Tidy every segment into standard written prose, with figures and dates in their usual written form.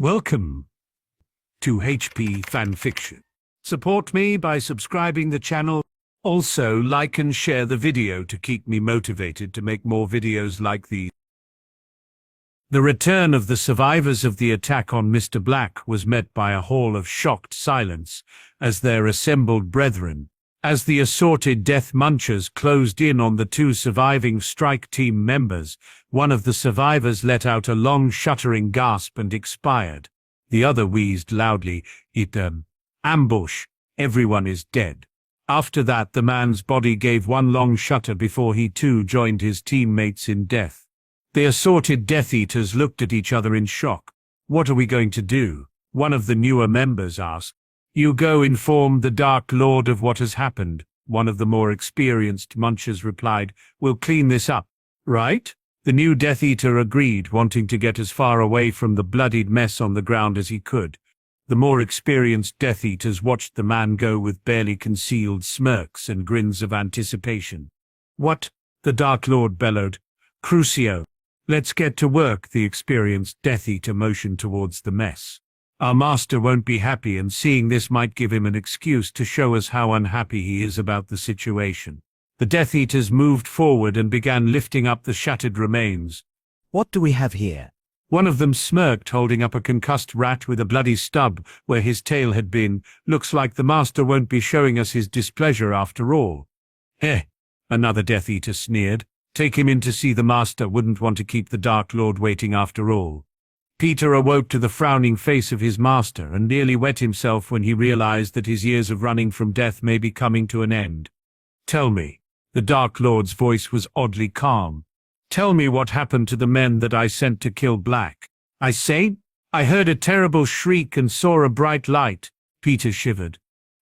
Welcome to HP Fanfiction. Support me by subscribing the channel. Also, like and share the video to keep me motivated to make more videos like these. The return of the survivors of the attack on Mr. Black was met by a hall of shocked silence as their assembled brethren. As the assorted death munchers closed in on the two surviving strike team members, one of the survivors let out a long shuddering gasp and expired. The other wheezed loudly, ambush, everyone is dead. After that, the man's body gave one long shudder before he too joined his teammates in death. The assorted Death Eaters looked at each other in shock. What are we going to do? One of the newer members asked. You go inform the Dark Lord of what has happened, one of the more experienced munchers replied. We'll clean this up, right? The new Death Eater agreed, wanting to get as far away from the bloodied mess on the ground as he could. The more experienced Death Eaters watched the man go with barely concealed smirks and grins of anticipation. What? The Dark Lord bellowed. Crucio. Let's get to work, the experienced Death Eater motioned towards the mess. Our master won't be happy, and seeing this might give him an excuse to show us how unhappy he is about the situation. The Death Eaters moved forward and began lifting up the shattered remains. What do we have here? One of them smirked, holding up a concussed rat with a bloody stub where his tail had been. Looks like the master won't be showing us his displeasure after all. Heh, another Death Eater sneered. Take him in to see the master, wouldn't want to keep the Dark Lord waiting after all. Peter awoke to the frowning face of his master and nearly wet himself when he realized that his years of running from death may be coming to an end. Tell me. The Dark Lord's voice was oddly calm. Tell me what happened to the men that I sent to kill Black. I say? I heard a terrible shriek and saw a bright light. Peter shivered.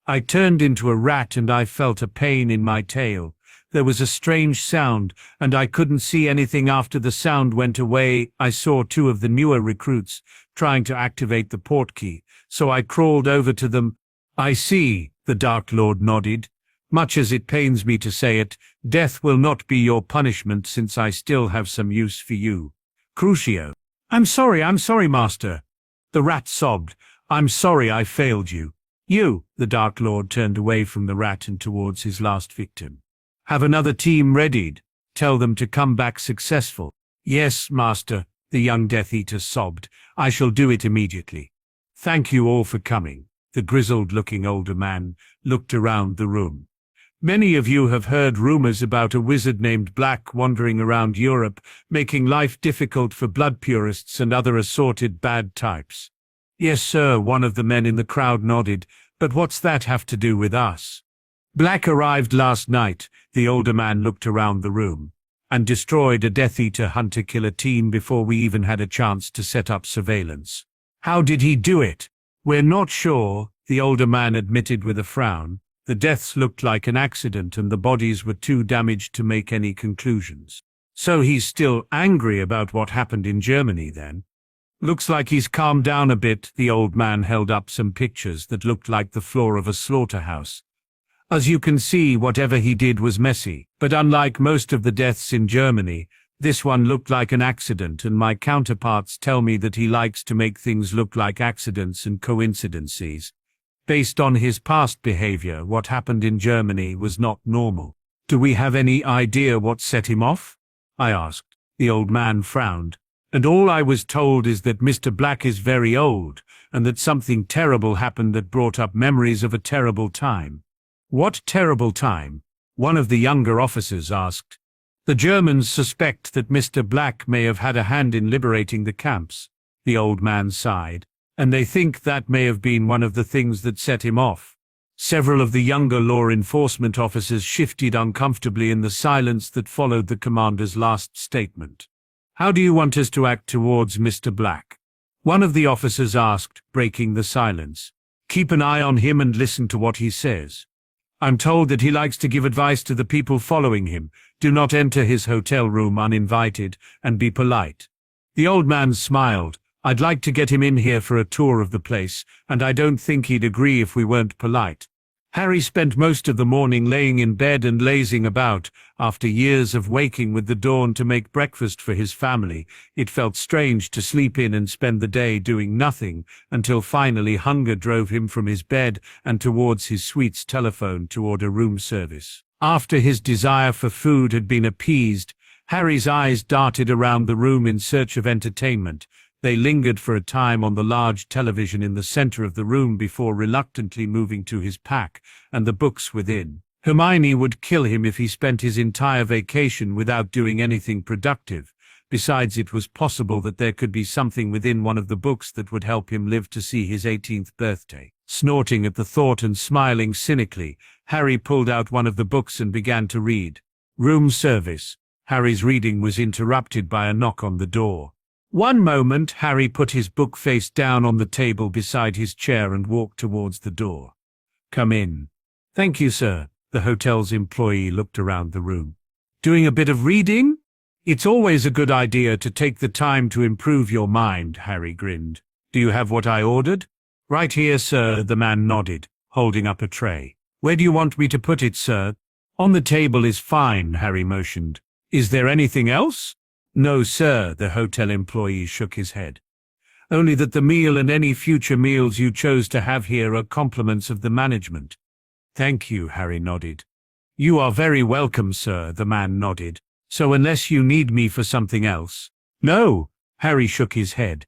I turned into a rat and I felt a pain in my tail. There was a strange sound, and I couldn't see anything after the sound went away. I saw two of the newer recruits trying to activate the portkey, so I crawled over to them. I see, the Dark Lord nodded. Much as it pains me to say it, death will not be your punishment since I still have some use for you. Crucio. I'm sorry, master. The rat sobbed. I'm sorry I failed you. You, the Dark Lord turned away from the rat and towards his last victim. Have another team readied. Tell them to come back successful. Yes, master, the young Death Eater sobbed. I shall do it immediately. Thank you all for coming. The grizzled-looking older man looked around the room. Many of you have heard rumors about a wizard named Black wandering around Europe, making life difficult for blood purists and other assorted bad types. Yes, sir, one of the men in the crowd nodded. But what's that have to do with us? Black arrived last night, the older man looked around the room, and destroyed a Death Eater hunter-killer team before we even had a chance to set up surveillance. How did he do it? We're not sure, the older man admitted with a frown. The deaths looked like an accident and the bodies were too damaged to make any conclusions. So he's still angry about what happened in Germany then? Looks like he's calmed down a bit. The old man held up some pictures that looked like the floor of a slaughterhouse. As you can see, whatever he did was messy, but unlike most of the deaths in Germany, this one looked like an accident, and my counterparts tell me that he likes to make things look like accidents and coincidences. Based on his past behavior, what happened in Germany was not normal. Do we have any idea what set him off? I asked. The old man frowned. And all I was told is that Mr. Black is very old, and that something terrible happened that brought up memories of a terrible time. What terrible time? One of the younger officers asked. The Germans suspect that Mr. Black may have had a hand in liberating the camps. The old man sighed. And they think that may have been one of the things that set him off. Several of the younger law enforcement officers shifted uncomfortably in the silence that followed the commander's last statement. How do you want us to act towards Mr. Black? One of the officers asked, breaking the silence. Keep an eye on him and listen to what he says. I'm told that he likes to give advice to the people following him. Do not enter his hotel room uninvited, and be polite. The old man smiled. I'd like to get him in here for a tour of the place, and I don't think he'd agree if we weren't polite. Harry spent most of the morning laying in bed and lazing about. After years of waking with the dawn to make breakfast for his family, it felt strange to sleep in and spend the day doing nothing, until finally hunger drove him from his bed and towards his suite's telephone to order room service. After his desire for food had been appeased, Harry's eyes darted around the room in search of entertainment. They lingered for a time on the large television in the center of the room before reluctantly moving to his pack and the books within. Hermione would kill him if he spent his entire vacation without doing anything productive. Besides, it was possible that there could be something within one of the books that would help him live to see his 18th birthday. Snorting at the thought and smiling cynically, Harry pulled out one of the books and began to read. Room service. Harry's reading was interrupted by a knock on the door. One moment, Harry put his book face down on the table beside his chair and walked towards the door. Come in. Thank you, sir. The hotel's employee looked around the room. Doing a bit of reading? It's always a good idea to take the time to improve your mind, Harry grinned. Do you have what I ordered? Right here, sir, the man nodded, holding up a tray. Where do you want me to put it, sir? On the table is fine, Harry motioned. Is there anything else? No, sir, the hotel employee shook his head. Only that the meal and any future meals you chose to have here are compliments of the management. Thank you, Harry nodded. You are very welcome, sir, the man nodded. So unless you need me for something else. No, Harry shook his head.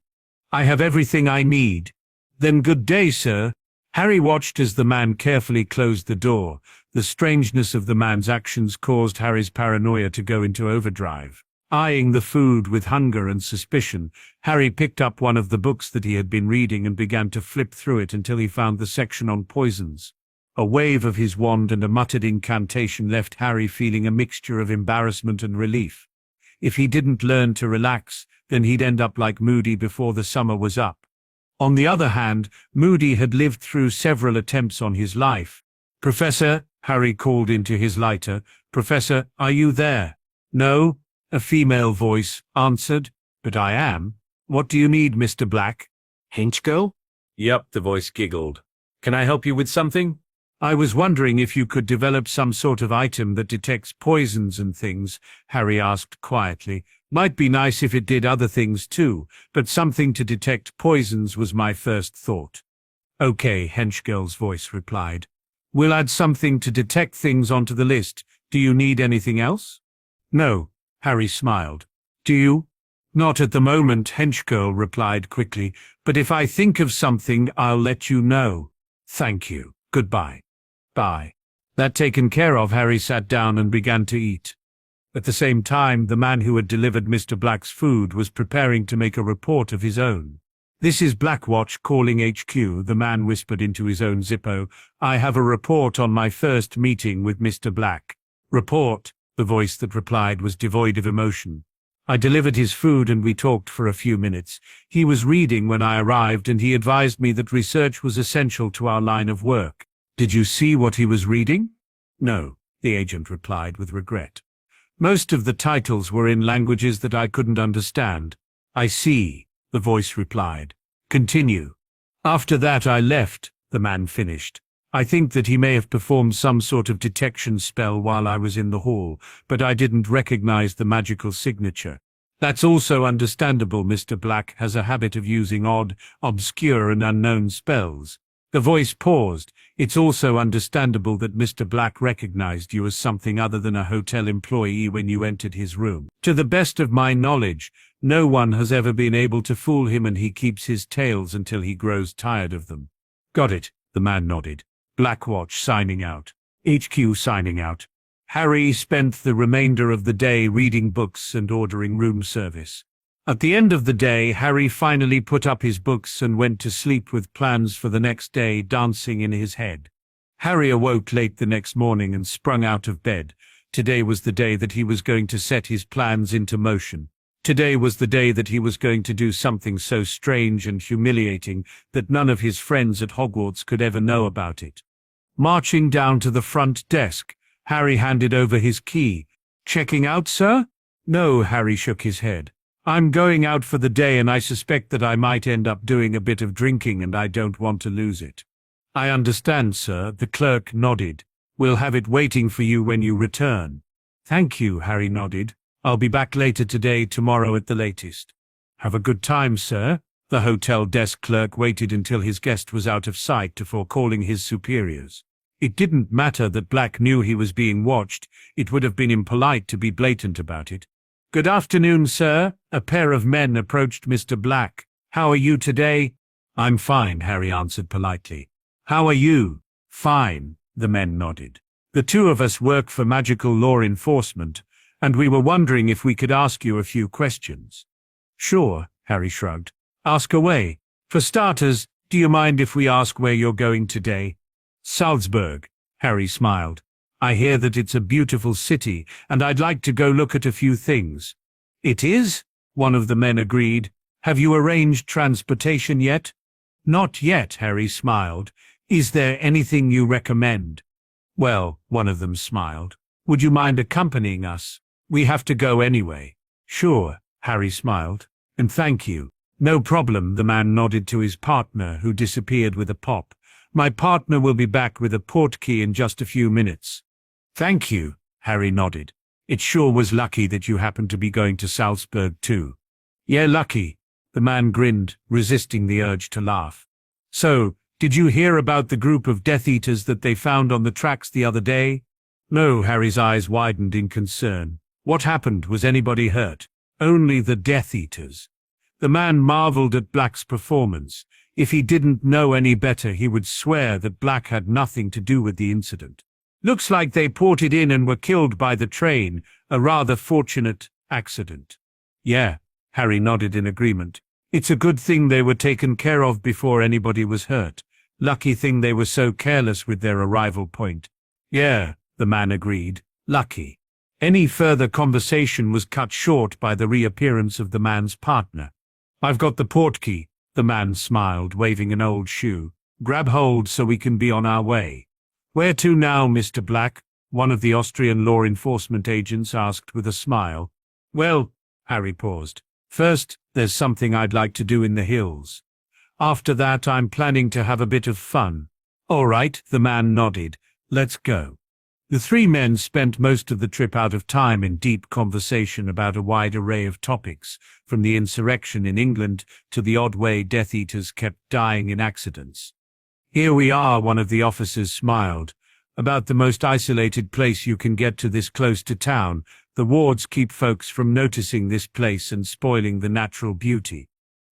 I have everything I need. Then good day, sir. Harry watched as the man carefully closed the door. The strangeness of the man's actions caused Harry's paranoia to go into overdrive. Eyeing the food with hunger and suspicion, Harry picked up one of the books that he had been reading and began to flip through it until he found the section on poisons. A wave of his wand and a muttered incantation left Harry feeling a mixture of embarrassment and relief. If he didn't learn to relax, then he'd end up like Moody before the summer was up. On the other hand, Moody had lived through several attempts on his life. Professor, Harry called into his lighter. Professor, are you there? No, a female voice answered. But I am. What do you need, Mr. Black? Hench girl? Yup, the voice giggled. Can I help you with something? I was wondering if you could develop some sort of item that detects poisons and things, Harry asked quietly. Might be nice if it did other things too, but something to detect poisons was my first thought. Okay, Henchgirl's voice replied. We'll add something to detect things onto the list. Do you need anything else? No, Harry smiled. Do you? Not at the moment, Henchgirl replied quickly, but if I think of something, I'll let you know. Thank you. Goodbye. Bye. That taken care of, Harry sat down and began to eat. At the same time, the man who had delivered Mr. Black's food was preparing to make a report of his own. This is Blackwatch calling HQ, the man whispered into his own Zippo. I have a report on my first meeting with Mr. Black. Report, the voice that replied was devoid of emotion. I delivered his food and we talked for a few minutes. He was reading when I arrived and he advised me that research was essential to our line of work. Did you see what he was reading? No, the agent replied with regret. Most of the titles were in languages that I couldn't understand. I see, the voice replied. Continue. After that I left, the man finished. I think that he may have performed some sort of detection spell while I was in the hall, but I didn't recognize the magical signature. That's also understandable. Mr. Black has a habit of using odd, obscure and unknown spells. The voice paused. It's also understandable that Mr. Black recognized you as something other than a hotel employee when you entered his room. To the best of my knowledge, no one has ever been able to fool him and he keeps his tales until he grows tired of them. Got it, the man nodded. Blackwatch signing out. HQ signing out. Harry spent the remainder of the day reading books and ordering room service. At the end of the day, Harry finally put up his books and went to sleep with plans for the next day dancing in his head. Harry awoke late the next morning and sprung out of bed. Today was the day that he was going to set his plans into motion. Today was the day that he was going to do something so strange and humiliating that none of his friends at Hogwarts could ever know about it. Marching down to the front desk, Harry handed over his key. Checking out, sir? No, Harry shook his head. I'm going out for the day and I suspect that I might end up doing a bit of drinking and I don't want to lose it. I understand, sir, the clerk nodded. We'll have it waiting for you when you return. Thank you, Harry nodded. I'll be back later today, tomorrow at the latest. Have a good time, sir. The hotel desk clerk waited until his guest was out of sight before calling his superiors. It didn't matter that Black knew he was being watched. It would have been impolite to be blatant about it. Good afternoon, sir. A pair of men approached Mr. Black. How are you today? I'm fine, Harry answered politely. How are you? Fine, the men nodded. The two of us work for magical law enforcement, and we were wondering if we could ask you a few questions. Sure, Harry shrugged. Ask away. For starters, do you mind if we ask where you're going today? Salzburg, Harry smiled. I hear that it's a beautiful city, and I'd like to go look at a few things. It is? One of the men agreed. Have you arranged transportation yet? Not yet, Harry smiled. Is there anything you recommend? Well, one of them smiled. Would you mind accompanying us? We have to go anyway. Sure, Harry smiled. And thank you. No problem, the man nodded to his partner, who disappeared with a pop. My partner will be back with a portkey in just a few minutes. Thank you, Harry nodded. It sure was lucky that you happened to be going to Salzburg too. Yeah, lucky. The man grinned, resisting the urge to laugh. So, did you hear about the group of Death Eaters that they found on the tracks the other day? No, Harry's eyes widened in concern. What happened? Was anybody hurt? Only the Death Eaters. The man marveled at Black's performance. If he didn't know any better, he would swear that Black had nothing to do with the incident. Looks like they ported in and were killed by the train, a rather fortunate accident. Yeah, Harry nodded in agreement. It's a good thing they were taken care of before anybody was hurt. Lucky thing they were so careless with their arrival point. Yeah, the man agreed. Lucky. Any further conversation was cut short by the reappearance of the man's partner. I've got the portkey, the man smiled, waving an old shoe. Grab hold so we can be on our way. Where to now, Mr. Black? One of the Austrian law enforcement agents asked with a smile. Well, Harry paused. First, there's something I'd like to do in the hills. After that, I'm planning to have a bit of fun. All right, the man nodded. Let's go. The three men spent most of the trip out of time in deep conversation about a wide array of topics, from the insurrection in England to the odd way Death Eaters kept dying in accidents. Here we are, one of the officers smiled. About the most isolated place you can get to this close to town. The wards keep folks from noticing this place and spoiling the natural beauty.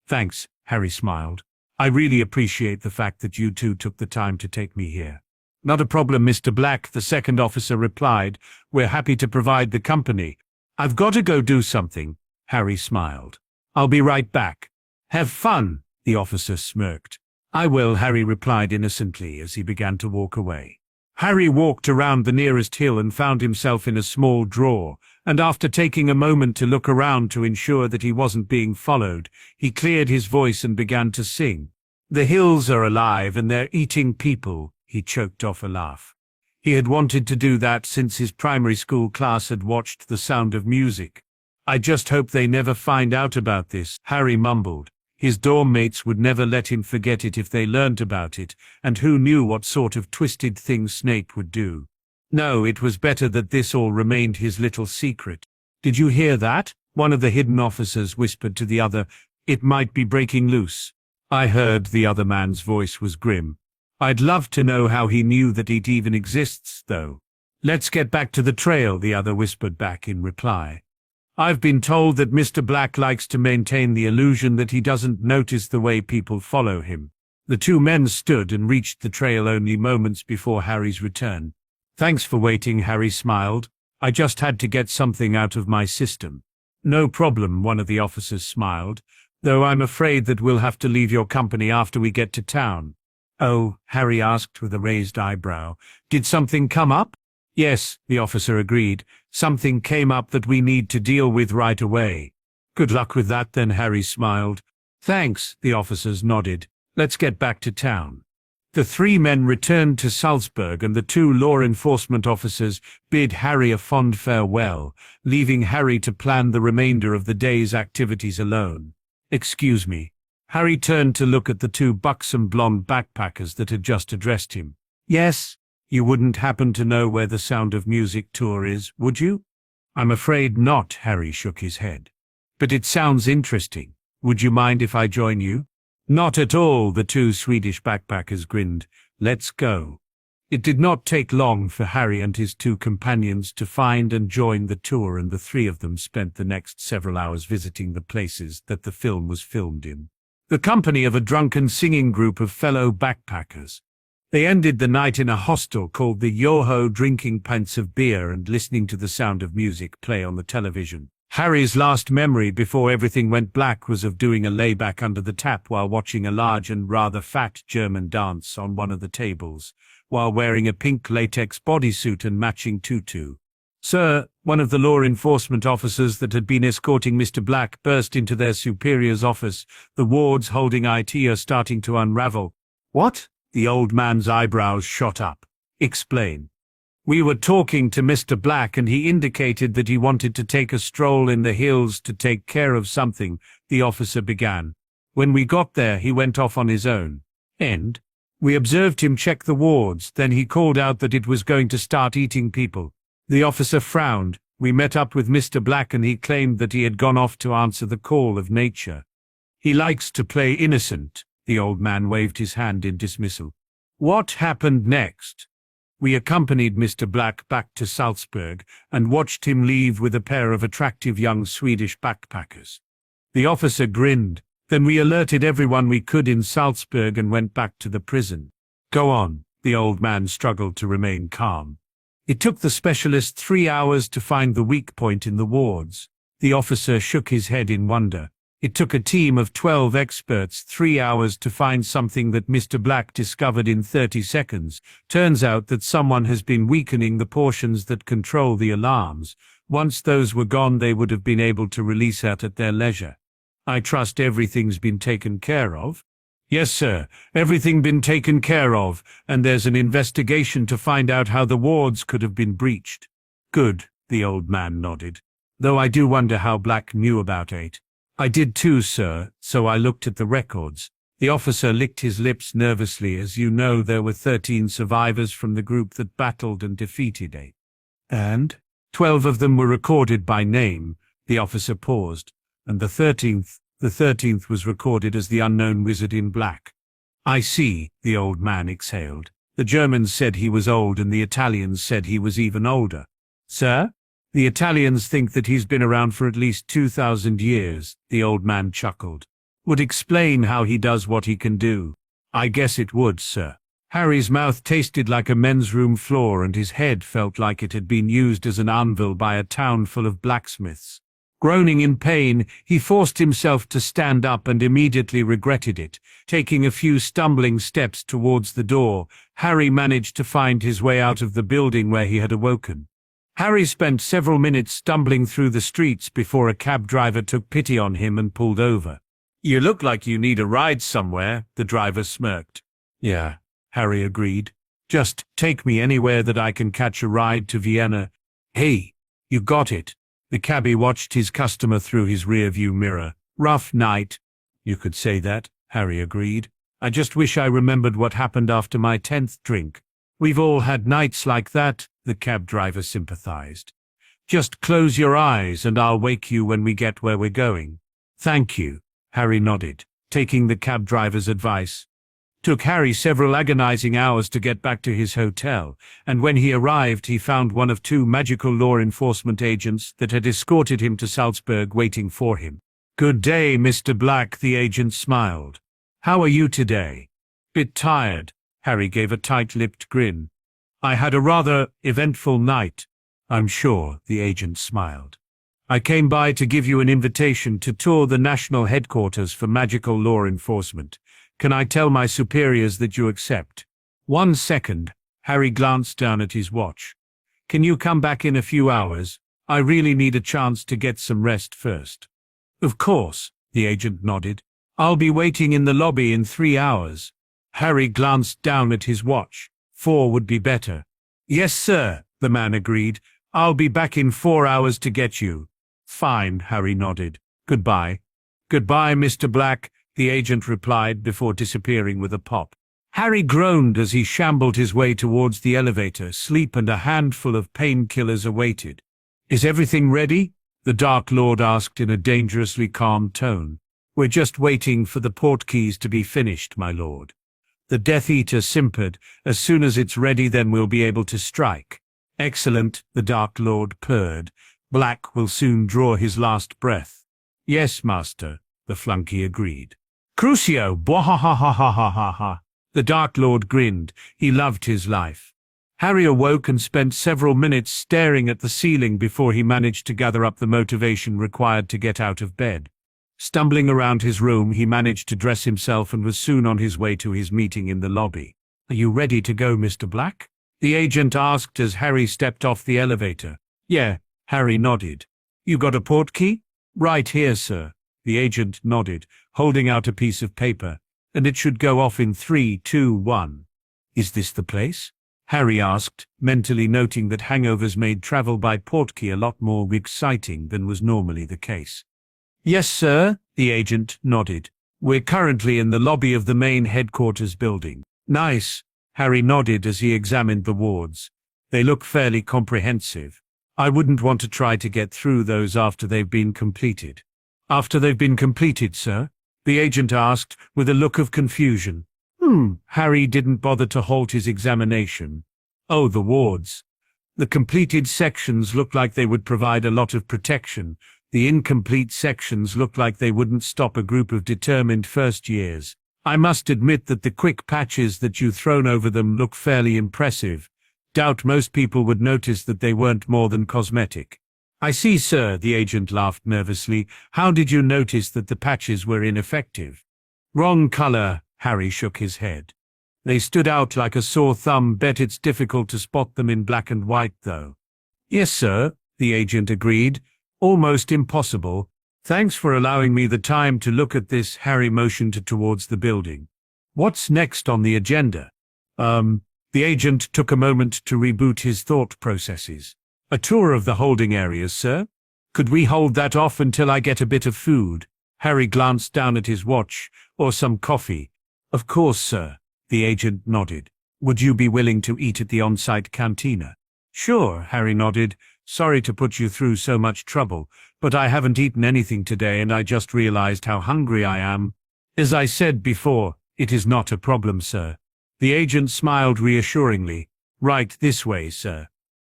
Thanks, Harry smiled. I really appreciate the fact that you two took the time to take me here. Not a problem, Mr. Black, the second officer replied. We're happy to provide the company. I've got to go do something, Harry smiled. I'll be right back. Have fun, the officer smirked. I will, Harry replied innocently as he began to walk away. Harry walked around the nearest hill and found himself in a small draw, and after taking a moment to look around to ensure that he wasn't being followed, he cleared his voice and began to sing. The hills are alive and they're eating people. He choked off a laugh. He had wanted to do that since his primary school class had watched The Sound of Music. I just hope they never find out about this, Harry mumbled. His dorm mates would never let him forget it if they learnt about it, and who knew what sort of twisted things Snape would do. No, it was better that this all remained his little secret. Did you hear that? One of the hidden officers whispered to the other. It might be breaking loose. I heard, the other man's voice was grim. I'd love to know how he knew that it even exists, though. Let's get back to the trail, the other whispered back in reply. I've been told that Mr. Black likes to maintain the illusion that he doesn't notice the way people follow him. The two men stood and reached the trail only moments before Harry's return. Thanks for waiting, Harry smiled. I just had to get something out of my system. No problem, one of the officers smiled, though I'm afraid that we'll have to leave your company after we get to town. Oh, Harry asked with a raised eyebrow. Did something come up? Yes, the officer agreed. Something came up that we need to deal with right away. Good luck with that then, Harry smiled. Thanks, the officers nodded. Let's get back to town. The three men returned to Salzburg and the two law enforcement officers bid Harry a fond farewell, leaving Harry to plan the remainder of the day's activities alone. Excuse me, Harry turned to look at the two buxom blonde backpackers that had just addressed him. Yes, you wouldn't happen to know where the Sound of Music tour is, would you? I'm afraid not, Harry shook his head. But it sounds interesting. Would you mind if I join you? Not at all, the two Swedish backpackers grinned. Let's go. It did not take long for Harry and his two companions to find and join the tour, and the three of them spent the next several hours visiting the places that the film was filmed in. The company of a drunken singing group of fellow backpackers. They ended the night in a hostel called the Yoho, drinking pints of beer and listening to the Sound of Music play on the television. Harry's last memory before everything went black was of doing a layback under the tap while watching a large and rather fat German dance on one of the tables, while wearing a pink latex bodysuit and matching tutu. Sir, one of the law enforcement officers that had been escorting Mr. Black burst into their superior's office. The wards holding IT are starting to unravel. What? The old man's eyebrows shot up. Explain. We were talking to Mr. Black and he indicated that he wanted to take a stroll in the hills to take care of something, the officer began. When we got there, he went off on his own. We observed him check the wards, then he called out that it was going to start eating people. The officer frowned. We met up with Mr. Black and he claimed that he had gone off to answer the call of nature. He likes to play innocent. The old man waved his hand in dismissal. What happened next? We accompanied Mr. Black back to Salzburg and watched him leave with a pair of attractive young Swedish backpackers. The officer grinned. Then we alerted everyone we could in Salzburg and went back to the prison. Go on. The old man struggled to remain calm. It took the specialist 3 hours to find the weak point in the wards. The officer shook his head in wonder. It took a team of 12 experts 3 hours to find something that Mr. Black discovered in 30 seconds. Turns out that someone has been weakening the portions that control the alarms. Once those were gone, they would have been able to release that at their leisure. I trust everything's been taken care of? Yes, sir, everything been taken care of, and there's an investigation to find out how the wards could have been breached. Good, the old man nodded. Though I do wonder how Black knew about 8. I did too, sir, so I looked at the records. The officer licked his lips nervously. As you know, there were 13 survivors from the group that battled and defeated 8. And? 12 of them were recorded by name. The officer paused. And the 13th was recorded as the unknown wizard in black. I see, the old man exhaled. The Germans said he was old and the Italians said he was even older. Sir? The Italians think that he's been around for at least 2,000 years, the old man chuckled. Would explain how he does what he can do. I guess it would, sir. Harry's mouth tasted like a men's room floor and his head felt like it had been used as an anvil by a town full of blacksmiths. Groaning in pain, he forced himself to stand up and immediately regretted it. Taking a few stumbling steps towards the door, Harry managed to find his way out of the building where he had awoken. Harry spent several minutes stumbling through the streets before a cab driver took pity on him and pulled over. You look like you need a ride somewhere, the driver smirked. Yeah, Harry agreed. Just take me anywhere that I can catch a ride to Vienna. Hey, you got it. The cabbie watched his customer through his rearview mirror. Rough night. You could say that, Harry agreed. I just wish I remembered what happened after my 10th drink. We've all had nights like that, the cab driver sympathized. Just close your eyes and I'll wake you when we get where we're going. Thank you, Harry nodded, taking the cab driver's advice. Took Harry several agonizing hours to get back to his hotel, and when he arrived he found one of 2 magical law enforcement agents that had escorted him to Salzburg waiting for him. Good day, Mr. Black, the agent smiled. How are you today? Bit tired. Harry gave a tight-lipped grin. I had a rather eventful night. I'm sure, the agent smiled. I came by to give you an invitation to tour the national headquarters for magical law enforcement. Can I tell my superiors that you accept? 1 second. Harry glanced down at his watch. Can you come back in a few hours? I really need a chance to get some rest first. Of course, the agent nodded. I'll be waiting in the lobby in 3 hours. Harry glanced down at his watch. 4 would be better. Yes, sir, the man agreed. I'll be back in 4 hours to get you. Fine, Harry nodded. Goodbye. Goodbye, Mr. Black. the agent replied before disappearing with a pop. Harry groaned as he shambled his way towards the elevator. Sleep and a handful of painkillers awaited. Is everything ready? The Dark Lord asked in a dangerously calm tone. We're just waiting for the portkeys to be finished, my lord. The Death Eater simpered. As soon as it's ready, then we'll be able to strike. Excellent, the Dark Lord purred. Black will soon draw his last breath. Yes, master, the flunky agreed. Crucio, bwahahahahahaha. The Dark Lord grinned. He loved his life. Harry awoke and spent several minutes staring at the ceiling before he managed to gather up the motivation required to get out of bed. Stumbling around his room, he managed to dress himself and was soon on his way to his meeting in the lobby. Are you ready to go, Mr. Black? The agent asked as Harry stepped off the elevator. Yeah, Harry nodded. You got a portkey? Right here, sir. The agent nodded, holding out a piece of paper. And it should go off in 3, 2, 1. Is this the place? Harry asked, mentally noting that hangovers made travel by portkey a lot more exciting than was normally the case. Yes, sir, the agent nodded. We're currently in the lobby of the main headquarters building. Nice. Harry nodded as he examined the wards. They look fairly comprehensive. I wouldn't want to try to get through those after they've been completed. After they've been completed, sir? The agent asked, with a look of confusion. Harry didn't bother to halt his examination. Oh, the wards. The completed sections look like they would provide a lot of protection. The incomplete sections look like they wouldn't stop a group of determined first years. I must admit that the quick patches that you've thrown over them look fairly impressive. Doubt most people would notice that they weren't more than cosmetic. I see, sir, the agent laughed nervously. How did you notice that the patches were ineffective? Wrong color, Harry shook his head. They stood out like a sore thumb. Bet it's difficult to spot them in black and white, though. Yes, sir, the agent agreed. Almost impossible. Thanks for allowing me the time to look at this. Harry motioned towards the building. What's next on the agenda? The agent took a moment to reboot his thought processes. A tour of the holding areas, sir? Could we hold that off until I get a bit of food? Harry glanced down at his watch. Or some coffee. Of course, sir. The agent nodded. Would you be willing to eat at the on-site cantina? Sure, Harry nodded. Sorry to put you through so much trouble, but I haven't eaten anything today and I just realized how hungry I am. As I said before, it is not a problem, sir. The agent smiled reassuringly. Right this way, sir.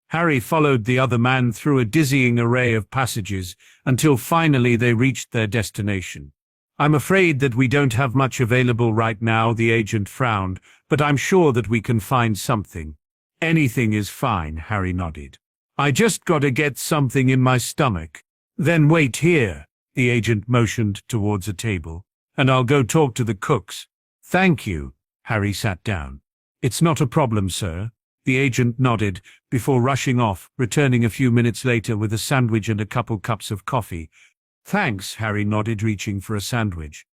Harry followed the other man through a dizzying array of passages until finally they reached their destination. I'm afraid that we don't have much available right now, the agent frowned, but I'm sure that we can find something. Anything is fine, Harry nodded. I just gotta get something in my stomach. Then wait here, the agent motioned towards a table, and I'll go talk to the cooks. Thank you. Harry sat down. It's not a problem, sir. The agent nodded, before rushing off, returning a few minutes later with a sandwich and a couple cups of coffee. Thanks, Harry nodded, reaching for a sandwich.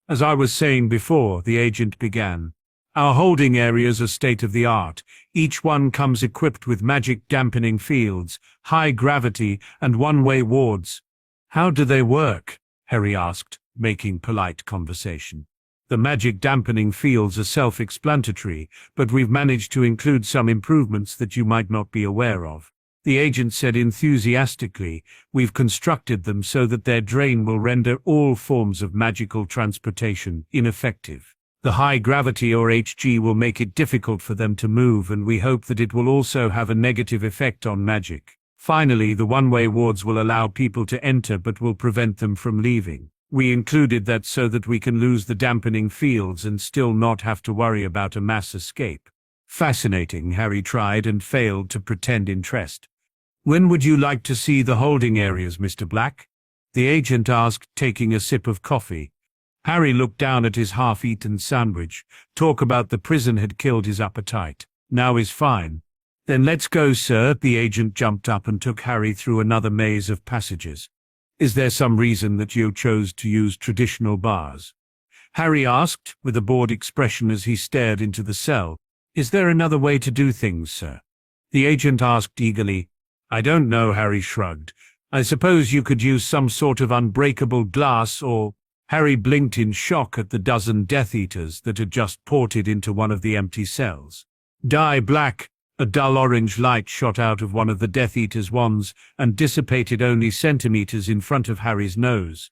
As I was saying before, the agent began. Our holding areas are state-of-the-art. Each one comes equipped with magic dampening fields, high gravity, and one-way wards. How do they work? Harry asked, making polite conversation. The magic dampening fields are self-explanatory, but we've managed to include some improvements that you might not be aware of. The agent said enthusiastically, we've constructed them so that their drain will render all forms of magical transportation ineffective. The high gravity or Hg will make it difficult for them to move, and we hope that it will also have a negative effect on magic. Finally, the one-way wards will allow people to enter but will prevent them from leaving. We included that so that we can lose the dampening fields and still not have to worry about a mass escape. Fascinating, Harry tried and failed to pretend interest. When would you like to see the holding areas, Mr. Black? The agent asked, taking a sip of coffee. Harry looked down at his half-eaten sandwich. Talk about the prison had killed his appetite. Now is fine. Then let's go, sir. The agent jumped up and took Harry through another maze of passages. Is there some reason that you chose to use traditional bars? Harry asked, with a bored expression as he stared into the cell. Is there another way to do things, sir? The agent asked eagerly. I don't know, Harry shrugged. I suppose you could use some sort of unbreakable glass or... Harry blinked in shock at the dozen Death Eaters that had just ported into one of the empty cells. Die Black! A dull orange light shot out of one of the Death Eaters' wands and dissipated only centimeters in front of Harry's nose.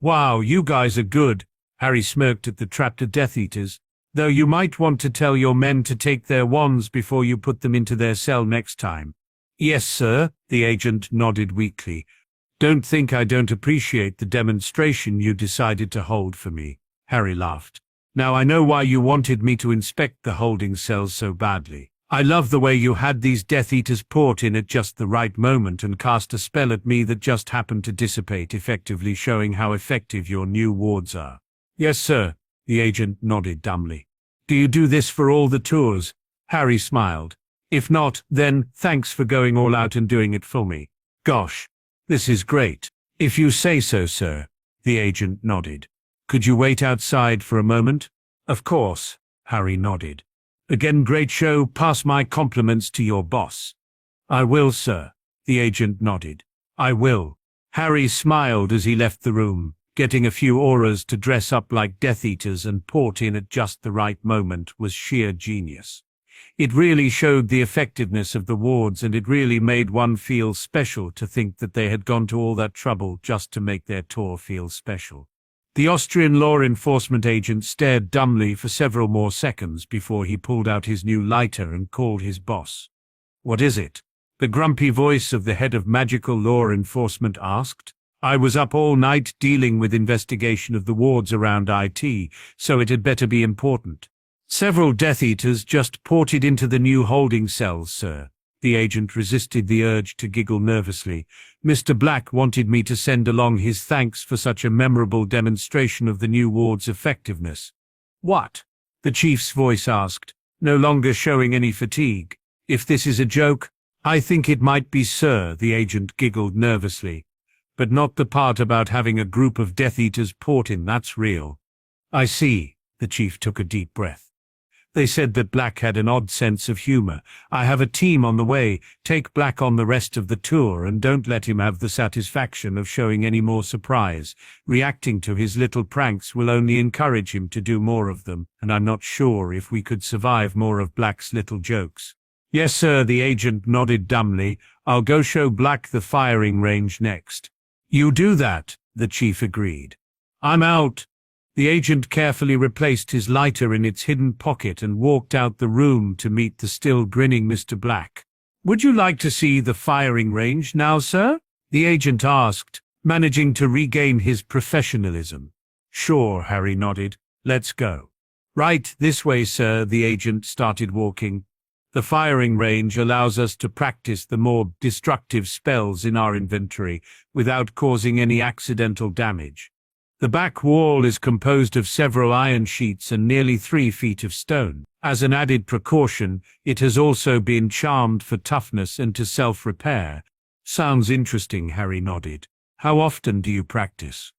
Wow, you guys are good, Harry smirked at the trapped Death Eaters, though you might want to tell your men to take their wands before you put them into their cell next time. Yes, sir, the agent nodded weakly. Don't think I don't appreciate the demonstration you decided to hold for me, Harry laughed. Now I know why you wanted me to inspect the holding cells so badly. I love the way you had these Death Eaters port in at just the right moment and cast a spell at me that just happened to dissipate, effectively showing how effective your new wards are. Yes, sir, the agent nodded dumbly. Do you do this for all the tours? Harry smiled. If not, then thanks for going all out and doing it for me. Gosh, this is great. If you say so, sir, the agent nodded. Could you wait outside for a moment? Of course, Harry nodded. Again, great show. Pass my compliments to your boss. I will, sir, the agent nodded. I will. Harry smiled as he left the room. Getting a few auras to dress up like Death Eaters and port in at just the right moment was sheer genius. It really showed the effectiveness of the wards, and it really made one feel special to think that they had gone to all that trouble just to make their tour feel special. The Austrian law enforcement agent stared dumbly for several more seconds before he pulled out his new lighter and called his boss. What is it? The grumpy voice of the head of magical law enforcement asked. I was up all night dealing with investigation of the wards around IT, so it had better be important. Several Death Eaters just ported into the new holding cells, sir. The agent resisted the urge to giggle nervously. Mr. Black wanted me to send along his thanks for such a memorable demonstration of the new ward's effectiveness. What? The chief's voice asked, no longer showing any fatigue. If this is a joke, I think it might be, sir, the agent giggled nervously. But not the part about having a group of Death Eaters port in, that's real. I see, the chief took a deep breath. They said that Black had an odd sense of humor. I have a team on the way. Take Black on the rest of the tour and don't let him have the satisfaction of showing any more surprise. Reacting to his little pranks will only encourage him to do more of them, and I'm not sure if we could survive more of Black's little jokes. Yes, sir, the agent nodded dumbly. I'll go show Black the firing range next. You do that, the chief agreed. I'm out. The agent carefully replaced his lighter in its hidden pocket and walked out the room to meet the still grinning Mr. Black. Would you like to see the firing range now, sir? The agent asked, managing to regain his professionalism. Sure, Harry nodded. Let's go. Right, this way, sir, the agent started walking. The firing range allows us to practice the more destructive spells in our inventory without causing any accidental damage. The back wall is composed of several iron sheets and nearly 3 feet of stone. As an added precaution, it has also been charmed for toughness and to self-repair. Sounds interesting, Harry nodded. How often do you practice?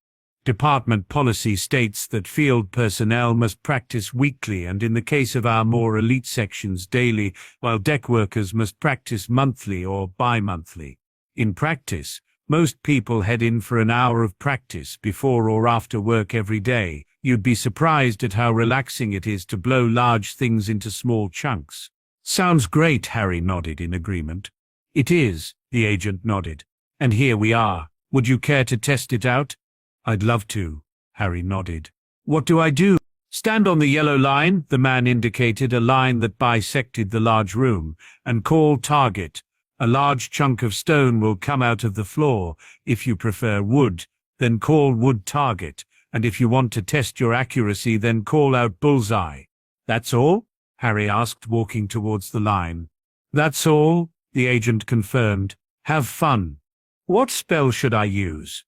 Department policy states that field personnel must practice weekly and in the case of our more elite sections daily, while deck workers must practice monthly or bi-monthly. In practice, most people head in for an hour of practice before or after work every day. You'd be surprised at how relaxing it is to blow large things into small chunks. Sounds great, Harry nodded in agreement. It is, the agent nodded. And here we are. Would you care to test it out? I'd love to, Harry nodded. What do I do? Stand on the yellow line, the man indicated a line that bisected the large room, and call target. A large chunk of stone will come out of the floor. If you prefer wood, then call wood target, and if you want to test your accuracy, then call out bullseye. That's all? Harry asked, walking towards the line. That's all, the agent confirmed. Have fun. What spell should I use?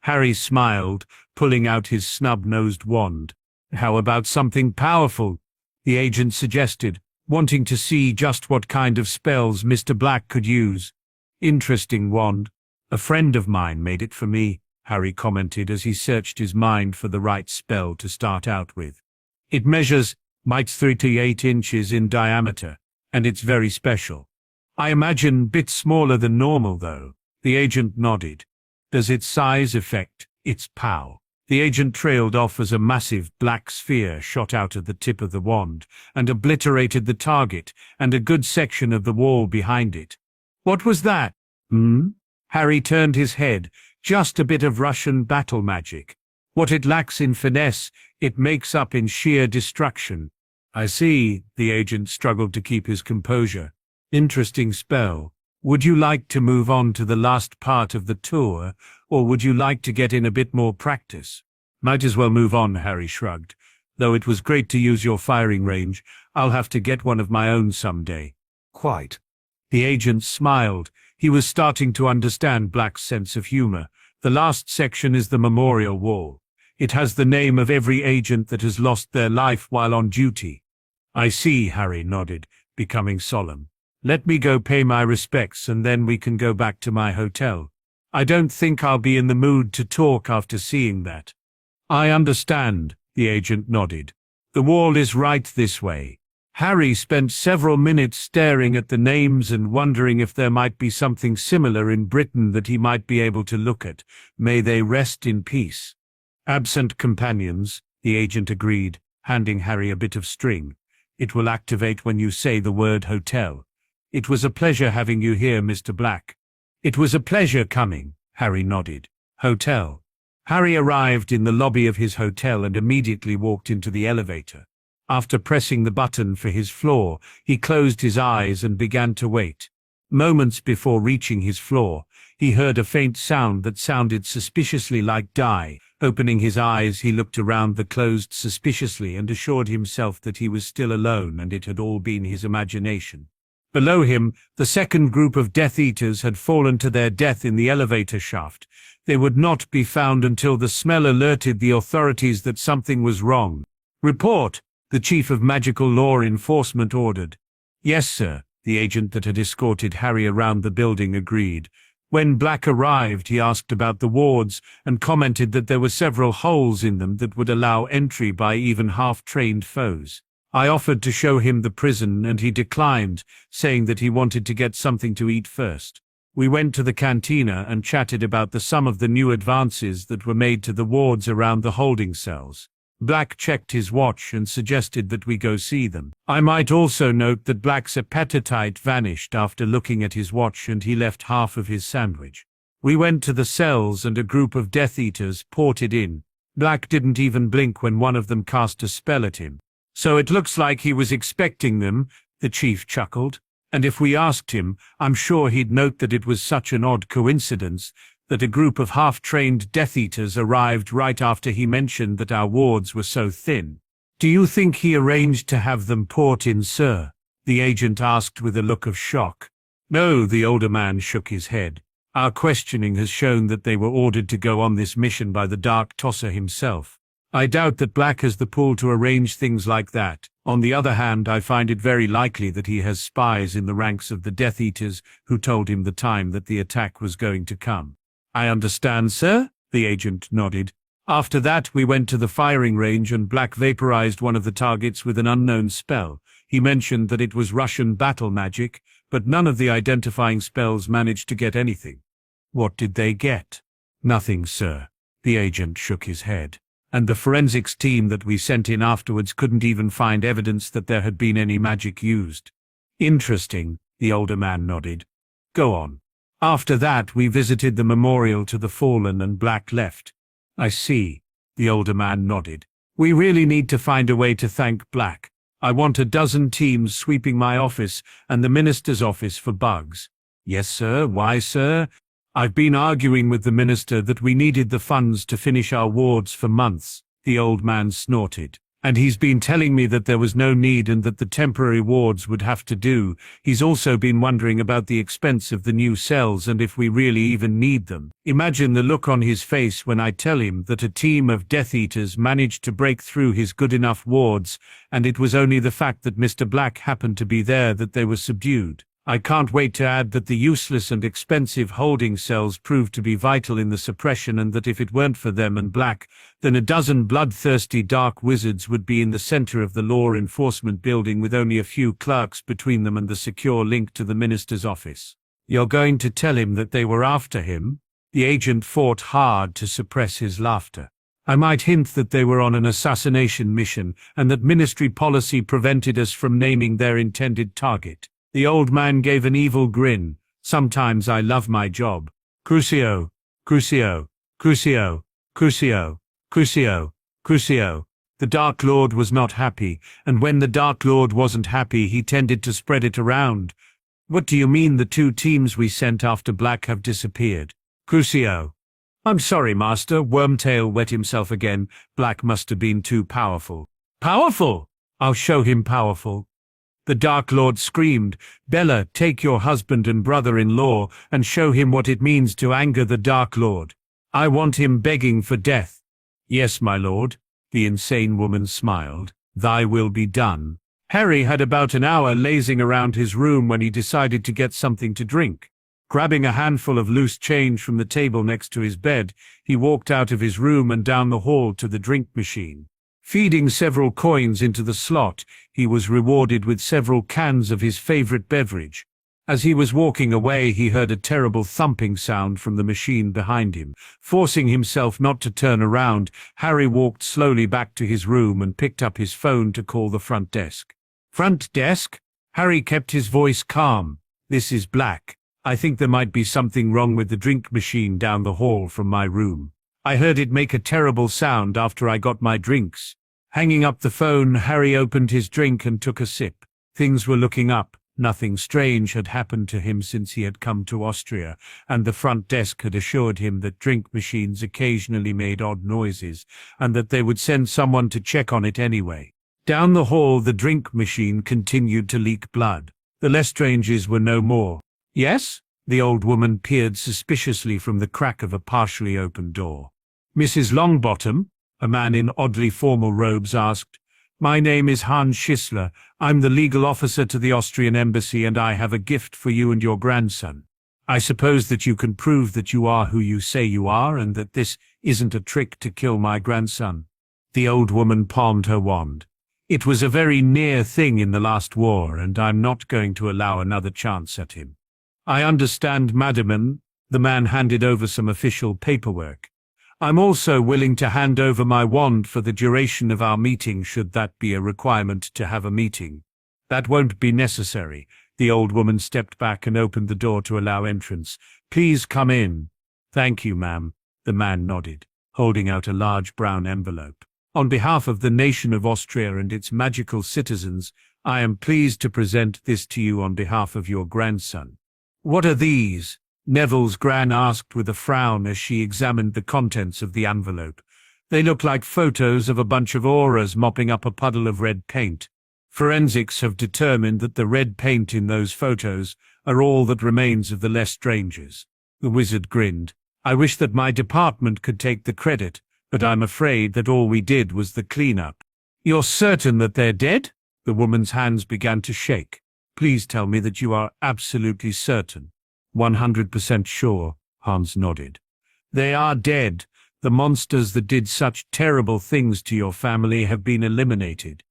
Harry smiled, pulling out his snub-nosed wand. How about something powerful? The agent suggested, wanting to see just what kind of spells Mr. Black could use. Interesting wand. A friend of mine made it for me, Harry commented as he searched his mind for the right spell to start out with. It measures 38 inches in diameter, and it's very special. I imagine bit smaller than normal, though. The agent nodded. Does its size affect its power? The agent trailed off as a massive black sphere shot out at the tip of the wand and obliterated the target and a good section of the wall behind it. What was that? Harry turned his head. Just a bit of Russian battle magic. What it lacks in finesse, it makes up in sheer destruction. I see, the agent struggled to keep his composure. Interesting spell. Would you like to move on to the last part of the tour, or would you like to get in a bit more practice? Might as well move on, Harry shrugged. Though it was great to use your firing range, I'll have to get one of my own someday. Quite. The agent smiled. He was starting to understand Black's sense of humor. The last section is the memorial wall. It has the name of every agent that has lost their life while on duty. I see, Harry nodded, becoming solemn. Let me go pay my respects and then we can go back to my hotel. I don't think I'll be in the mood to talk after seeing that. I understand, the agent nodded. The wall is right this way. Harry spent several minutes staring at the names and wondering if there might be something similar in Britain that he might be able to look at. May they rest in peace. Absent companions, the agent agreed, handing Harry a bit of string. It will activate when you say the word hotel. It was a pleasure having you here, Mr. Black. It was a pleasure coming, Harry nodded. Hotel. Harry arrived in the lobby of his hotel and immediately walked into the elevator. After pressing the button for his floor, he closed his eyes and began to wait. Moments before reaching his floor, he heard a faint sound that sounded suspiciously like die. Opening his eyes, he looked around the closed suspiciously and assured himself that he was still alone and it had all been his imagination. Below him, the second group of Death Eaters had fallen to their death in the elevator shaft. They would not be found until the smell alerted the authorities that something was wrong. Report, the Chief of Magical Law Enforcement ordered. Yes, sir, the agent that had escorted Harry around the building agreed. When Black arrived, he asked about the wards and commented that there were several holes in them that would allow entry by even half-trained foes. I offered to show him the prison and he declined, saying that he wanted to get something to eat first. We went to the cantina and chatted about some of the new advances that were made to the wards around the holding cells. Black checked his watch and suggested that we go see them. I might also note that Black's appetite vanished after looking at his watch and he left half of his sandwich. We went to the cells and a group of Death Eaters ported in. Black didn't even blink when one of them cast a spell at him. So it looks like he was expecting them, the chief chuckled. And if we asked him, I'm sure he'd note that it was such an odd coincidence that a group of half-trained Death Eaters arrived right after he mentioned that our wards were so thin. Do you think he arranged to have them port in, sir? The agent asked with a look of shock. No, the older man shook his head. Our questioning has shown that they were ordered to go on this mission by the Dark Tosser himself. I doubt that Black has the pull to arrange things like that. On the other hand, I find it very likely that he has spies in the ranks of the Death Eaters who told him the time that the attack was going to come. I understand, sir, the agent nodded. After that, we went to the firing range and Black vaporized one of the targets with an unknown spell. He mentioned that it was Russian battle magic, but none of the identifying spells managed to get anything. What did they get? Nothing, sir. The agent shook his head. And the forensics team that we sent in afterwards couldn't even find evidence that there had been any magic used. Interesting, the older man nodded. Go on. After that, we visited the memorial to the fallen and Black left. I see, the older man nodded. We really need to find a way to thank Black. I want a dozen teams sweeping my office and the minister's office for bugs. Yes, sir. Why, sir? I've been arguing with the minister that we needed the funds to finish our wards for months, the old man snorted. And he's been telling me that there was no need and that the temporary wards would have to do. He's also been wondering about the expense of the new cells and if we really even need them. Imagine the look on his face when I tell him that a team of Death Eaters managed to break through his good enough wards, and it was only the fact that Mr. Black happened to be there that they were subdued. I can't wait to add that the useless and expensive holding cells proved to be vital in the suppression and that if it weren't for them and Black, then a dozen bloodthirsty dark wizards would be in the center of the law enforcement building with only a few clerks between them and the secure link to the minister's office. You're going to tell him that they were after him? The agent fought hard to suppress his laughter. I might hint that they were on an assassination mission and that ministry policy prevented us from naming their intended target. The old man gave an evil grin. Sometimes I love my job. Crucio, Crucio, Crucio, Crucio, Crucio, Crucio. The Dark Lord was not happy, and when the Dark Lord wasn't happy, he tended to spread it around. What do you mean the 2 teams we sent after Black have disappeared? Crucio. I'm sorry, Master. Wormtail wet himself again. Black must have been too powerful. Powerful? I'll show him powerful. The Dark Lord screamed, Bella, take your husband and brother-in-law and show him what it means to anger the Dark Lord. I want him begging for death. Yes, my lord. The insane woman smiled. Thy will be done. Harry had about an hour lazing around his room when he decided to get something to drink. Grabbing a handful of loose change from the table next to his bed, he walked out of his room and down the hall to the drink machine. Feeding several coins into the slot, he was rewarded with several cans of his favorite beverage. As he was walking away, he heard a terrible thumping sound from the machine behind him. Forcing himself not to turn around, Harry walked slowly back to his room and picked up his phone to call the front desk. Front desk? Harry kept his voice calm. This is Black. I think there might be something wrong with the drink machine down the hall from my room. I heard it make a terrible sound after I got my drinks. Hanging up the phone, Harry opened his drink and took a sip. Things were looking up. Nothing strange had happened to him since he had come to Austria, and the front desk had assured him that drink machines occasionally made odd noises, and that they would send someone to check on it anyway. Down the hall, the drink machine continued to leak blood. The Lestranges were no more. Yes? The old woman peered suspiciously from the crack of a partially open door. Mrs. Longbottom, a man in oddly formal robes, asked. My name is Hans Schisler. I'm the legal officer to the Austrian embassy, and I have a gift for you and your grandson. I suppose that you can prove that you are who you say you are, and that this isn't a trick to kill my grandson. The old woman palmed her wand. It was a very near thing in the last war, and I'm not going to allow another chance at him. I understand, madam. The man handed over some official paperwork. I'm also willing to hand over my wand for the duration of our meeting, should that be a requirement to have a meeting. That won't be necessary. The old woman stepped back and opened the door to allow entrance. Please come in. Thank you, ma'am. The man nodded, holding out a large brown envelope. On behalf of the nation of Austria and its magical citizens, I am pleased to present this to you on behalf of your grandson. What are these? Neville's gran asked with a frown as she examined the contents of the envelope. They look like photos of a bunch of auras mopping up a puddle of red paint. Forensics have determined that the red paint in those photos are all that remains of the Lestranges. The wizard grinned. I wish that my department could take the credit, but I'm afraid that all we did was the cleanup. You're certain that they're dead? The woman's hands began to shake. Please tell me that you are absolutely certain. 100% sure, Hans nodded. They are dead. The monsters that did such terrible things to your family have been eliminated.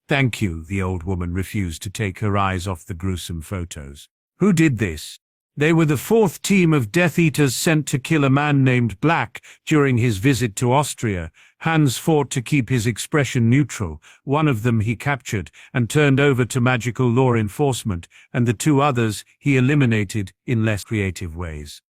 Thank you, the old woman refused to take her eyes off the gruesome photos. Who did this? They were the 4th team of Death Eaters sent to kill a man named Black during his visit to Austria. Hans fought to keep his expression neutral. One of them he captured and turned over to magical law enforcement, and the 2 others he eliminated in less creative ways.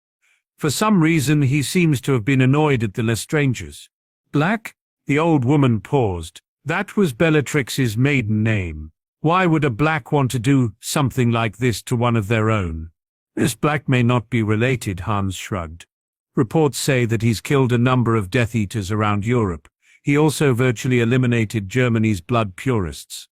For some reason he seems to have been annoyed at the Lestranges. Black? The old woman paused. That was Bellatrix's maiden name. Why would a Black want to do something like this to one of their own? This Black may not be related, Hans shrugged. Reports say that he's killed a number of Death Eaters around Europe. He also virtually eliminated Germany's blood purists.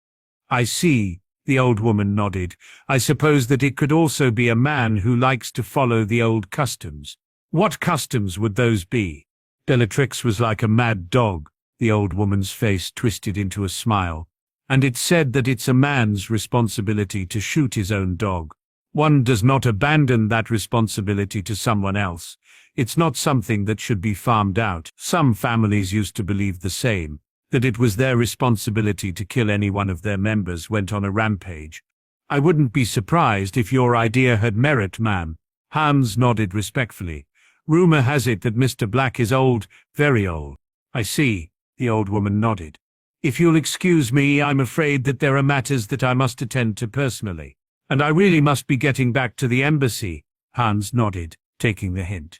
I see, the old woman nodded. I suppose that it could also be a man who likes to follow the old customs. What customs would those be? Bellatrix was like a mad dog. The old woman's face twisted into a smile. And it's said that it's a man's responsibility to shoot his own dog. One does not abandon that responsibility to someone else. It's not something that should be farmed out. Some families used to believe the same, that it was their responsibility to kill any one of their members went on a rampage. I wouldn't be surprised if your idea had merit, ma'am. Hans nodded respectfully. Rumor has it that Mr. Black is old, very old. I see, the old woman nodded. If you'll excuse me, I'm afraid that there are matters that I must attend to personally, and I really must be getting back to the embassy. Hans nodded, taking the hint.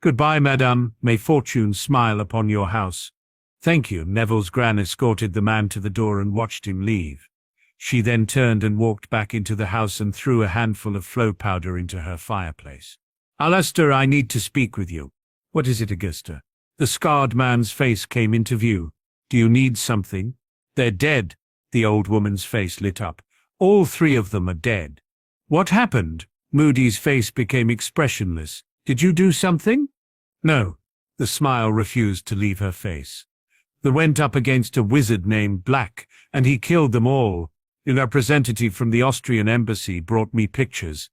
Goodbye, madame. May fortune smile upon your house. Thank you. Neville's gran escorted the man to the door and watched him leave. She then turned and walked back into the house and threw a handful of flow powder into her fireplace. Alistair, I need to speak with you. What is it, Augusta? The scarred man's face came into view. Do you need something? They're dead. The old woman's face lit up. All three of them are dead. What happened? Moody's face became expressionless. Did you do something? No. The smile refused to leave her face. They went up against a wizard named Black, and he killed them all. A representative from the Austrian embassy brought me pictures.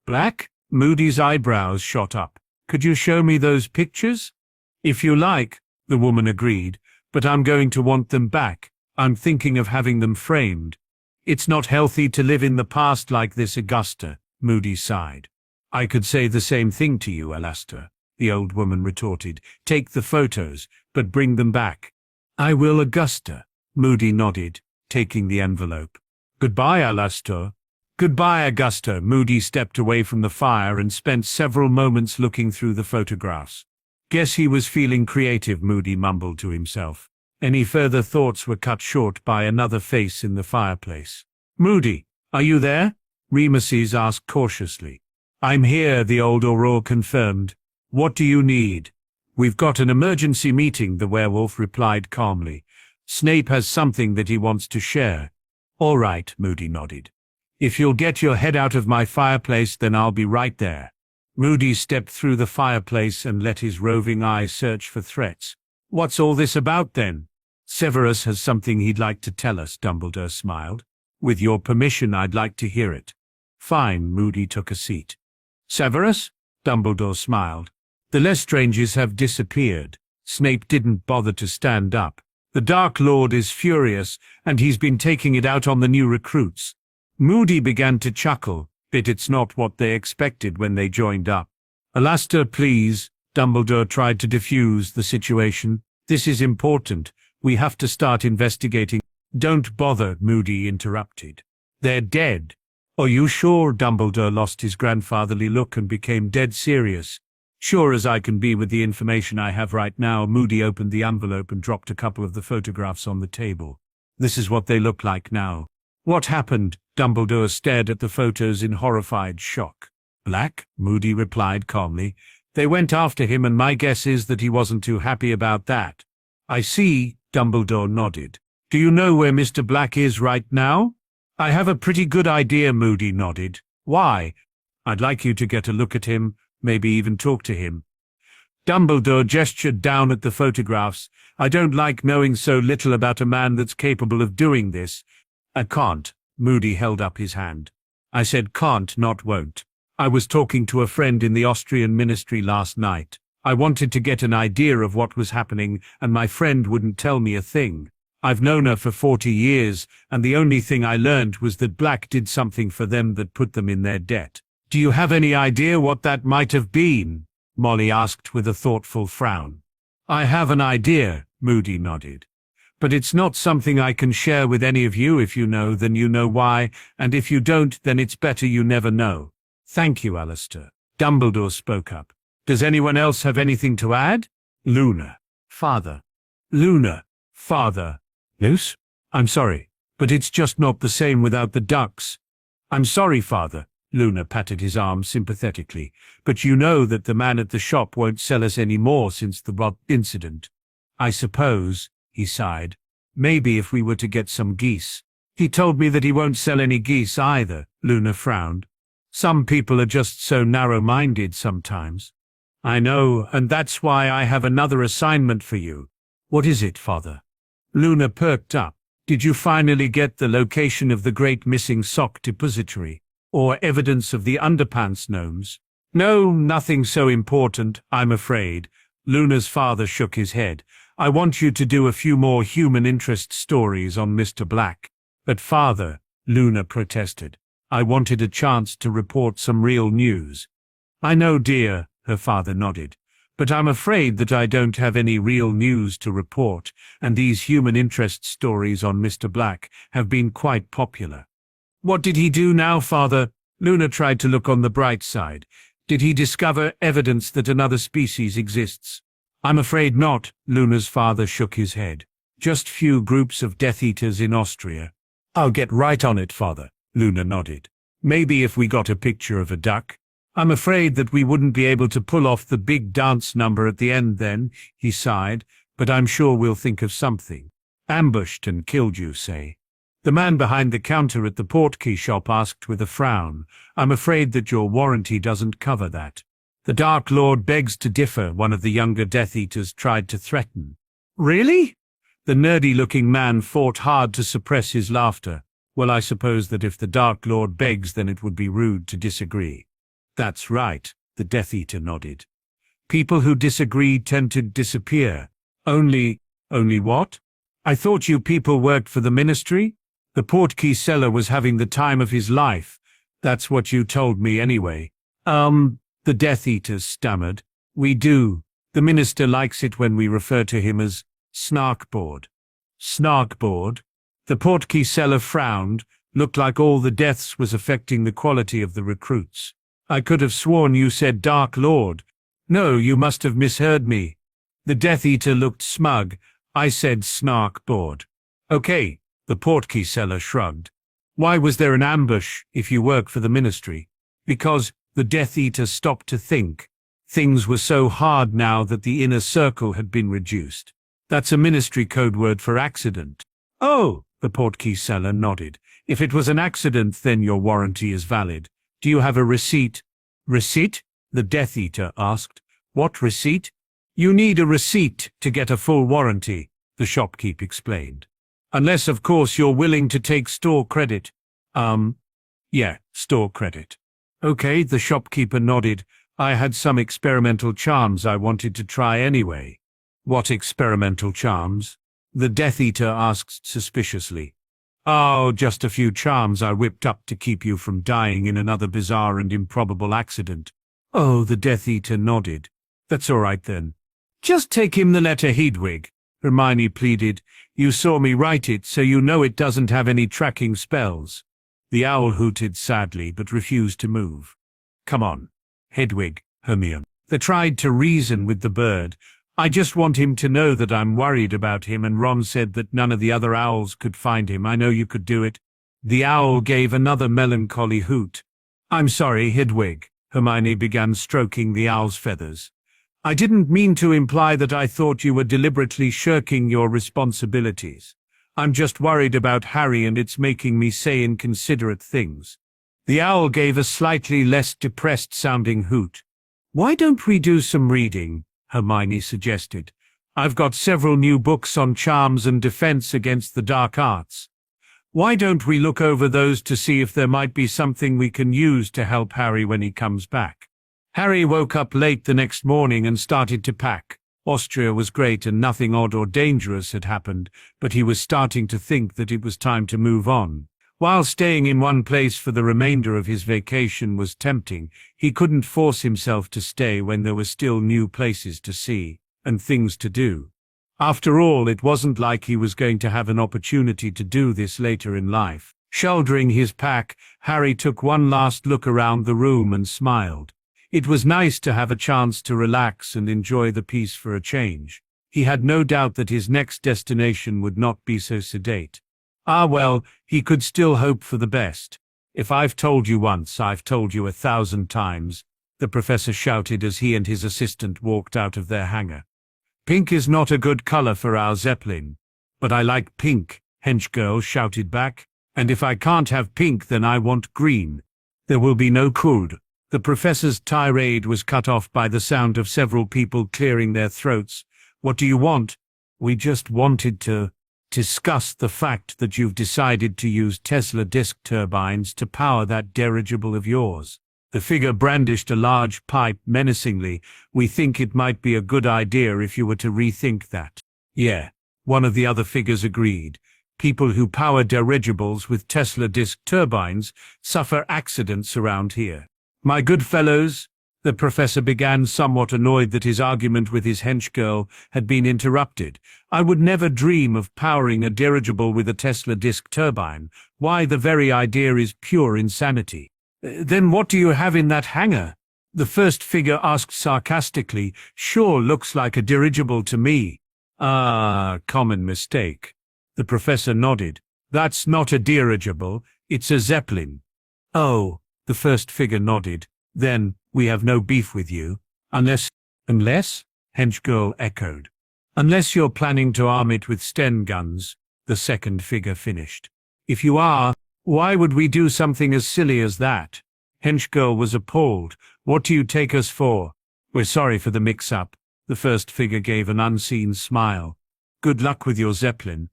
Black? Moody's eyebrows shot up. Could you show me those pictures? If you like, the woman agreed, but I'm going to want them back. I'm thinking of having them framed. It's not healthy to live in the past like this, Augusta, Moody sighed. I could say the same thing to you, Alistair, the old woman retorted. Take the photos, but bring them back. I will, Augusta, Moody nodded, taking the envelope. Goodbye, Alistair. Goodbye, Augusta. Moody stepped away from the fire and spent several moments looking through the photographs. Guess he was feeling creative, Moody mumbled to himself. Any further thoughts were cut short by another face in the fireplace. Moody, are you there? Remeses asked cautiously. I'm here, the old Auror confirmed. What do you need? We've got an emergency meeting, the werewolf replied calmly. Snape has something that he wants to share. All right, Moody nodded. If you'll get your head out of my fireplace, then I'll be right there. Moody stepped through the fireplace and let his roving eye search for threats. What's all this about, then? Severus has something he'd like to tell us, Dumbledore smiled. With your permission, I'd like to hear it. Fine, Moody took a seat. Severus? Dumbledore smiled. The Lestranges have disappeared. Snape didn't bother to stand up. The Dark Lord is furious, and he's been taking it out on the new recruits. Moody began to chuckle, but it's not what they expected when they joined up. Alistair, please. Dumbledore tried to diffuse the situation. This is important. We have to start investigating. Don't bother, Moody interrupted. They're dead. Are you sure? Dumbledore lost his grandfatherly look and became dead serious. Sure as I can be with the information I have right now. Moody opened the envelope and dropped a couple of the photographs on the table. This is what they look like now. What happened? Dumbledore stared at the photos in horrified shock. Black, Moody replied calmly. They went after him, and my guess is that he wasn't too happy about that. I see, Dumbledore nodded. Do you know where Mr. Black is right now? I have a pretty good idea, Moody nodded. Why? I'd like you to get a look at him, maybe even talk to him. Dumbledore gestured down at the photographs. I don't like knowing so little about a man that's capable of doing this. I can't. Moody held up his hand. I said can't, not won't. I was talking to a friend in the Austrian ministry last night. I wanted to get an idea of what was happening, and my friend wouldn't tell me a thing. I've known her for 40 years, and the only thing I learned was that Black did something for them that put them in their debt. Do you have any idea what that might have been? Molly asked with a thoughtful frown. I have an idea, Moody nodded. But it's not something I can share with any of you. If you know, then you know why, and if you don't, then it's better you never know. Thank you, Alistair. Dumbledore spoke up. Does anyone else have anything to add? Luna. Father. Luna. Father. Luce? I'm sorry, but it's just not the same without the ducks. I'm sorry, Father. Luna patted his arm sympathetically, but you know that the man at the shop won't sell us any more since the Blot incident. I suppose, he sighed. Maybe if we were to get some geese. He told me that he won't sell any geese either, Luna frowned. Some people are just so narrow-minded sometimes. I know, and that's why I have another assignment for you. What is it, Father? Luna perked up. Did you finally get the location of the great missing sock depository, or evidence of the underpants gnomes? No, nothing so important, I'm afraid. Luna's father shook his head. I want you to do a few more human interest stories on Mr. Black. But Father, Luna protested. I wanted a chance to report some real news. I know, dear, her father nodded. but I'm afraid that I don't have any real news to report, and these human interest stories on Mr. Black have been quite popular. What did he do now, Father? Luna tried to look on the bright side. Did he discover evidence that another species exists? I'm afraid not, Luna's father shook his head. Just few groups of Death Eaters in Austria. I'll get right on it, Father, Luna nodded. Maybe if we got a picture of a duck. I'm afraid that we wouldn't be able to pull off the big dance number at the end then, he sighed, but I'm sure we'll think of something. Ambushed and killed, you say? The man behind the counter at the portkey shop asked with a frown. I'm afraid that your warranty doesn't cover that. The Dark Lord begs to differ, one of the younger Death Eaters tried to threaten. Really? The nerdy-looking man fought hard to suppress his laughter. Well, I suppose that if the Dark Lord begs, then it would be rude to disagree. That's right, the Death Eater nodded. People who disagree tend to disappear. Only what? I thought you people worked for the ministry? The portkey seller was having the time of his life. That's what you told me anyway. The Death Eaters stammered. We do. The minister likes it when we refer to him as Snarkboard. Snarkboard? The portkey seller frowned. Looked like all the deaths was affecting the quality of the recruits. I could have sworn you said Dark Lord. No, you must have misheard me. The Death Eater looked smug. I said Snarkboard. Okay, the portkey seller shrugged. Why was there an ambush if you work for the ministry? Because the Death Eater stopped to think. Things were so hard now that the inner circle had been reduced. That's a ministry code word for accident. Oh, the portkey seller nodded. If it was an accident, then your warranty is valid. Do you have a receipt? Receipt? The Death Eater asked. What receipt? You need a receipt to get a full warranty, the shopkeep explained. Unless, of course, you're willing to take store credit. Yeah, store credit. Okay, the shopkeeper nodded. I had some experimental charms I wanted to try anyway. What experimental charms? The Death Eater asked suspiciously. Oh, just a few charms I whipped up to keep you from dying in another bizarre and improbable accident. Oh, the Death Eater nodded. That's all right then. Just take him the letter Hedwig, Hermione pleaded. You saw me write it, so you know it doesn't have any tracking spells. The owl hooted sadly, but refused to move. Come on, Hedwig, Hermione. They tried to reason with the bird. I just want him to know that I'm worried about him, and Ron said that none of the other owls could find him. I know you could do it. The owl gave another melancholy hoot. I'm sorry, Hedwig. Hermione began stroking the owl's feathers. I didn't mean to imply that I thought you were deliberately shirking your responsibilities. I'm just worried about Harry, and it's making me say inconsiderate things. The owl gave a slightly less depressed-sounding hoot. Why don't we do some reading? Hermione suggested. I've got several new books on charms and defense against the dark arts. Why don't we look over those to see if there might be something we can use to help Harry when he comes back? Harry woke up late the next morning and started to pack. Austria was great and nothing odd or dangerous had happened, but he was starting to think that it was time to move on. While staying in one place for the remainder of his vacation was tempting, he couldn't force himself to stay when there were still new places to see and things to do. After all, it wasn't like he was going to have an opportunity to do this later in life. Shouldering his pack, Harry took one last look around the room and smiled. It was nice to have a chance to relax and enjoy the peace for a change. He had no doubt that his next destination would not be so sedate. Ah well, he could still hope for the best. If I've told you once, I've told you 1,000 times, the professor shouted as he and his assistant walked out of their hangar. Pink is not a good color for our Zeppelin. But I like pink, Hench Girl shouted back. And if I can't have pink, then I want green. There will be no cold. The professor's tirade was cut off by the sound of several people clearing their throats. What do you want? We just wanted to discuss the fact that you've decided to use Tesla disk turbines to power that dirigible of yours. The figure brandished a large pipe menacingly. We think it might be a good idea if you were to rethink that. Yeah, one of the other figures agreed. People who power dirigibles with Tesla disk turbines suffer accidents around here. My good fellows, The professor began, somewhat annoyed that his argument with his henchgirl had been interrupted. I would never dream of powering a dirigible with a Tesla disk turbine. Why, the very idea is pure insanity. Then what do you have in that hangar? The first figure asked sarcastically. Sure looks like a dirigible to me. Ah, common mistake. The professor nodded. That's not a dirigible, it's a zeppelin. Oh, the first figure nodded. Then, we have no beef with you. Unless? Henchgirl echoed. Unless you're planning to arm it with Sten guns, the second figure finished. If you are, why would we do something as silly as that? Henchgirl was appalled. What do you take us for? We're sorry for the mix-up. The first figure gave an unseen smile. Good luck with your Zeppelin.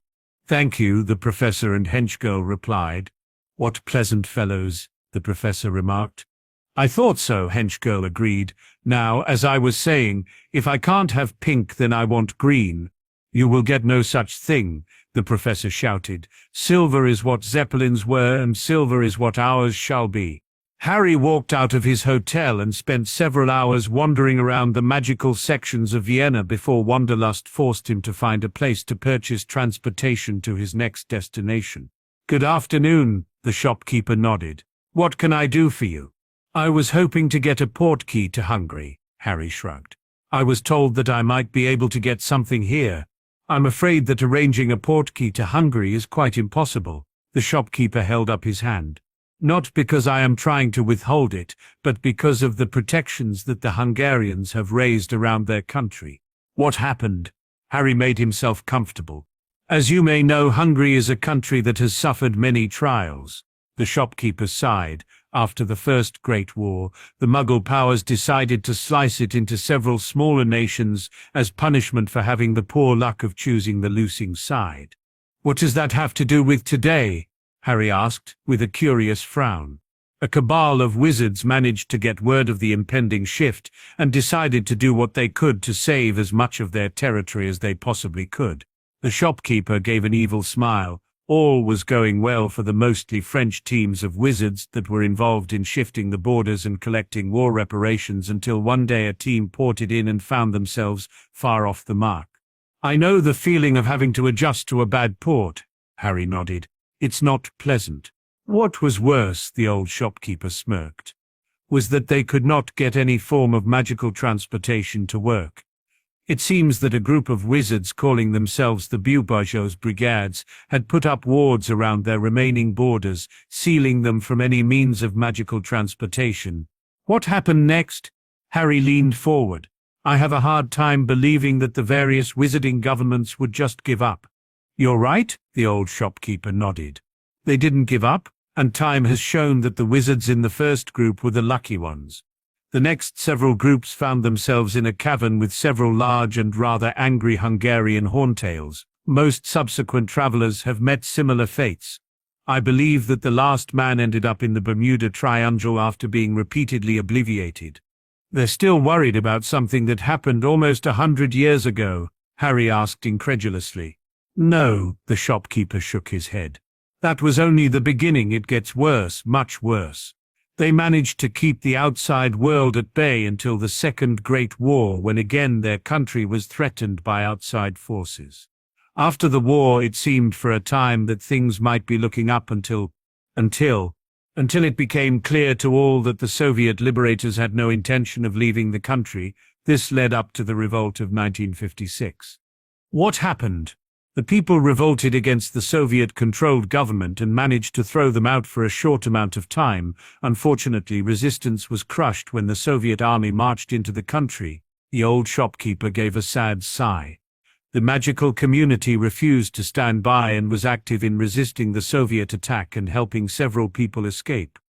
Thank you, the professor and henchgirl replied. What pleasant fellows, the professor remarked. I thought so, henchgirl agreed. Now, as I was saying, if I can't have pink, then I want green. You will get no such thing, the professor shouted. Silver is what Zeppelins were, and silver is what ours shall be. Harry walked out of his hotel and spent several hours wandering around the magical sections of Vienna before wanderlust forced him to find a place to purchase transportation to his next destination. Good afternoon, the shopkeeper nodded. What can I do for you? I was hoping to get a portkey to Hungary, Harry shrugged. I was told that I might be able to get something here. I'm afraid that arranging a portkey to Hungary is quite impossible. The shopkeeper held up his hand. Not because I am trying to withhold it, but because of the protections that the Hungarians have raised around their country. What happened? Harry made himself comfortable. As you may know, Hungary is a country that has suffered many trials. The shopkeeper sighed. After the First Great War, the Muggle powers decided to slice it into several smaller nations as punishment for having the poor luck of choosing the losing side. What does that have to do with today? Harry asked, with a curious frown. A cabal of wizards managed to get word of the impending shift and decided to do what they could to save as much of their territory as they possibly could. The shopkeeper gave an evil smile. All was going well for the mostly French teams of wizards that were involved in shifting the borders and collecting war reparations until one day a team ported in and found themselves far off the mark. I know the feeling of having to adjust to a bad port, Harry nodded. It's not pleasant. What was worse, the old shopkeeper smirked, was that they could not get any form of magical transportation to work. It seems that a group of wizards calling themselves the Beaubajos Brigades had put up wards around their remaining borders, sealing them from any means of magical transportation. What happened next? Harry leaned forward. I have a hard time believing that the various wizarding governments would just give up. You're right, the old shopkeeper nodded. They didn't give up, and time has shown that the wizards in the first group were the lucky ones. The next several groups found themselves in a cavern with several large and rather angry Hungarian horntails. Most subsequent travelers have met similar fates. I believe that the last man ended up in the Bermuda Triangle after being repeatedly obliterated. They're still worried about something that happened almost 100 years ago, Harry asked incredulously. No, the shopkeeper shook his head. That was only the beginning. It gets worse, much worse. They managed to keep the outside world at bay until the Second Great War, when again their country was threatened by outside forces. After the war, it seemed for a time that things might be looking up until it became clear to all that the Soviet liberators had no intention of leaving the country. This led up to the revolt of 1956. What happened? The people revolted against the Soviet-controlled government and managed to throw them out for a short amount of time. Unfortunately, resistance was crushed when the Soviet army marched into the country. The old shopkeeper gave a sad sigh. The magical community refused to stand by and was active in resisting the Soviet attack and helping several people escape.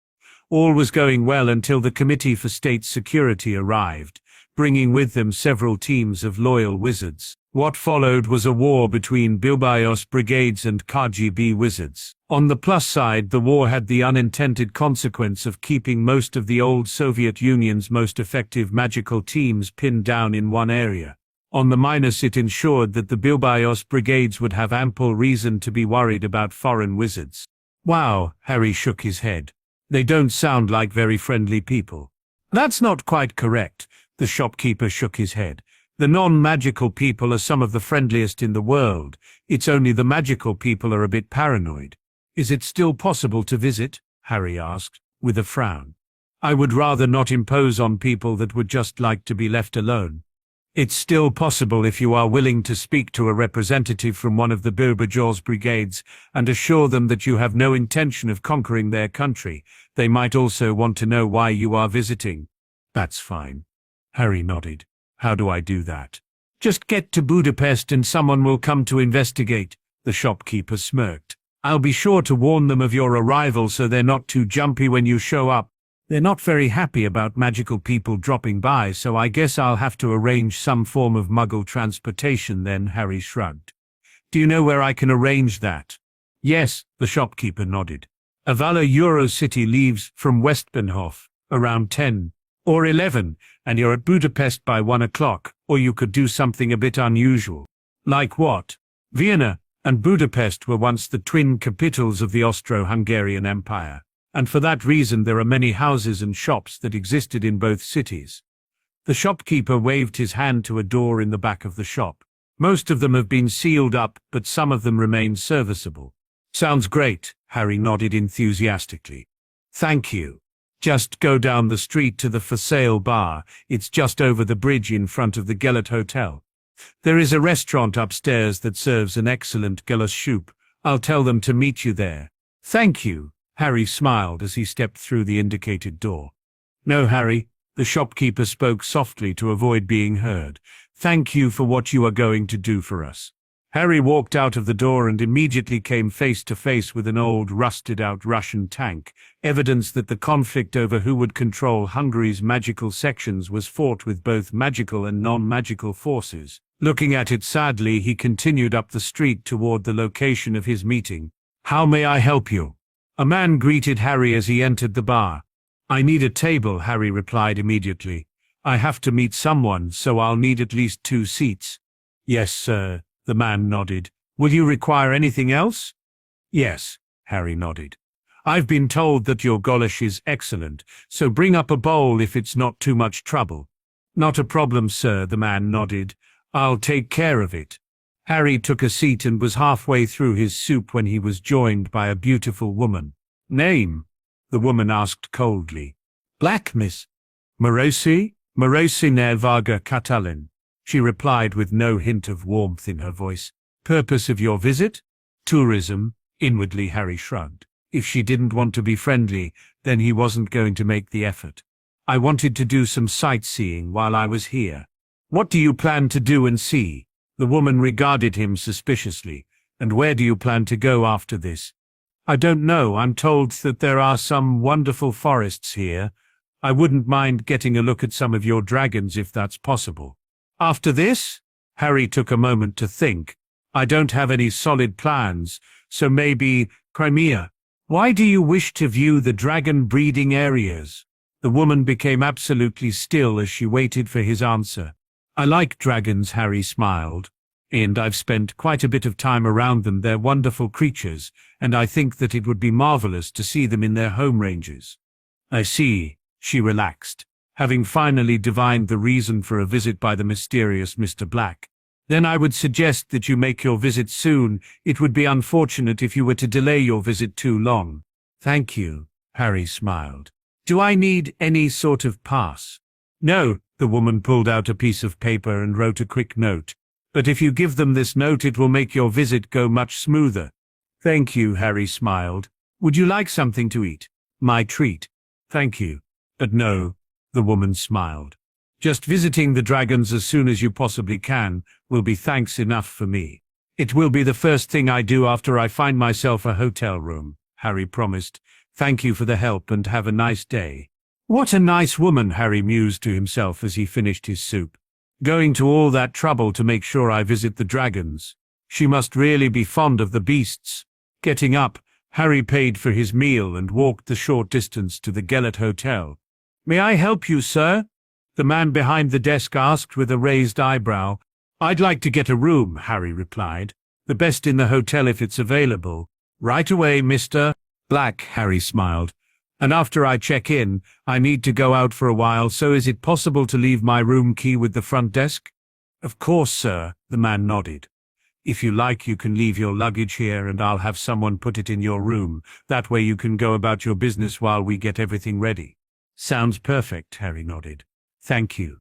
All was going well until the Committee for State Security arrived, bringing with them several teams of loyal wizards. What followed was a war between Beaubajos brigades and KGB wizards. On the plus side, the war had the unintended consequence of keeping most of the old Soviet Union's most effective magical teams pinned down in one area. On the minus, it ensured that the Beaubajos brigades would have ample reason to be worried about foreign wizards. Wow, Harry shook his head. They don't sound like very friendly people. That's not quite correct. The shopkeeper shook his head. The non-magical people are some of the friendliest in the world. It's only the magical people are a bit paranoid. Is it still possible to visit? Harry asked, with a frown. I would rather not impose on people that would just like to be left alone. It's still possible if you are willing to speak to a representative from one of the Birbajor's brigades and assure them that you have no intention of conquering their country. They might also want to know why you are visiting. That's fine. Harry nodded. How do I do that? Just get to Budapest and someone will come to investigate. The shopkeeper smirked. I'll be sure to warn them of your arrival so they're not too jumpy when you show up. They're not very happy about magical people dropping by, so I guess I'll have to arrange some form of muggle transportation then, Harry shrugged. Do you know where I can arrange that? Yes, the shopkeeper nodded. Avala Eurocity leaves from Westbahnhof around 10 or 11, and you're at Budapest by 1 o'clock, or you could do something a bit unusual. Like what? Vienna and Budapest were once the twin capitals of the Austro-Hungarian Empire, and for that reason there are many houses and shops that existed in both cities. The shopkeeper waved his hand to a door in the back of the shop. Most of them have been sealed up, but some of them remain serviceable. Sounds great, Harry nodded enthusiastically. Thank you. Just go down the street to the for sale bar. It's just over the bridge in front of the Gellert Hotel. There is a restaurant upstairs that serves an excellent Gellert soup. I'll tell them to meet you there. Thank you. Harry smiled as he stepped through the indicated door. No, Harry, the shopkeeper spoke softly to avoid being heard. Thank you for what you are going to do for us. Harry walked out of the door and immediately came face to face with an old, rusted-out Russian tank, evidence that the conflict over who would control Hungary's magical sections was fought with both magical and non-magical forces. Looking at it sadly, he continued up the street toward the location of his meeting. How may I help you? A man greeted Harry as he entered the bar. I need a table, Harry replied immediately. I have to meet someone, so I'll need at least 2 seats. Yes, sir. The man nodded. Will you require anything else? Yes, Harry nodded. I've been told that your goulash is excellent, so bring up a bowl if it's not too much trouble. Not a problem, sir, the man nodded. I'll take care of it. Harry took a seat and was halfway through his soup when he was joined by a beautiful woman. Name? The woman asked coldly. Black, miss. Morosi? Morosi Nervaga Catalin. She replied with no hint of warmth in her voice. Purpose of your visit? Tourism. Inwardly Harry shrugged. If she didn't want to be friendly, then he wasn't going to make the effort. I wanted to do some sightseeing while I was here. What do you plan to do and see? The woman regarded him suspiciously. And where do you plan to go after this? I don't know. I'm told that there are some wonderful forests here. I wouldn't mind getting a look at some of your dragons if that's possible. After this? Harry took a moment to think. I don't have any solid plans, so maybe Crimea. Why do you wish to view the dragon breeding areas? The woman became absolutely still as she waited for his answer. I like dragons, Harry smiled, and I've spent quite a bit of time around them. They're wonderful creatures, and I think that it would be marvelous to see them in their home ranges. I see, she relaxed, having finally divined the reason for a visit by the mysterious Mr. Black. Then I would suggest that you make your visit soon. It would be unfortunate if you were to delay your visit too long. Thank you, Harry smiled. Do I need any sort of pass? No, the woman pulled out a piece of paper and wrote a quick note. But if you give them this note, it will make your visit go much smoother. Thank you, Harry smiled. Would you like something to eat? My treat. Thank you. But no, the woman smiled. Just visiting the dragons as soon as you possibly can will be thanks enough for me. It will be the first thing I do after I find myself a hotel room, Harry promised. Thank you for the help and have a nice day. What a nice woman, Harry mused to himself as he finished his soup. Going to all that trouble to make sure I visit the dragons. She must really be fond of the beasts. Getting up, Harry paid for his meal and walked the short distance to the Gellert Hotel. May I help you, sir? The man behind the desk asked with a raised eyebrow. I'd like to get a room, Harry replied. The best in the hotel if it's available. Right away, Mr. Black, Harry smiled. And after I check in, I need to go out for a while, so is it possible to leave my room key with the front desk? Of course, sir, the man nodded. If you like, you can leave your luggage here and I'll have someone put it in your room. That way you can go about your business while we get everything ready. Sounds perfect, Harry nodded. Thank you.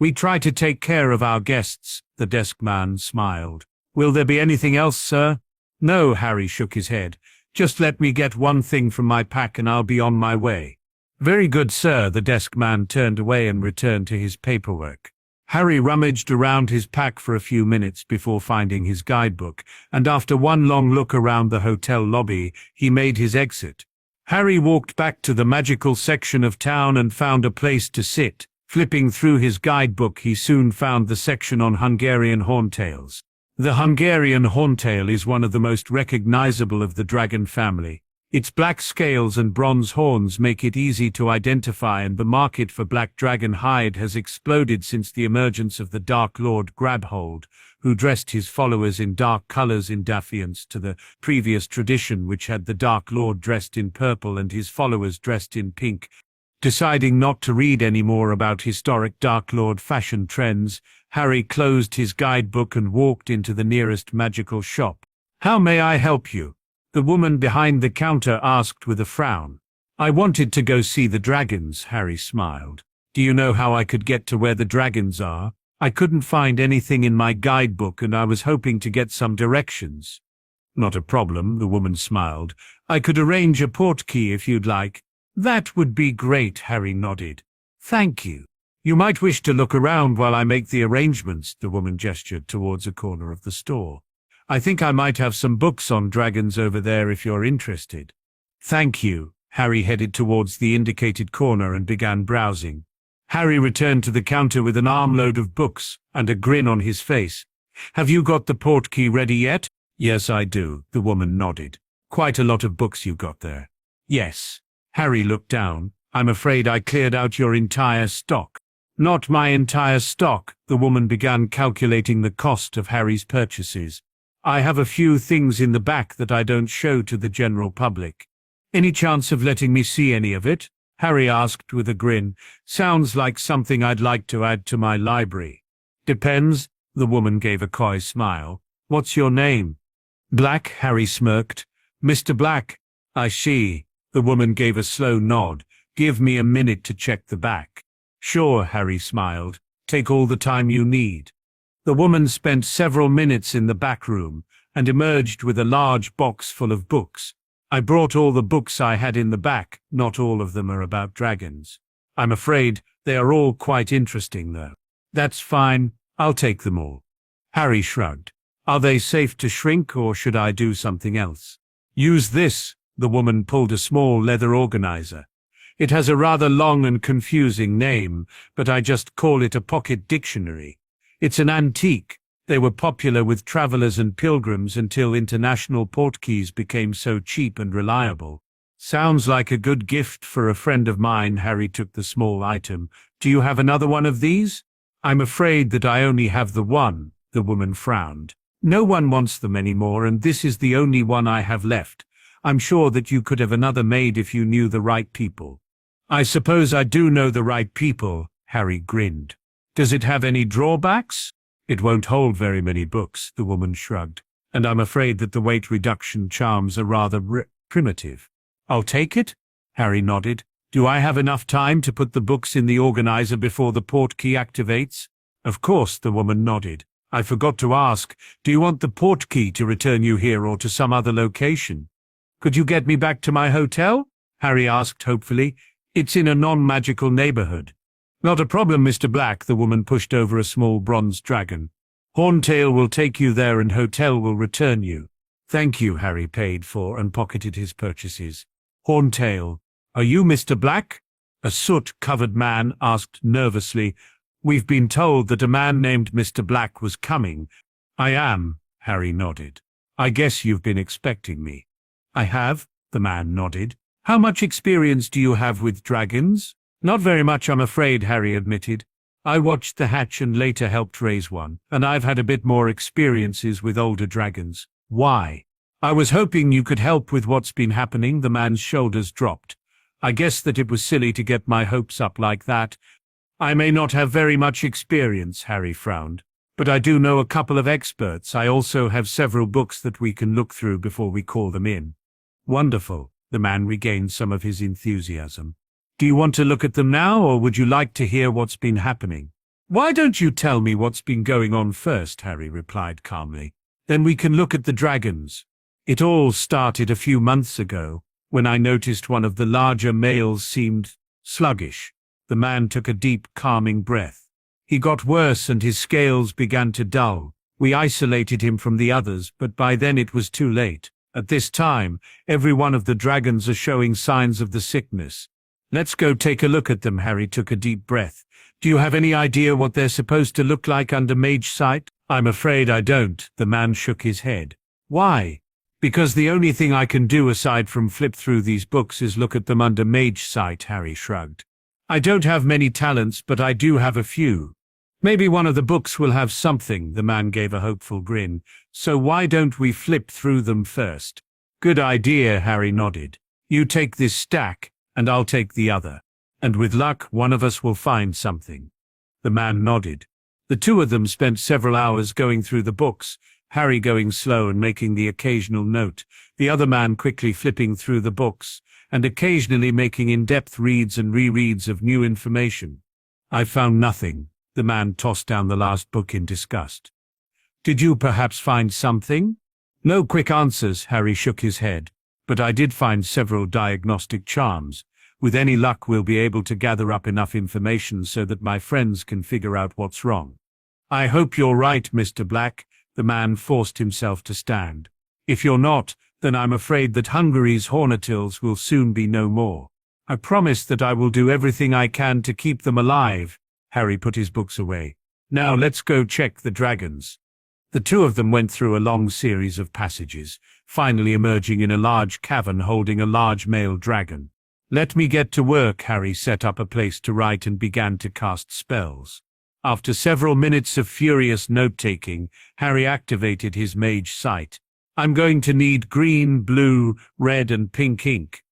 We try to take care of our guests, the desk man smiled. Will there be anything else, sir? No, Harry shook his head. Just let me get one thing from my pack and I'll be on my way. Very good, sir. The desk man turned away and returned to his paperwork. Harry rummaged around his pack for a few minutes before finding his guidebook, and after one long look around the hotel lobby, he made his exit. Harry walked back to the magical section of town and found a place to sit. Flipping through his guidebook, he soon found the section on Hungarian horntails. The Hungarian horntail is one of the most recognizable of the dragon family. Its black scales and bronze horns make it easy to identify, and the market for black dragon hide has exploded since the emergence of the Dark Lord Grabhold, who dressed his followers in dark colors in defiance to the previous tradition, which had the Dark Lord dressed in purple and his followers dressed in pink. Deciding not to read any more about historic Dark Lord fashion trends, Harry closed his guidebook and walked into the nearest magical shop. How may I help you? The woman behind the counter asked with a frown. I wanted to go see the dragons, Harry smiled. Do you know how I could get to where the dragons are? I couldn't find anything in my guidebook and I was hoping to get some directions. Not a problem, the woman smiled. I could arrange a portkey if you'd like. That would be great, Harry nodded. Thank you. You might wish to look around while I make the arrangements, the woman gestured towards a corner of the store. I think I might have some books on dragons over there if you're interested. Thank you. Harry headed towards the indicated corner and began browsing. Harry returned to the counter with an armload of books and a grin on his face. Have you got the portkey ready yet? Yes, I do, the woman nodded. Quite a lot of books you got there. Yes. Harry looked down. I'm afraid I cleared out your entire stock. Not my entire stock, the woman began calculating the cost of Harry's purchases. I have a few things in the back that I don't show to the general public. Any chance of letting me see any of it? Harry asked with a grin. Sounds like something I'd like to add to my library. Depends, the woman gave a coy smile. What's your name? Black, Harry smirked. Mr. Black. I see. The woman gave a slow nod. Give me a minute to check the back. Sure, Harry smiled. Take all the time you need. The woman spent several minutes in the back room and emerged with a large box full of books. I brought all the books I had in the back. Not all of them are about dragons. I'm afraid they are all quite interesting, though. That's fine. I'll take them all. Harry shrugged. Are they safe to shrink, or should I do something else? Use this. The woman pulled a small leather organizer. It has a rather long and confusing name, but I just call it a pocket dictionary. It's an antique. They were popular with travelers and pilgrims until international portkeys became so cheap and reliable. Sounds like a good gift for a friend of mine. Harry took the small item. Do you have another one of these? I'm afraid that I only have the one, the woman frowned. No one wants them anymore, and this is the only one I have left. I'm sure that you could have another made if you knew the right people. I suppose I do know the right people, Harry grinned. Does it have any drawbacks? It won't hold very many books, the woman shrugged, and I'm afraid that the weight reduction charms are rather primitive. I'll take it? Harry nodded. Do I have enough time to put the books in the organizer before the portkey activates? Of course, the woman nodded. I forgot to ask, do you want the portkey to return you here or to some other location? Could you get me back to my hotel? Harry asked hopefully. It's in a non-magical neighborhood. Not a problem, Mr. Black, the woman pushed over a small bronze dragon. Horntail will take you there and hotel will return you. Thank you, Harry paid for and pocketed his purchases. Horntail, are you Mr. Black? A soot-covered man asked nervously. We've been told that a man named Mr. Black was coming. I am, Harry nodded. I guess you've been expecting me. I have, the man nodded. How much experience do you have with dragons? Not very much, I'm afraid, Harry admitted. I watched the hatch and later helped raise one, and I've had a bit more experiences with older dragons. Why? I was hoping you could help with what's been happening. The man's shoulders dropped. I guess that it was silly to get my hopes up like that. I may not have very much experience, Harry frowned, but I do know a couple of experts. I also have several books that we can look through before we call them in. Wonderful. The man regained some of his enthusiasm. Do you want to look at them now, or would you like to hear what's been happening? Why don't you tell me what's been going on first, Harry replied calmly. Then we can look at the dragons. It all started a few months ago, when I noticed one of the larger males seemed sluggish. The man took a deep, calming breath. He got worse and his scales began to dull. We isolated him from the others, but by then it was too late. At this time, every one of the dragons are showing signs of the sickness. Let's go take a look at them. Harry took a deep breath. Do you have any idea what they're supposed to look like under mage sight? I'm afraid I don't. The man shook his head. Why? Because the only thing I can do aside from flip through these books is look at them under mage sight, Harry shrugged. I don't have many talents, but I do have a few. Maybe one of the books will have something, the man gave a hopeful grin. So why don't we flip through them first? Good idea, Harry nodded. You take this stack, and I'll take the other. And with luck, one of us will find something. The man nodded. The two of them spent several hours going through the books, Harry going slow and making the occasional note, the other man quickly flipping through the books, and occasionally making in-depth reads and rereads of new information. I found nothing. The man tossed down the last book in disgust. Did you perhaps find something? No quick answers, Harry shook his head, but I did find several diagnostic charms. With any luck, we'll be able to gather up enough information so that my friends can figure out what's wrong. I hope you're right, Mr. Black. The man forced himself to stand. If you're not, then I'm afraid that Hungary's Hornetils will soon be no more. I promise that I will do everything I can to keep them alive. Harry put his books away. Now let's go check the dragons. The two of them went through a long series of passages, finally emerging in a large cavern holding a large male dragon. Let me get to work. Harry set up a place to write and began to cast spells. After several minutes of furious note-taking, Harry activated his mage sight. I'm going to need green, blue, red and pink ink.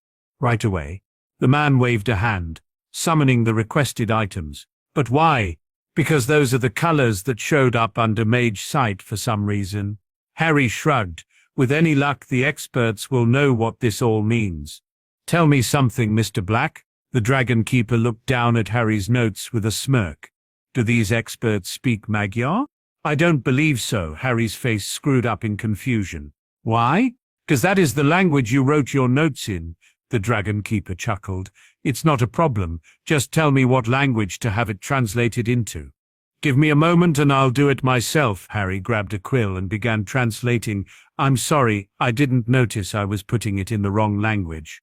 Right away. The man waved a hand, summoning the requested items. But why? Because those are the colors that showed up under mage sight for some reason. Harry shrugged. With any luck, the experts will know what this all means. Tell me something, Mr. Black. The Dragon Keeper looked down at Harry's notes with a smirk. Do these experts speak Magyar? I don't believe so. Harry's face screwed up in confusion. Why? Because that is the language you wrote your notes in. The Dragon Keeper chuckled. It's not a problem. Just tell me what language to have it translated into. Give me a moment and I'll do it myself. Harry grabbed a quill and began translating. I'm sorry, I didn't notice I was putting it in the wrong language.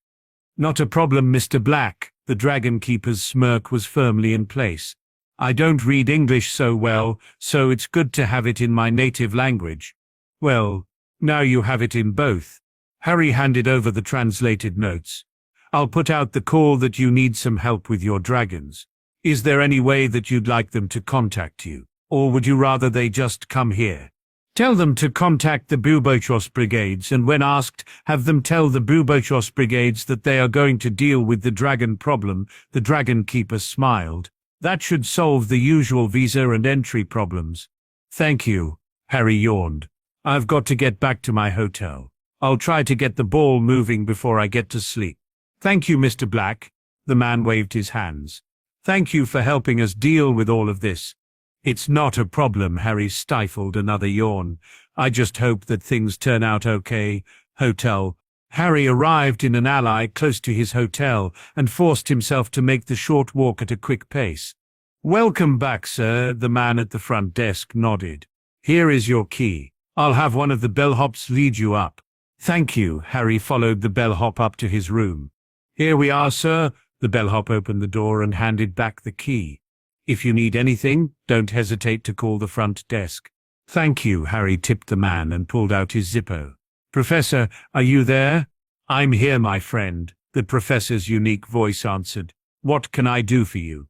Not a problem, Mr. Black. The Dragon Keeper's smirk was firmly in place. I don't read English so well, so it's good to have it in my native language. Well, now you have it in both. Harry handed over the translated notes. I'll put out the call that you need some help with your dragons. Is there any way that you'd like them to contact you? Or would you rather they just come here? Tell them to contact the Bubochos brigades, and when asked, have them tell the Bubochos brigades that they are going to deal with the dragon problem. The Dragon Keeper smiled. That should solve the usual visa and entry problems. Thank you. Harry yawned. I've got to get back to my hotel. I'll try to get the ball moving before I get to sleep. Thank you, Mr. Black. The man waved his hands. Thank you for helping us deal with all of this. It's not a problem. Harry stifled another yawn. I just hope that things turn out okay. Hotel. Harry arrived in an alley close to his hotel and forced himself to make the short walk at a quick pace. Welcome back, sir. The man at the front desk nodded. Here is your key. I'll have one of the bellhops lead you up. Thank you. Harry followed the bellhop up to his room. Here we are, sir. The bellhop opened the door and handed back the key. If you need anything, don't hesitate to call the front desk. Thank you. Harry tipped the man and pulled out his Zippo. Professor, are you there? I'm here, my friend, the professor's unique voice answered. What can I do for you?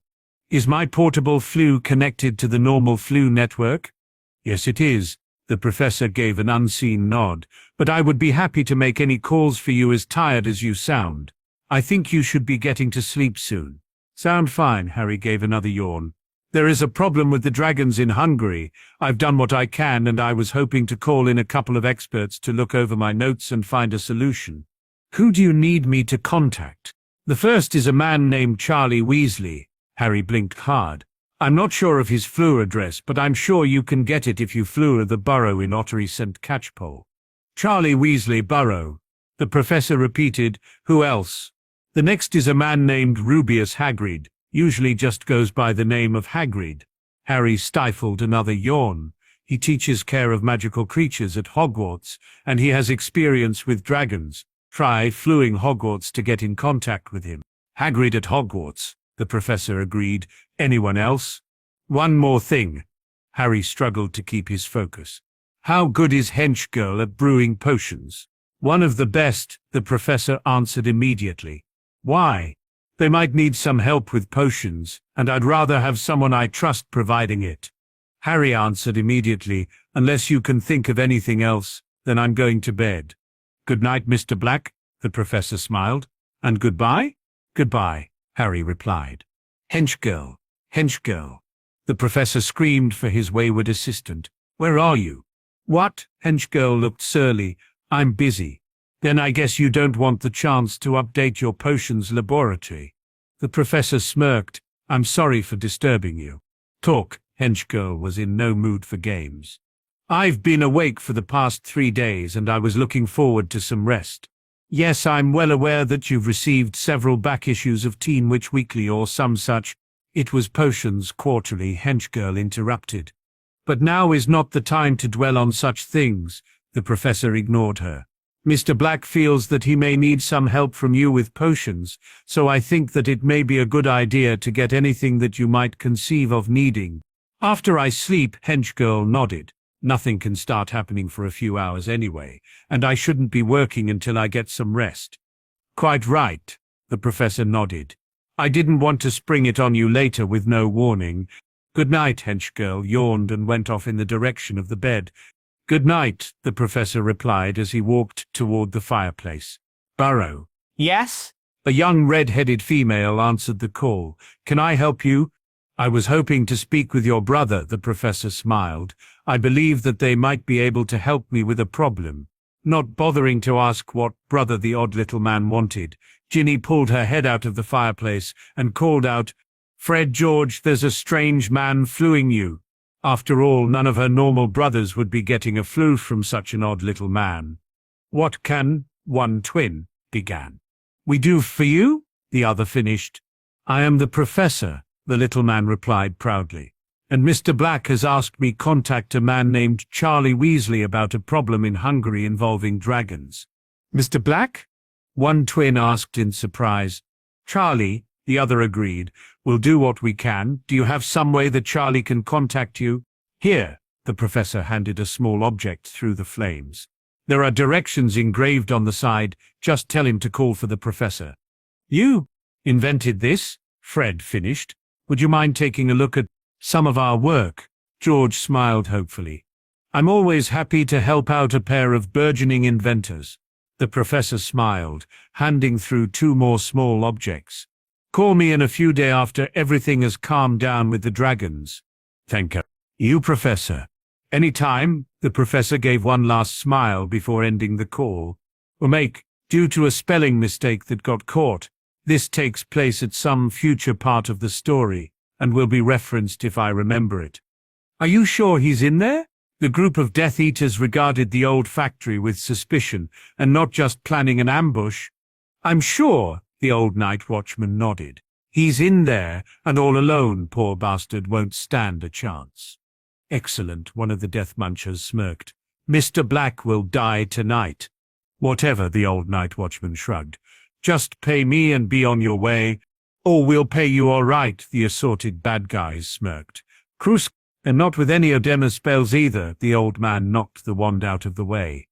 Is my portable flu connected to the normal flu network? Yes, it is. The professor gave an unseen nod, but I would be happy to make any calls for you as tired as you sound. I think you should be getting to sleep soon. Sound fine, Harry gave another yawn. There is a problem with the dragons in Hungary. I've done what I can, and I was hoping to call in a couple of experts to look over my notes and find a solution. Who do you need me to contact? The first is a man named Charlie Weasley. Harry blinked hard. I'm not sure of his Fleur address, but I'm sure you can get it if you Fleur the Burrow in Ottery St. Catchpole. Charlie Weasley Burrow. The professor repeated. Who else? The next is a man named Rubeus Hagrid, usually just goes by the name of Hagrid. Harry stifled another yawn. He teaches care of magical creatures at Hogwarts, and he has experience with dragons. Try fluing Hogwarts to get in contact with him. Hagrid at Hogwarts, the professor agreed. Anyone else? One more thing. Harry struggled to keep his focus. How good is Hench Girl at brewing potions? One of the best, the professor answered immediately. Why? They might need some help with potions, and I'd rather have someone I trust providing it. Harry answered immediately. Unless you can think of anything else, then I'm going to bed. Good night, Mr. Black, the professor smiled. And goodbye? Goodbye, Harry replied. Hench Girl, Hench Girl. The professor screamed for his wayward assistant. Where are you? What? Hench Girl looked surly. I'm busy. Then I guess you don't want the chance to update your potions laboratory. The professor smirked. I'm sorry for disturbing you. Talk. Hench Girl was in no mood for games. I've been awake for the past 3 days, and I was looking forward to some rest. Yes, I'm well aware that you've received several back issues of Teen Witch Weekly or some such. It was Potions Quarterly, Hench Girl interrupted. But now is not the time to dwell on such things. The professor ignored her. Mr. Black feels that he may need some help from you with potions, so I think that it may be a good idea to get anything that you might conceive of needing. After I sleep, Hench Girl nodded. Nothing can start happening for a few hours anyway, and I shouldn't be working until I get some rest. Quite right, the professor nodded. I didn't want to spring it on you later with no warning. Good night, Hench Girl yawned and went off in the direction of the bed. Good night, the professor replied as he walked toward the fireplace. Burrow. Yes? A young red-headed female answered the call. Can I help you? I was hoping to speak with your brother, the professor smiled. I believe that they might be able to help me with a problem. Not bothering to ask what brother the odd little man wanted, Ginny pulled her head out of the fireplace and called out, Fred George, there's a strange man fluing you. After all, none of her normal brothers would be getting a flu from such an odd little man. What can one twin began? We do for you? The other finished. I am the professor, the little man replied proudly. And Mr. Black has asked me contact a man named Charlie Weasley about a problem in Hungary involving dragons. Mr. Black? One twin asked in surprise. Charlie, the other agreed. We'll do what we can. Do you have some way that Charlie can contact you? Here, the professor handed a small object through the flames. There are directions engraved on the side. Just tell him to call for the professor. You invented this? Fred finished. Would you mind taking a look at some of our work? George smiled hopefully. I'm always happy to help out a pair of burgeoning inventors. The professor smiled, handing through 2 more small objects. Call me in a few days after everything has calmed down with the dragons. Thank you. You, Professor. Any time, the professor gave one last smile before ending the call. Due to a spelling mistake that got caught, this takes place at some future part of the story, and will be referenced if I remember it. Are you sure he's in there? The group of Death Eaters regarded the old factory with suspicion, and not just planning an ambush. I'm sure. The old night watchman nodded. He's in there, and all alone, poor bastard won't stand a chance. Excellent, one of the Death Munchers smirked. Mr. Black will die tonight. Whatever, the old night watchman shrugged. Just pay me and be on your way. Or we'll pay you all right, the assorted bad guys smirked. Krusk, and not with any Odema spells either, the old man knocked the wand out of the way.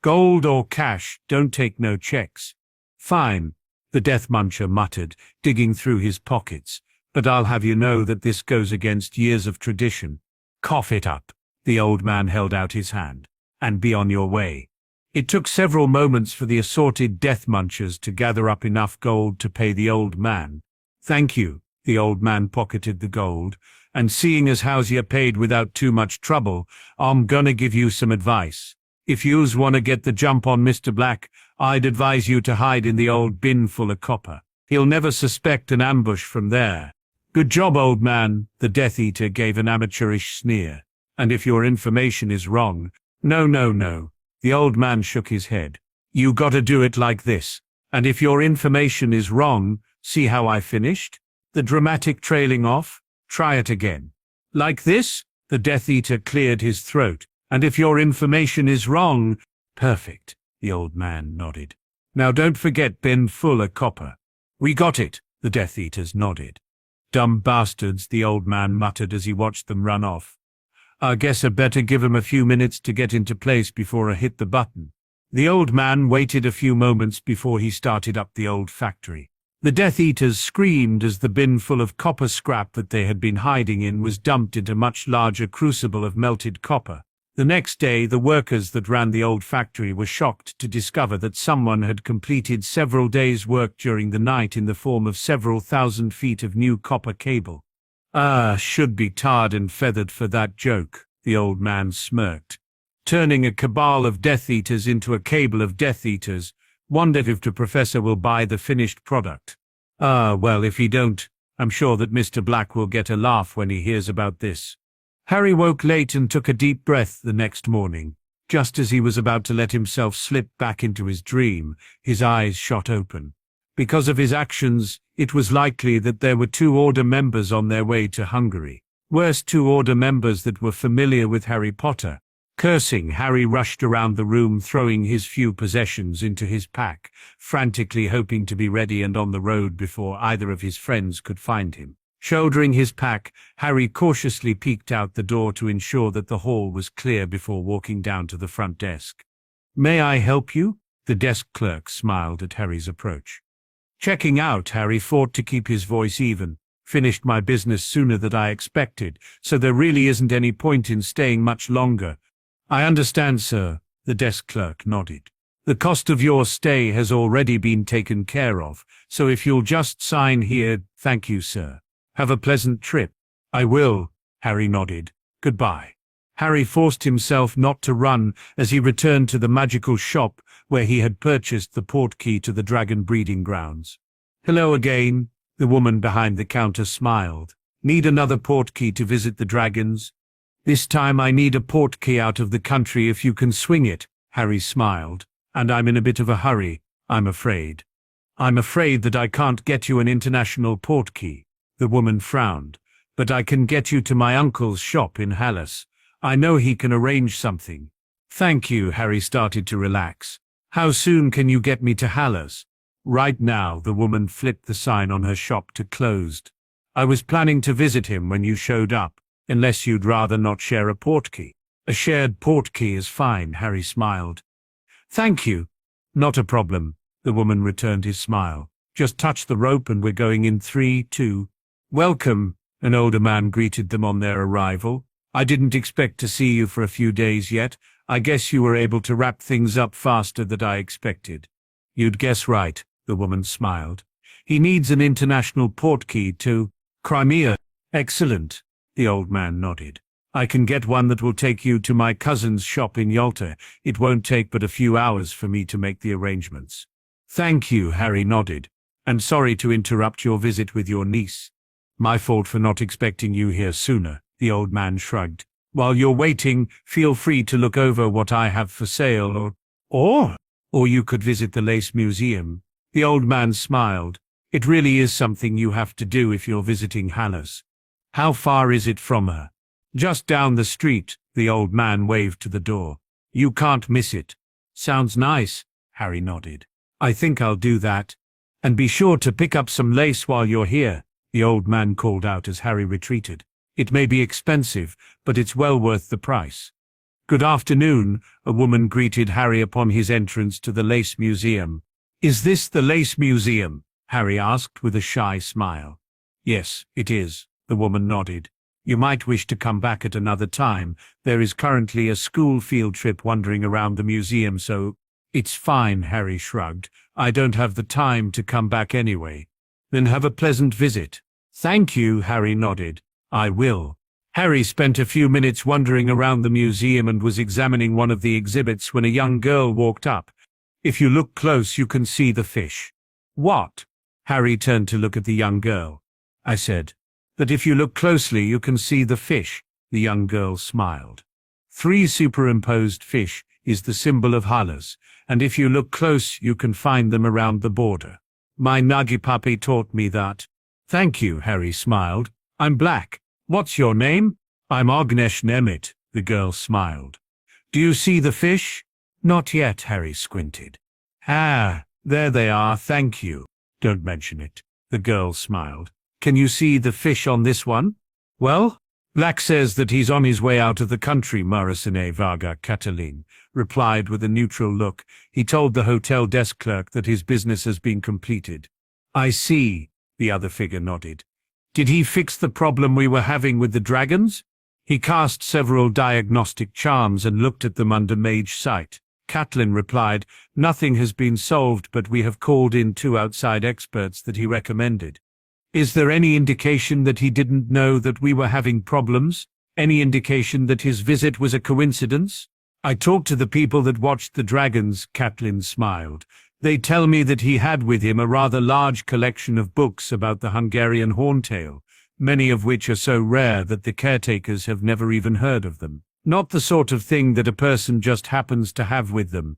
Gold or cash, don't take no checks. Fine. The Death Muncher muttered, digging through his pockets. But I'll have you know that this goes against years of tradition. Cough it up. The old man held out his hand. And be on your way. It took several moments for the assorted death munchers to gather up enough gold to pay the old man. Thank you. The old man pocketed the gold, and seeing as how's you paid without too much trouble, I'm gonna give you some advice. If yous wanna get the jump on Mr. Black, I'd advise you to hide in the old bin full of copper. He'll never suspect an ambush from there. Good job, old man, the Death Eater gave an amateurish sneer. And if your information is wrong, no. The old man shook his head. You gotta do it like this. And if your information is wrong, see how I finished? The dramatic trailing off? Try it again. Like this? The Death Eater cleared his throat. And if your information is wrong? Perfect. The old man nodded. Now don't forget bin full of copper. We got it. The Death Eaters nodded. Dumb bastards, the old man muttered as he watched them run off. I guess I'd better give 'em a few minutes to get into place before I hit the button. The old man waited a few moments before he started up the old factory. The Death Eaters screamed as the bin full of copper scrap that they had been hiding in was dumped into a much larger crucible of melted copper. The next day, the workers that ran the old factory were shocked to discover that someone had completed several days' work during the night in the form of several thousand feet of new copper cable. Should be tarred and feathered for that joke, the old man smirked. Turning a cabal of Death Eaters into a cable of Death Eaters, wonder if the professor will buy the finished product. Well, if he don't, I'm sure that Mr. Black will get a laugh when he hears about this. Harry woke late and took a deep breath the next morning. Just as he was about to let himself slip back into his dream, his eyes shot open. Because of his actions, it was likely that there were 2 Order members on their way to Hungary. Worse, 2 Order members that were familiar with Harry Potter. Cursing, Harry rushed around the room, throwing his few possessions into his pack, frantically hoping to be ready and on the road before either of his friends could find him. Shouldering his pack, Harry cautiously peeked out the door to ensure that the hall was clear before walking down to the front desk. May I help you? The desk clerk smiled at Harry's approach. Checking out, Harry fought to keep his voice even. Finished my business sooner than I expected, so there really isn't any point in staying much longer. I understand, sir. The desk clerk nodded. The cost of your stay has already been taken care of, so if you'll just sign here, thank you, sir. Have a pleasant trip. I will, Harry nodded. Goodbye. Harry forced himself not to run as he returned to the magical shop where he had purchased the portkey to the dragon breeding grounds. Hello again, the woman behind the counter smiled. Need another portkey to visit the dragons? This time I need a portkey out of the country if you can swing it, Harry smiled. And I'm in a bit of a hurry, I'm afraid. I'm afraid that I can't get you an international portkey. The woman frowned. But I can get you to my uncle's shop in Hallis. I know he can arrange something. Thank you, Harry started to relax. How soon can you get me to Hallis? Right now, the woman flipped the sign on her shop to closed. I was planning to visit him when you showed up, unless you'd rather not share a portkey. A shared portkey is fine, Harry smiled. Thank you. Not a problem, the woman returned his smile. Just touch the rope and we're going in 3, 2. Welcome, an older man greeted them on their arrival. I didn't expect to see you for a few days yet. I guess you were able to wrap things up faster than I expected. You'd guess right, the woman smiled. He needs an international portkey to Crimea. Excellent, the old man nodded. I can get one that will take you to my cousin's shop in Yalta. It won't take but a few hours for me to make the arrangements. Thank you, Harry nodded. And sorry to interrupt your visit with your niece. My fault for not expecting you here sooner, the old man shrugged. While you're waiting, feel free to look over what I have for sale or you could visit the Lace Museum. The old man smiled. It really is something you have to do if you're visiting Hallis. How far is it from her? Just down the street, the old man waved to the door. You can't miss it. Sounds nice, Harry nodded. I think I'll do that. And be sure to pick up some lace while you're here, the old man called out as Harry retreated. It may be expensive, but it's well worth the price. Good afternoon, a woman greeted Harry upon his entrance to the Lace Museum. Is this the Lace Museum? Harry asked with a shy smile. Yes, it is, the woman nodded. You might wish to come back at another time. There is currently a school field trip wandering around the museum, so It's fine, Harry shrugged. I don't have the time to come back anyway. Then have a pleasant visit. Thank you, Harry nodded. I will. Harry spent a few minutes wandering around the museum and was examining one of the exhibits when a young girl walked up. If you look close, you can see the fish. What? Harry turned to look at the young girl. I said, that if you look closely, you can see the fish. The young girl smiled. 3 superimposed fish is the symbol of Hallas, and if you look close, you can find them around the border. My Nagi puppy taught me that. Thank you, Harry smiled. I'm Black. What's your name? I'm Agnesh Nemit, the girl smiled. Do you see the fish? Not yet, Harry squinted. Ah, there they are, thank you. Don't mention it, the girl smiled. Can you see the fish on this one? Well, Black says that he's on his way out of the country, Maricine Vaga Catalin replied with a neutral look. He told the hotel desk clerk that his business has been completed. I see, the other figure nodded. Did he fix the problem we were having with the dragons? He cast several diagnostic charms and looked at them under mage sight. Catelyn replied, nothing has been solved, but we have called in 2 outside experts that he recommended. Is there any indication that he didn't know that we were having problems? Any indication that his visit was a coincidence? I talked to the people that watched the dragons, Catelyn smiled. They tell me that he had with him a rather large collection of books about the Hungarian horntail, many of which are so rare that the caretakers have never even heard of them. Not the sort of thing that a person just happens to have with them.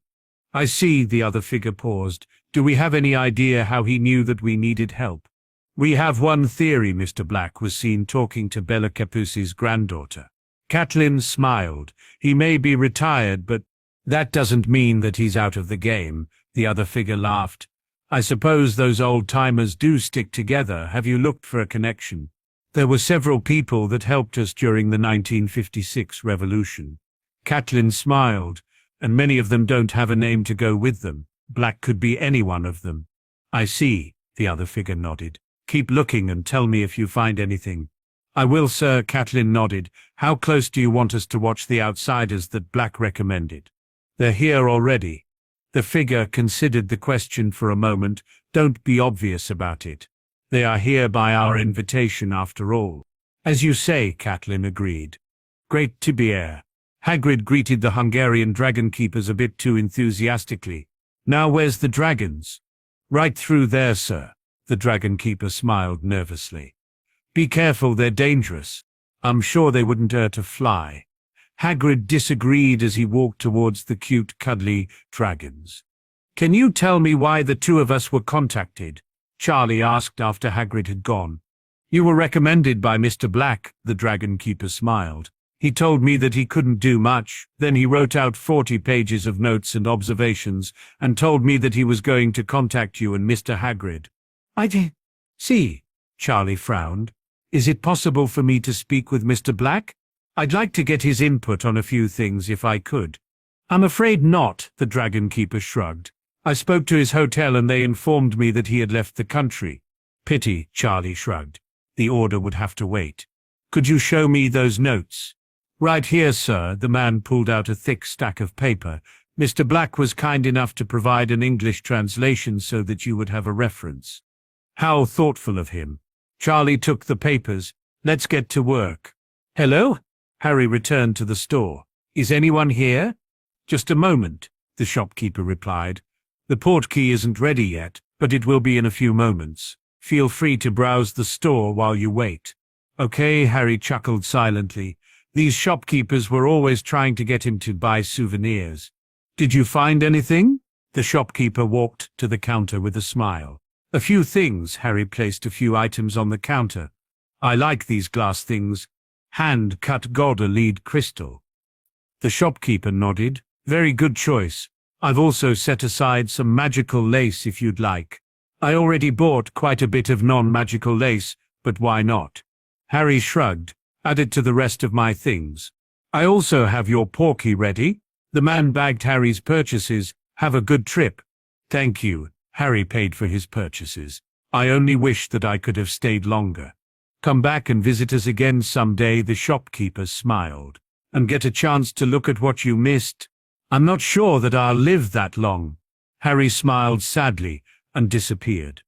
I see, the other figure paused. Do we have any idea how he knew that we needed help? We have one theory. Mr. Black was seen talking to Bella Capus's granddaughter. Catelyn smiled. He may be retired, but that doesn't mean that he's out of the game. The other figure laughed. I suppose those old-timers do stick together. Have you looked for a connection? There were several people that helped us during the 1956 revolution. Catelyn smiled, and many of them don't have a name to go with them. Black could be any one of them. I see, the other figure nodded. Keep looking and tell me if you find anything. I will, sir, Catelyn nodded. How close do you want us to watch the outsiders that Black recommended? They're here already. The figure considered the question for a moment. Don't be obvious about it. They are here by our invitation after all. As you say, Catelyn agreed. Great to be here. Hagrid greeted the Hungarian dragon keepers a bit too enthusiastically. Now where's the dragons? Right through there, sir. The dragon keeper smiled nervously. Be careful, they're dangerous. I'm sure they wouldn't hurt a fly. Hagrid disagreed as he walked towards the cute, cuddly dragons. Can you tell me why the 2 of us were contacted? Charlie asked after Hagrid had gone. You were recommended by Mr. Black, the dragon keeper smiled. He told me that he couldn't do much, then he wrote out 40 pages of notes and observations, and told me that he was going to contact you and Mr. Hagrid. I see, Charlie frowned. Is it possible for me to speak with Mr. Black? I'd like to get his input on a few things if I could. I'm afraid not, the dragon keeper shrugged. I spoke to his hotel and they informed me that he had left the country. Pity, Charlie shrugged. The order would have to wait. Could you show me those notes? Right here, sir. The man pulled out a thick stack of paper. Mr. Black was kind enough to provide an English translation so that you would have a reference. How thoughtful of him. Charlie took the papers. Let's get to work. Hello? Harry returned to the store. Is anyone here? Just a moment, the shopkeeper replied. The portkey isn't ready yet, but it will be in a few moments. Feel free to browse the store while you wait. Okay, Harry chuckled silently. These shopkeepers were always trying to get him to buy souvenirs. Did you find anything? The shopkeeper walked to the counter with a smile. A few things. Harry placed a few items on the counter. I like these glass things. Hand-cut Gouda lead crystal. The shopkeeper nodded. Very good choice. I've also set aside some magical lace if you'd like. I already bought quite a bit of non-magical lace, but why not? Harry shrugged. Add it to the rest of my things. I also have your portkey ready. The man bagged Harry's purchases. Have a good trip. Thank you. Harry paid for his purchases. I only wish that I could have stayed longer. Come back and visit us again someday, the shopkeeper smiled. And get a chance to look at what you missed. I'm not sure that I'll live that long. Harry smiled sadly and disappeared.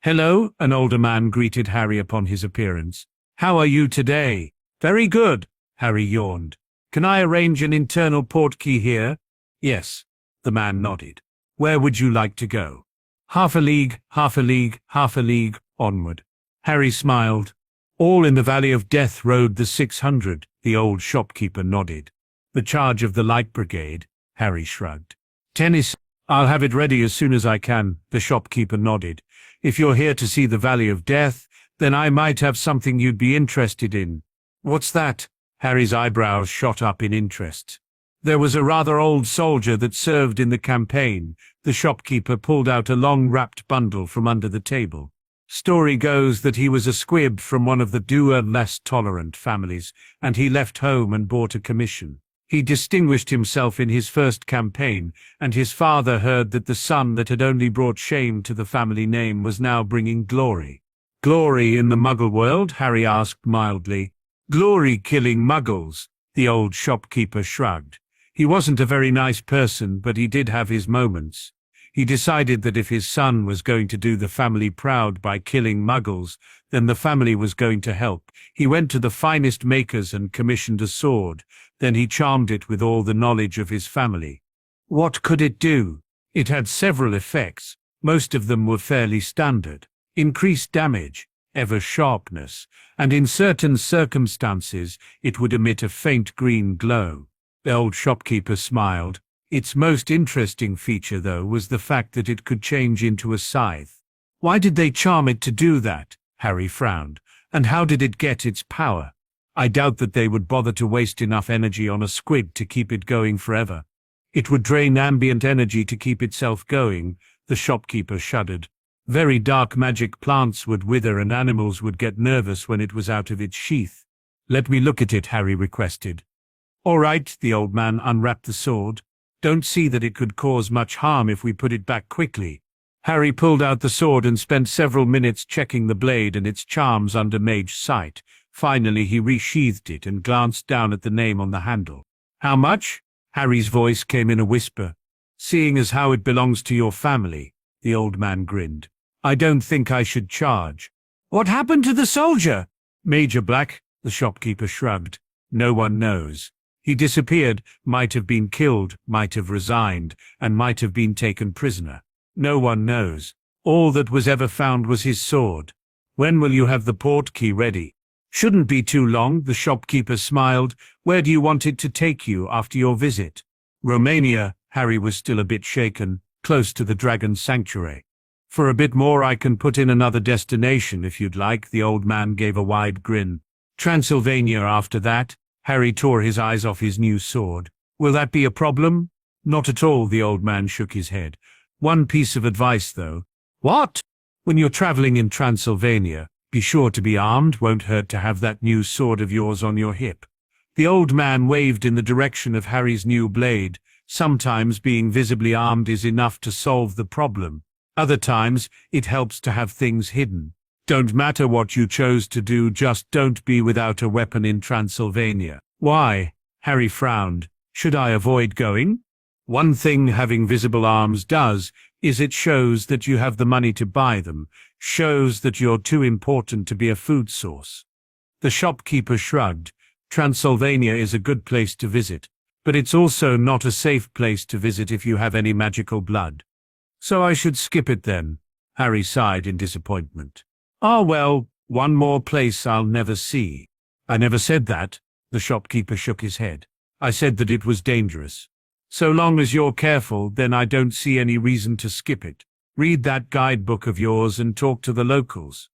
Hello, an older man greeted Harry upon his appearance. How are you today? Very good, Harry yawned. Can I arrange an internal portkey here? Yes, the man nodded. Where would you like to go? Half a league, half a league, half a league, onward. Harry smiled. All in the Valley of Death Road the 600, the old shopkeeper nodded. The charge of the Light Brigade, Harry shrugged. Tennis, I'll have it ready as soon as I can, the shopkeeper nodded. If you're here to see the Valley of Death, then I might have something you'd be interested in. What's that? Harry's eyebrows shot up in interest. There was a rather old soldier that served in the campaign. The shopkeeper pulled out a long wrapped bundle from under the table. Story goes that he was a squib from one of the dour, less tolerant families, and he left home and bought a commission. He distinguished himself in his first campaign, and his father heard that the son that had only brought shame to the family name was now bringing glory. Glory in the Muggle world? Harry asked mildly. Glory killing Muggles, the old shopkeeper shrugged. He wasn't a very nice person, but he did have his moments. He decided that if his son was going to do the family proud by killing Muggles, then the family was going to help. He went to the finest makers and commissioned a sword. Then he charmed it with all the knowledge of his family. What could it do? It had several effects. Most of them were fairly standard. Increased damage, ever sharpness, and in certain circumstances it would emit a faint green glow. The old shopkeeper smiled. Its most interesting feature, though, was the fact that it could change into a scythe. Why did they charm it to do that? Harry frowned. And how did it get its power? I doubt that they would bother to waste enough energy on a squid to keep it going forever. It would drain ambient energy to keep itself going, the shopkeeper shuddered. Very dark magic plants would wither and animals would get nervous when it was out of its sheath. Let me look at it, Harry requested. All right, the old man unwrapped the sword. Don't see that it could cause much harm if we put it back quickly. Harry pulled out the sword and spent several minutes checking the blade and its charms under mage sight. Finally, he resheathed it and glanced down at the name on the handle. How much? Harry's voice came in a whisper. Seeing as how it belongs to your family, the old man grinned. I don't think I should charge. What happened to the soldier? Major Black, the shopkeeper shrugged. No one knows. He disappeared, might have been killed, might have resigned, and might have been taken prisoner. No one knows. All that was ever found was his sword. When will you have the portkey ready? Shouldn't be too long, the shopkeeper smiled. Where do you want it to take you after your visit? Romania, Harry was still a bit shaken, close to the Dragon Sanctuary. For a bit more I can put in another destination if you'd like, the old man gave a wide grin. Transylvania after that. Harry tore his eyes off his new sword. Will that be a problem? Not at all, the old man shook his head. One piece of advice, though. What? When you're traveling in Transylvania, be sure to be armed. Won't hurt to have that new sword of yours on your hip. The old man waved in the direction of Harry's new blade. Sometimes being visibly armed is enough to solve the problem. Other times, it helps to have things hidden. Don't matter what you chose to do, just don't be without a weapon in Transylvania. Why? Harry frowned. Should I avoid going? One thing having visible arms does is it shows that you have the money to buy them, shows that you're too important to be a food source. The shopkeeper shrugged. Transylvania is a good place to visit, but it's also not a safe place to visit if you have any magical blood. So I should skip it then. Harry sighed in disappointment. Ah, well, one more place I'll never see. I never said that. The shopkeeper shook his head. I said that it was dangerous. So long as you're careful, then I don't see any reason to skip it. Read that guidebook of yours and talk to the locals.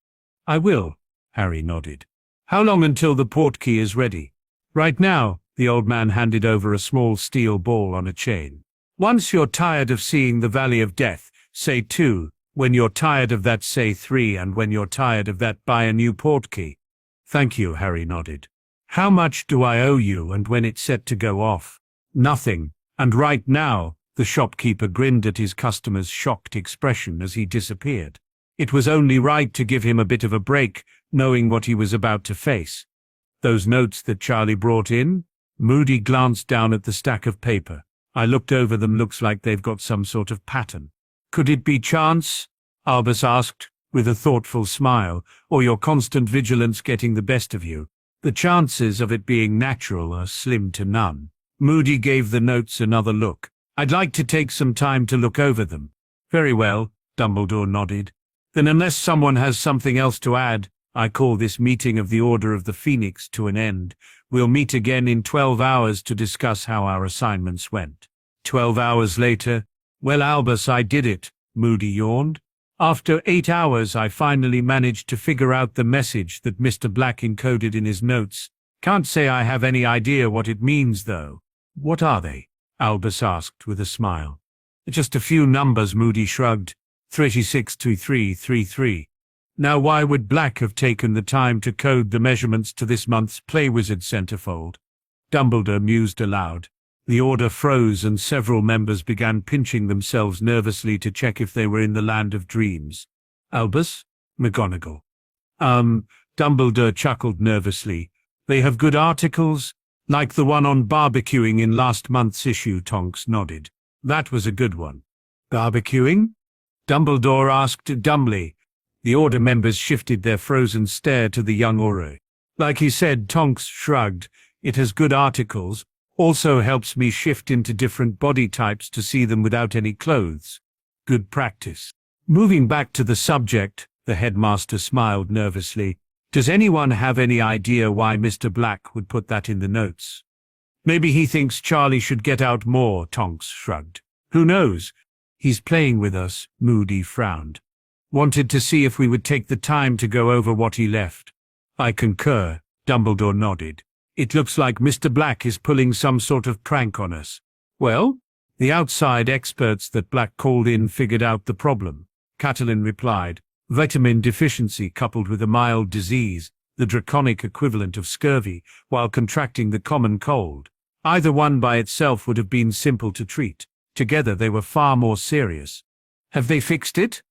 I will, Harry nodded. How long until the portkey is ready? Right now, the old man handed over a small steel ball on a chain. Once you're tired of seeing the Valley of Death, say 2. When you're tired of that, say 3, and when you're tired of that, buy a new portkey. Thank you, Harry nodded. How much do I owe you, and when it's set to go off? Nothing. And right now, the shopkeeper grinned at his customer's shocked expression as he disappeared. It was only right to give him a bit of a break, knowing what he was about to face. Those notes that Charlie brought in? Moody glanced down at the stack of paper. I looked over them. Looks like they've got some sort of pattern. Could it be chance? Albus asked, with a thoughtful smile, or your constant vigilance getting the best of you? The chances of it being natural are slim to none. Moody gave the notes another look. I'd like to take some time to look over them. Very well, Dumbledore nodded. Then unless someone has something else to add, I call this meeting of the Order of the Phoenix to an end. We'll meet again in 12 hours to discuss how our assignments went. 12 hours later. Well, Albus, I did it, Moody yawned. After 8 hours, I finally managed to figure out the message that Mr. Black encoded in his notes. Can't say I have any idea what it means, though. What are they? Albus asked with a smile. Just a few numbers, Moody shrugged. 362333. Now why would Black have taken the time to code the measurements to this month's Playwizard centerfold? Dumbledore mused aloud. The Order froze and several members began pinching themselves nervously to check if they were in the land of dreams. Albus? McGonagall. Dumbledore chuckled nervously. They have good articles? Like the one on barbecuing in last month's issue, Tonks nodded. That was a good one. Barbecuing? Dumbledore asked dumbly. The Order members shifted their frozen stare to the young Auror. Like he said, Tonks shrugged. It has good articles. Also helps me shift into different body types to see them without any clothes. Good practice. Moving back to the subject, the headmaster smiled nervously. Does anyone have any idea why Mr. Black would put that in the notes? Maybe he thinks Charlie should get out more, Tonks shrugged. Who knows? He's playing with us, Moody frowned. Wanted to see if we would take the time to go over what he left. I concur, Dumbledore nodded. It looks like Mr. Black is pulling some sort of prank on us. Well, the outside experts that Black called in figured out the problem, Catelyn replied. Vitamin deficiency coupled with a mild disease, the draconic equivalent of scurvy, while contracting the common cold. Either one by itself would have been simple to treat. Together they were far more serious. Have they fixed it?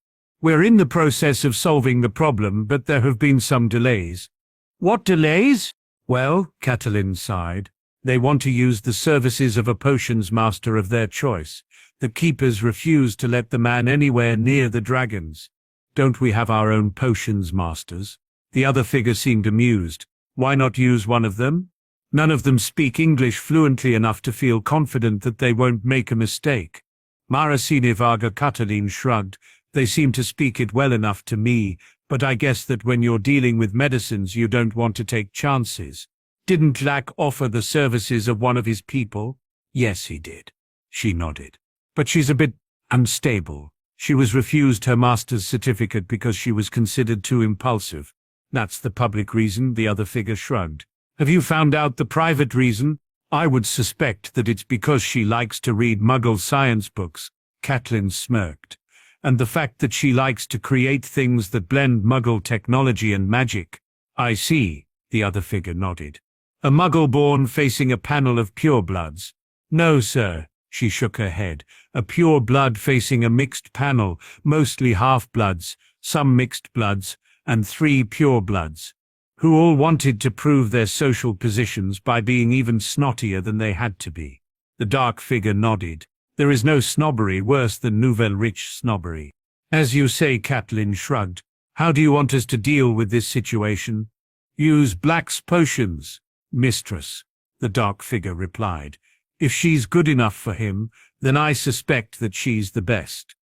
We're in the process of solving the problem, but there have been some delays. What delays? Well, Catelyn sighed. They want to use the services of a potions master of their choice. The keepers refuse to let the man anywhere near the dragons. Don't we have our own potions masters? The other figure seemed amused. Why not use one of them? None of them speak English fluently enough to feel confident that they won't make a mistake. Maracine Varga Catelyn shrugged. They seem to speak it well enough to me, but I guess that when you're dealing with medicines you don't want to take chances. Didn't Lack offer the services of one of his people? Yes, he did. She nodded. But she's a bit unstable. She was refused her master's certificate because she was considered too impulsive. That's the public reason, the other figure shrugged. Have you found out the private reason? I would suspect that it's because she likes to read Muggle science books, Catelyn smirked. And the fact that she likes to create things that blend Muggle technology and magic. I see, the other figure nodded. A Muggle-born facing a panel of purebloods. No, sir, she shook her head. A pure blood facing a mixed panel, mostly half-bloods, some mixed bloods, and 3 purebloods, who all wanted to prove their social positions by being even snottier than they had to be. The dark figure nodded. There is no snobbery worse than nouvelle rich snobbery. As you say, Catelyn shrugged. How do you want us to deal with this situation? Use Black's potions, mistress, the dark figure replied. If she's good enough for him, then I suspect that she's the best.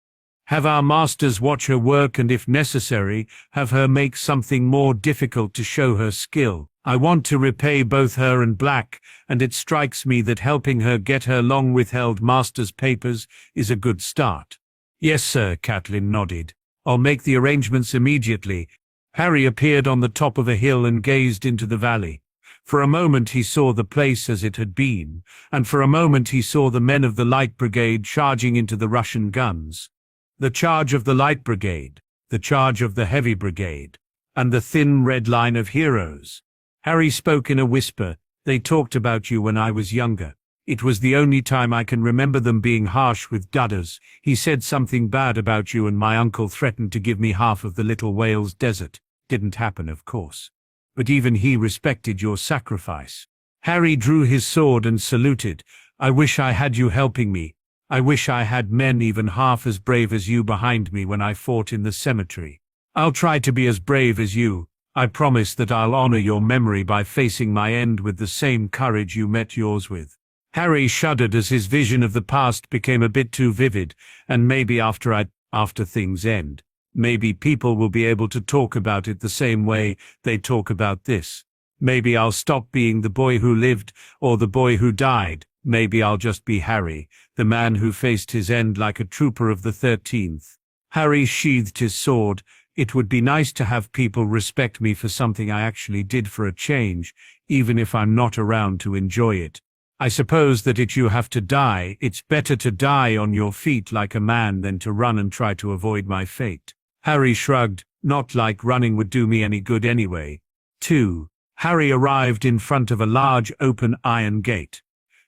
Have our masters watch her work and, if necessary, have her make something more difficult to show her skill. I want to repay both her and Black, and it strikes me that helping her get her long-withheld master's papers is a good start. Yes, sir, Catelyn nodded. I'll make the arrangements immediately. Harry appeared on the top of a hill and gazed into the valley. For a moment he saw the place as it had been, and for a moment he saw the men of the Light Brigade charging into the Russian guns. The charge of the Light Brigade, the charge of the Heavy Brigade, and the thin red line of heroes. Harry spoke in a whisper. They talked about you when I was younger. It was the only time I can remember them being harsh with dudders. He said something bad about you and my uncle threatened to give me half of the Little Wales Desert. Didn't happen, of course. But even he respected your sacrifice. Harry drew his sword and saluted. I wish I had you helping me. I wish I had men even half as brave as you behind me when I fought in the cemetery. I'll try to be as brave as you. I promise that I'll honor your memory by facing my end with the same courage you met yours with." Harry shuddered as his vision of the past became a bit too vivid, and maybe after things end, maybe people will be able to talk about it the same way they talk about this. Maybe I'll stop being the boy who lived or the boy who died. Maybe I'll just be Harry, the man who faced his end like a trooper of the 13th. Harry sheathed his sword. It would be nice to have people respect me for something I actually did for a change, even if I'm not around to enjoy it. I suppose that if you have to die, it's better to die on your feet like a man than to run and try to avoid my fate. Harry shrugged, not like running would do me any good anyway. 2. Harry arrived in front of a large open iron gate.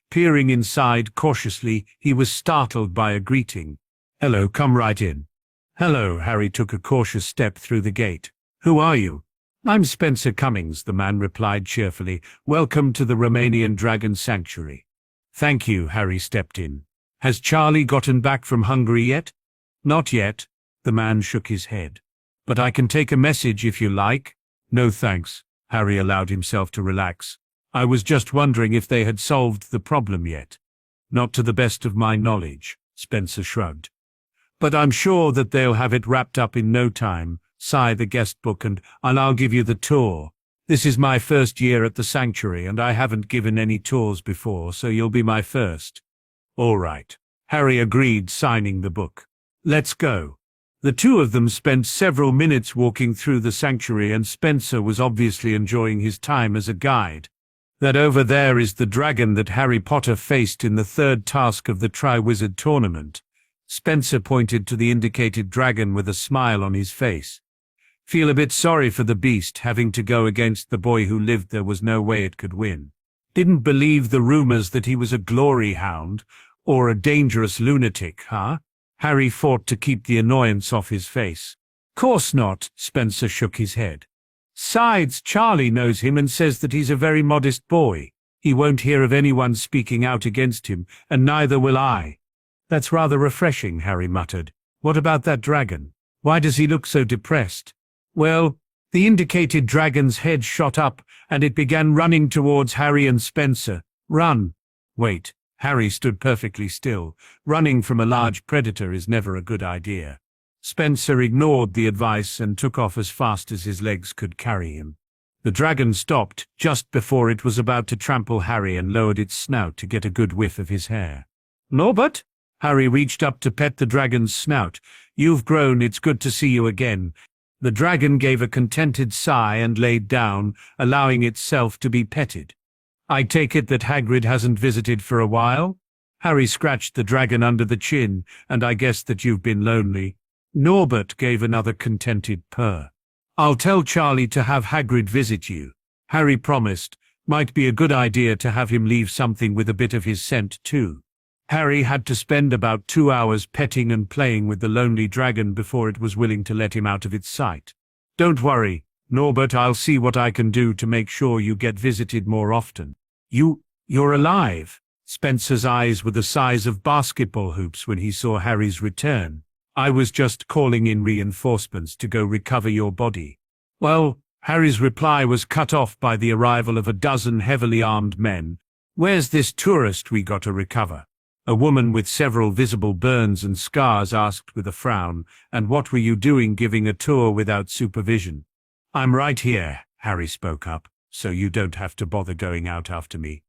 Peering inside cautiously, he was startled by a greeting. "Hello, come right in." "Hello." Harry took a cautious step through the gate. "Who are you?" "I'm Spencer Cummings," the man replied cheerfully. "Welcome to the Romanian Dragon Sanctuary." "Thank you." Harry stepped in. "Has Charlie gotten back from Hungary yet?" "Not yet." The man shook his head. "But I can take a message if you like." "No thanks." Harry allowed himself to relax. "I was just wondering if they had solved the problem yet." "Not to the best of my knowledge," Spencer shrugged. "But I'm sure that they'll have it wrapped up in no time. Sigh the guest book and I'll give you the tour. This is my first year at the sanctuary and I haven't given any tours before, so you'll be my first." "All right." Harry agreed, signing the book. "Let's go." The two of them spent several minutes walking through the sanctuary, and Spencer was obviously enjoying his time as a guide. "That over there is the dragon that Harry Potter faced in the third task of the Triwizard Tournament." Spencer pointed to the indicated dragon with a smile on his face. "Feel a bit sorry for the beast, having to go against the boy who lived. There was no way it could win. Didn't believe the rumors that he was a glory hound or a dangerous lunatic, huh?" Harry fought to keep the annoyance off his face. "Course not." Spencer shook his head. "Sides, Charlie knows him and says that he's a very modest boy. He won't hear of anyone speaking out against him, and neither will I." "That's rather refreshing," Harry muttered. "What about that dragon? Why does he look so depressed?" "Well," the indicated dragon's head shot up, and it began running towards Harry and Spencer. "Run." "Wait." Harry stood perfectly still. Running from a large predator is never a good idea. Spencer ignored the advice and took off as fast as his legs could carry him. The dragon stopped just before it was about to trample Harry and lowered its snout to get a good whiff of his hair. "Norbert?" Harry reached up to pet the dragon's snout. "You've grown, it's good to see you again." The dragon gave a contented sigh and laid down, allowing itself to be petted. "I take it that Hagrid hasn't visited for a while?" Harry scratched the dragon under the chin. "And I guess that you've been lonely." Norbert gave another contented purr. "I'll tell Charlie to have Hagrid visit you," Harry promised. Might be a good idea to have him leave something with a bit of his scent too. Harry had to spend about 2 hours petting and playing with the lonely dragon before it was willing to let him out of its sight. "Don't worry, Norbert, I'll see what I can do to make sure you get visited more often." You're alive." Spencer's eyes were the size of basketball hoops when he saw Harry's return. "I was just calling in reinforcements to go recover your body." "Well," Harry's reply was cut off by the arrival of a dozen heavily armed men. "Where's this tourist we got to recover?" A woman with several visible burns and scars asked with a frown. "And what were you doing giving a tour without supervision?" "I'm right here," Harry spoke up, "so you don't have to bother going out after me."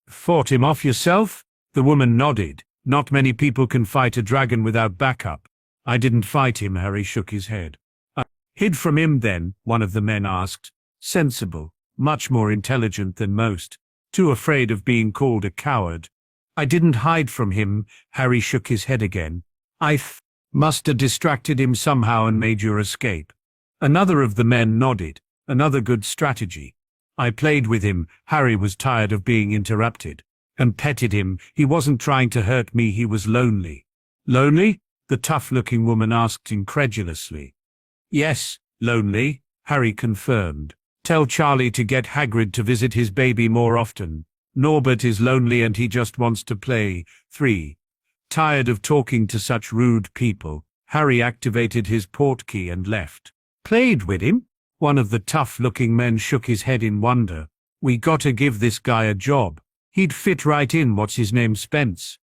"Fought him off yourself?" The woman nodded. "Not many people can fight a dragon without backup." "I didn't fight him," Harry shook his head. "Hid from him then?" one of the men asked. "Sensible, much more intelligent than most. Too afraid of being called a coward." "I didn't hide from him," Harry shook his head again. "I must have distracted him somehow and made your escape." Another of the men nodded. "Another good strategy." "I played with him," Harry was tired of being interrupted, "and petted him. He wasn't trying to hurt me, he was lonely." "Lonely?" the tough-looking woman asked incredulously. "Yes, lonely," Harry confirmed. "Tell Charlie to get Hagrid to visit his baby more often." Norbert is lonely and he just wants to play. 3. Tired of talking to such rude people, Harry activated his portkey and left. Played with him? One of the tough-looking men shook his head in wonder. We gotta give this guy a job. He'd fit right in. What's his name, Spence?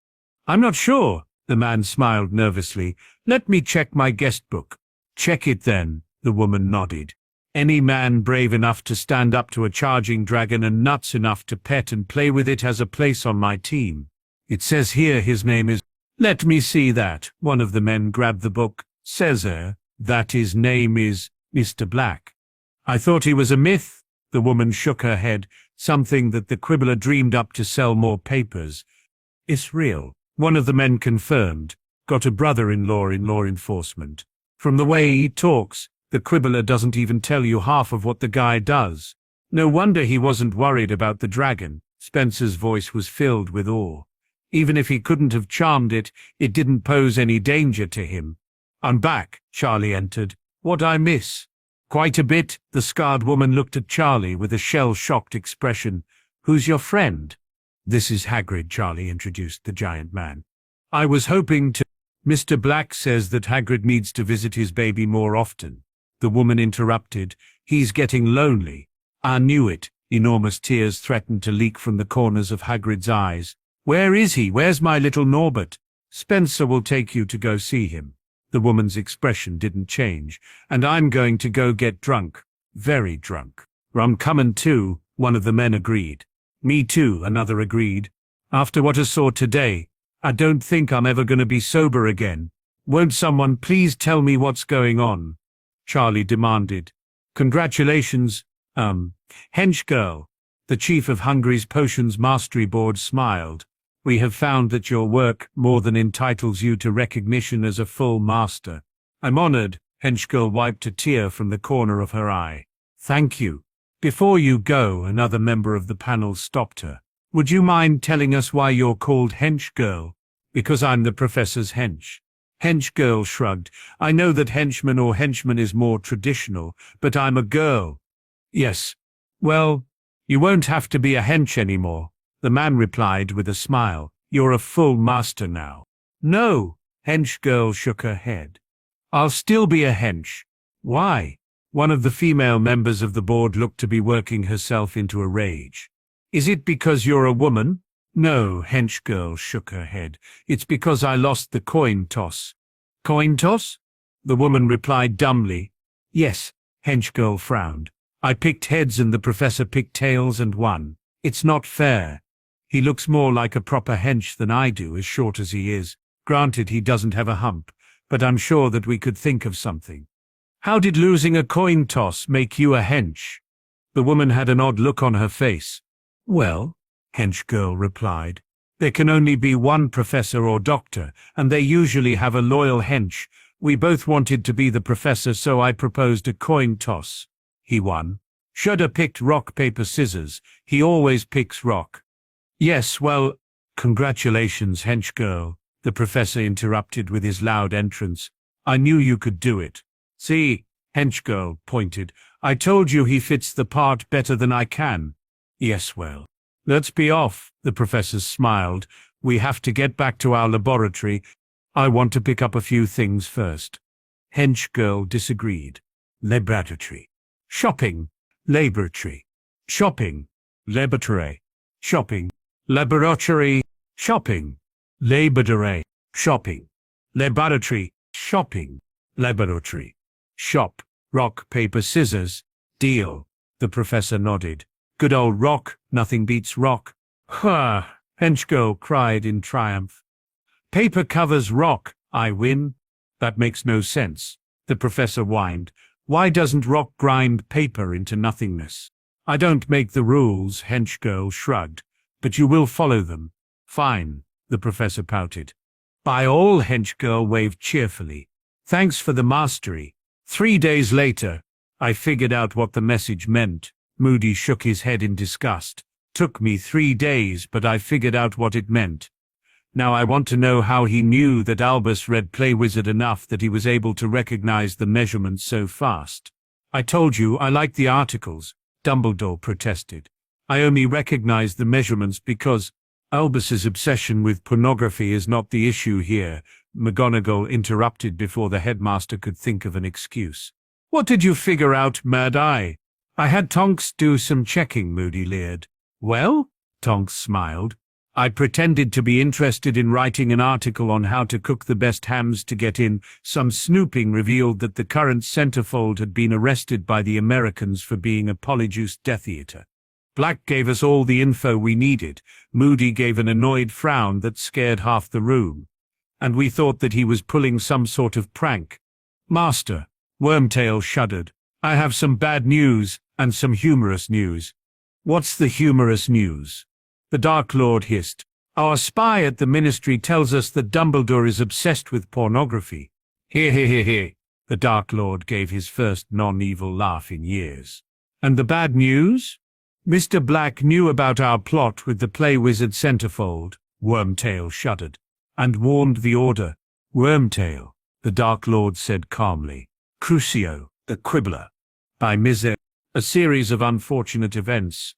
I'm not sure. The man smiled nervously. Let me check my guest book. Check it then, the woman nodded. Any man brave enough to stand up to a charging dragon and nuts enough to pet and play with it has a place on my team. It says here his name is... Let me see that. One of the men grabbed the book. Says that his name is Mr. Black. I thought he was a myth. The woman shook her head. Something that the quibbler dreamed up to sell more papers. It's real. One of the men confirmed. Got a brother-in-law in law enforcement. From the way he talks, the quibbler doesn't even tell you half of what the guy does. No wonder he wasn't worried about the dragon. Spencer's voice was filled with awe. Even if he couldn't have charmed it, it didn't pose any danger to him. I'm back. Charlie entered. What I miss? Quite a bit. The scarred woman looked at Charlie with a shell-shocked expression. Who's your friend? This is Hagrid, Charlie introduced the giant man. I was hoping to... Mr. Black says that Hagrid needs to visit his baby more often. The woman interrupted. He's getting lonely. I knew it. Enormous tears threatened to leak from the corners of Hagrid's eyes. Where is he? Where's my little Norbert? Spencer will take you to go see him. The woman's expression didn't change. And I'm going to go get drunk. Very drunk. I'm coming too, one of the men agreed. Me too, another agreed. After what I saw today, I don't think I'm ever going to be sober again. Won't someone please tell me what's going on? Charlie demanded. Congratulations, hench girl. The chief of Hungary's Potions Mastery Board smiled. We have found that your work more than entitles you to recognition as a full master. I'm honored. Hench girl wiped a tear from the corner of her eye. Thank you. Before you go, another member of the panel stopped her. Would you mind telling us why you're called hench girl? Because I'm the professor's hench. Hench girl shrugged. I know that henchman or henchman is more traditional, but I'm a girl. Yes. Well, you won't have to be a hench anymore. The man replied with a smile. You're a full master now. No, hench girl shook her head. I'll still be a hench. Why? One of the female members of the board looked to be working herself into a rage. Is it because you're a woman? No, hench girl shook her head. It's because I lost the coin toss. Coin toss? The woman replied dumbly. Yes, hench girl frowned. I picked heads and the professor picked tails and won. It's not fair. He looks more like a proper hench than I do, as short as he is. Granted, he doesn't have a hump, but I'm sure that we could think of something. How did losing a coin toss make you a hench? The woman had an odd look on her face. Well, hench girl replied, there can only be one professor or doctor, and they usually have a loyal hench. We both wanted to be the professor, so I proposed a coin toss. He won. Shudder picked rock, paper, scissors. He always picks rock. Yes, well, congratulations, hench girl, the professor interrupted with his loud entrance. I knew you could do it. See, hench girl pointed. I told you he fits the part better than I can. Yes, well, let's be off, the professor smiled. We have to get back to our laboratory. I want to pick up a few things first. Hench girl disagreed. Laboratory. Shopping. Laboratory. Shopping. Laboratory. Shopping. Laboratory. Shopping. Laboratory. Shopping. Laboratory. Shopping. Laboratory. Shop. Rock, paper, scissors. Deal. The professor nodded. Good old rock. Nothing beats rock. Ha! Hench girl cried in triumph. Paper covers rock. I win. That makes no sense. The professor whined. Why doesn't rock grind paper into nothingness? I don't make the rules, hench girl shrugged. But you will follow them. Fine, the professor pouted. By all, hench girl waved cheerfully. Thanks for the mastery. 3 days later, I figured out what the message meant. Moody shook his head in disgust. Took me 3 days, but I figured out what it meant. Now I want to know how he knew that Albus read Play Wizard enough that he was able to recognize the measurements so fast. I told you I liked the articles, Dumbledore protested. I only recognize the measurements because Albus's obsession with pornography is not the issue here," McGonagall interrupted before the headmaster could think of an excuse. "What did you figure out, Mad-Eye?" "I had Tonks do some checking," Moody leered. "Well?" Tonks smiled. "I pretended to be interested in writing an article on how to cook the best hams to get in. Some snooping revealed that the current centerfold had been arrested by the Americans for being a polyjuice Death Eater. Black gave us all the info we needed." Moody gave an annoyed frown that scared half the room. "And we thought that he was pulling some sort of prank." "Master," Wormtail shuddered, "I have some bad news and some humorous news." "What's the humorous news?" the Dark Lord hissed. "Our spy at the Ministry tells us that Dumbledore is obsessed with pornography." "Hear, hear, hear, hear." The Dark Lord gave his first non-evil laugh in years. "And the bad news?" "Mr. Black knew about our plot with the Play Wizard Centerfold," Wormtail shuddered, "and warned the Order." "Wormtail," the Dark Lord said calmly. "Crucio, the Quibbler. By Miser. A series of unfortunate events.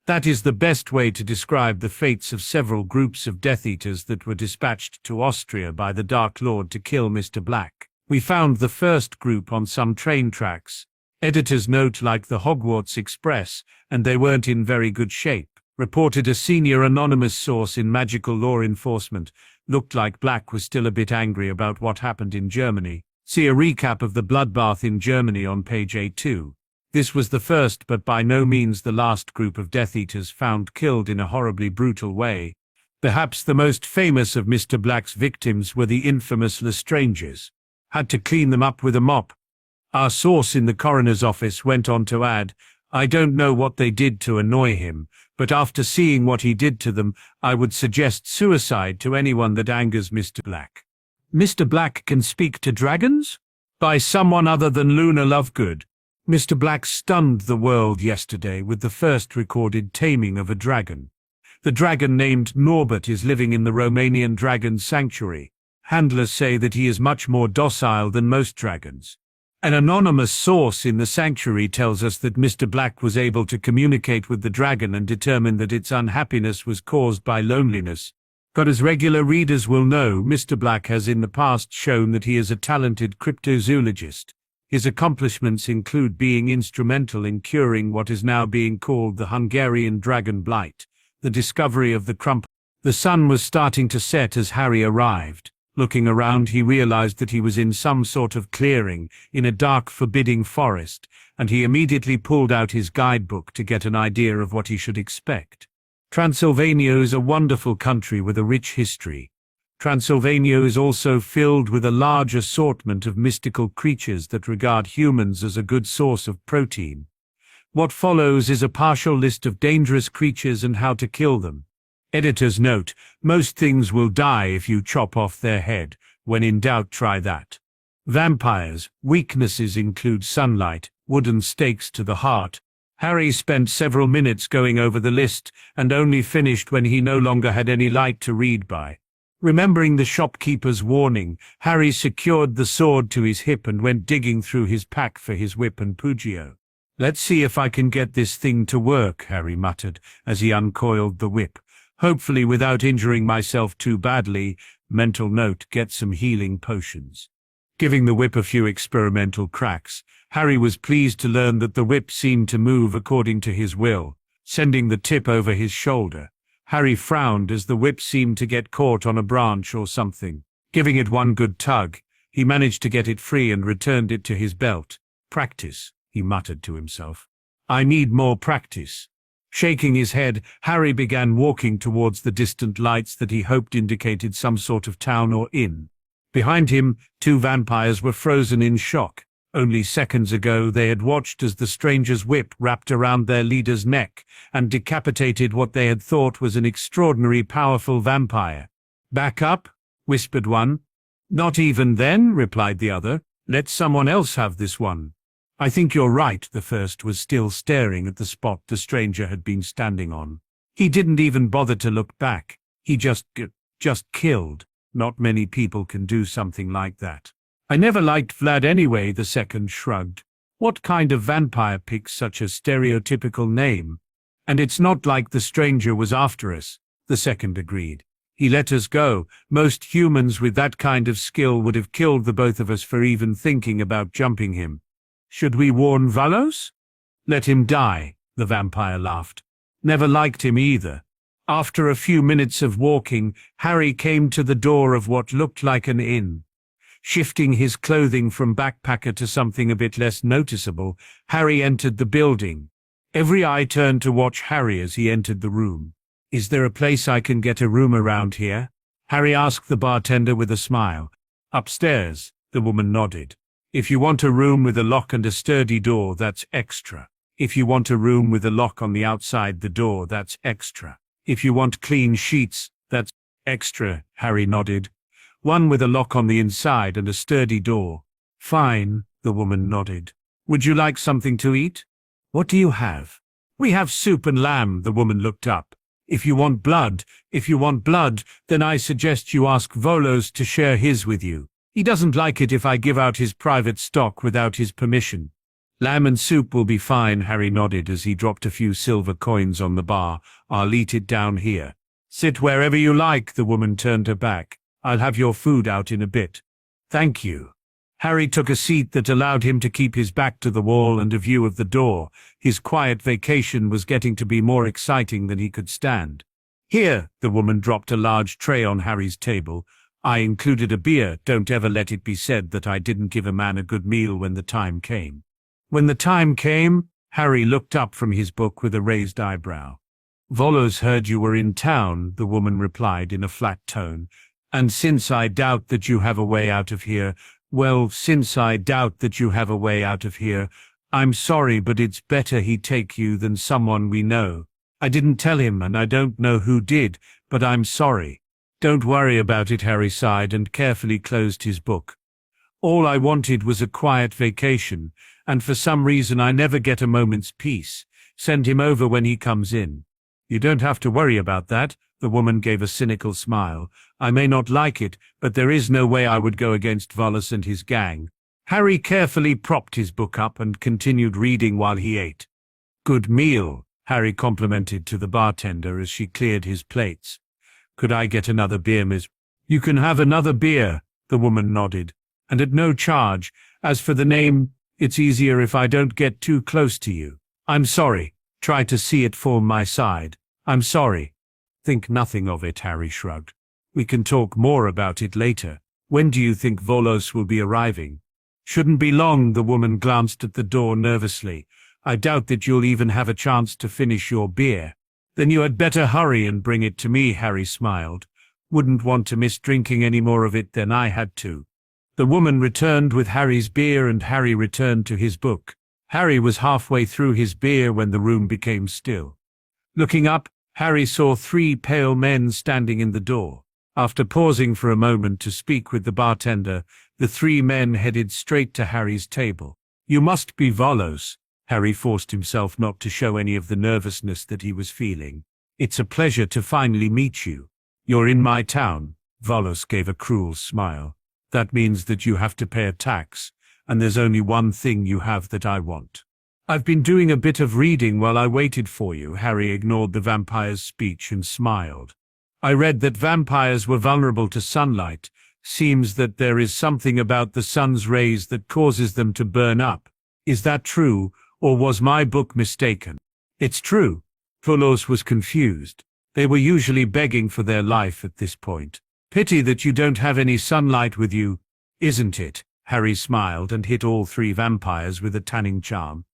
That is the best way to describe the fates of several groups of Death Eaters that were dispatched to Austria by the Dark Lord to kill Mr. Black. We found the first group on some train tracks. Editor's note like the Hogwarts Express, and they weren't in very good shape, reported a senior anonymous source in magical law enforcement. Looked like Black was still a bit angry about what happened in Germany. See a recap of the bloodbath in Germany on page A2. This was the first but by no means the last group of Death Eaters found killed in a horribly brutal way. Perhaps the most famous of Mr. Black's victims were the infamous Lestrangers. Had to clean them up with a mop. Our source in the coroner's office went on to add, "I don't know what they did to annoy him, but after seeing what he did to them, I would suggest suicide to anyone that angers Mr. Black." "Mr. Black can speak to dragons?" "By someone other than Luna Lovegood. Mr. Black stunned the world yesterday with the first recorded taming of a dragon. The dragon named Norbert is living in the Romanian Dragon Sanctuary. Handlers say that he is much more docile than most dragons. An anonymous source in the sanctuary tells us that Mr. Black was able to communicate with the dragon and determine that its unhappiness was caused by loneliness. But as regular readers will know, Mr. Black has in the past shown that he is a talented cryptozoologist. His accomplishments include being instrumental in curing what is now being called the Hungarian dragon blight, the discovery of the crump. The sun was starting to set as Harry arrived. Looking around, he realized that he was in some sort of clearing, in a dark, forbidding forest, and he immediately pulled out his guidebook to get an idea of what he should expect. Transylvania is a wonderful country with a rich history. Transylvania is also filled with a large assortment of mystical creatures that regard humans as a good source of protein. What follows is a partial list of dangerous creatures and how to kill them. Editor's note, most things will die if you chop off their head. When in doubt, try that. Vampires. Weaknesses include sunlight, wooden stakes to the heart. Harry spent several minutes going over the list, and only finished when he no longer had any light to read by. Remembering the shopkeeper's warning, Harry secured the sword to his hip and went digging through his pack for his whip and Pugio. "Let's see if I can get this thing to work," Harry muttered, as he uncoiled the whip. "Hopefully without injuring myself too badly." Mental note, get some healing potions. Giving the whip a few experimental cracks, Harry was pleased to learn that the whip seemed to move according to his will, sending the tip over his shoulder. Harry frowned as the whip seemed to get caught on a branch or something. Giving it one good tug, he managed to get it free and returned it to his belt. "Practice," he muttered to himself. "I need more practice." Shaking his head, Harry began walking towards the distant lights that he hoped indicated some sort of town or inn. Behind him, two vampires were frozen in shock. Only seconds ago they had watched as the stranger's whip wrapped around their leader's neck and decapitated what they had thought was an extraordinarily powerful vampire. "Back up," whispered one. "Not even then," replied the other. "Let someone else have this one." "I think you're right." The first was still staring at the spot the stranger had been standing on. He didn't even bother to look back. He just killed. Not many people can do something like that. "I never liked Vlad anyway," the second shrugged. "What kind of vampire picks such a stereotypical name?" And it's not like the stranger was after us, the second agreed. He let us go. Most humans with that kind of skill would have killed the both of us for even thinking about jumping him. Should we warn Valos? Let him die, the vampire laughed. Never liked him either. After a few minutes of walking, Harry came to the door of what looked like an inn. Shifting his clothing from backpacker to something a bit less noticeable, Harry entered the building. Every eye turned to watch Harry as he entered the room. Is there a place I can get a room around here? Harry asked the bartender with a smile. Upstairs, the woman nodded. If you want a room with a lock and a sturdy door, that's extra. If you want a room with a lock on the outside the door, that's extra. If you want clean sheets, that's extra, Harry nodded. One with a lock on the inside and a sturdy door. Fine, the woman nodded. Would you like something to eat? What do you have? We have soup and lamb, the woman looked up. If you want blood, then I suggest you ask Volos to share his with you. He doesn't like it if I give out his private stock without his permission. Lamb and soup will be fine, Harry nodded as he dropped a few silver coins on the bar. I'll eat it down here. Sit wherever you like, the woman turned her back. I'll have your food out in a bit. Thank you. Harry took a seat that allowed him to keep his back to the wall and a view of the door. His quiet vacation was getting to be more exciting than he could stand. Here, the woman dropped a large tray on Harry's table. I included a beer. Don't ever let it be said that I didn't give a man a good meal when the time came. When the time came, Harry looked up from his book with a raised eyebrow. Volos heard you were in town, the woman replied in a flat tone. And since I doubt that you have a way out of here, I'm sorry, but it's better he take you than someone we know. I didn't tell him and I don't know who did, but I'm sorry. Don't worry about it, Harry sighed and carefully closed his book. All I wanted was a quiet vacation, and for some reason I never get a moment's peace. Send him over when he comes in. You don't have to worry about that, the woman gave a cynical smile. I may not like it, but there is no way I would go against Volos and his gang. Harry carefully propped his book up and continued reading while he ate. Good meal, Harry complimented to the bartender as she cleared his plates. Could I get another beer, miss? You can have another beer, the woman nodded, and at no charge. As for the name, it's easier if I don't get too close to you. I'm sorry. Try to see it from my side. I'm sorry. Think nothing of it, Harry shrugged. We can talk more about it later. When do you think Volos will be arriving? Shouldn't be long, the woman glanced at the door nervously. I doubt that you'll even have a chance to finish your beer. Then you had better hurry and bring it to me, Harry smiled. Wouldn't want to miss drinking any more of it than I had to. The woman returned with Harry's beer and Harry returned to his book. Harry was halfway through his beer when the room became still. Looking up, Harry saw 3 pale men standing in the door. After pausing for a moment to speak with the bartender, the 3 men headed straight to Harry's table. You must be Volos. Harry forced himself not to show any of the nervousness that he was feeling. It's a pleasure to finally meet you. You're in my town. Volos gave a cruel smile. That means that you have to pay a tax, and there's only one thing you have that I want. I've been doing a bit of reading while I waited for you. Harry ignored the vampire's speech and smiled. I read that vampires were vulnerable to sunlight. Seems that there is something about the sun's rays that causes them to burn up. Is that true, or was my book mistaken? It's true. Volos was confused. They were usually begging for their life at this point. Pity that you don't have any sunlight with you, isn't it? Harry smiled and hit all 3 vampires with a tanning charm.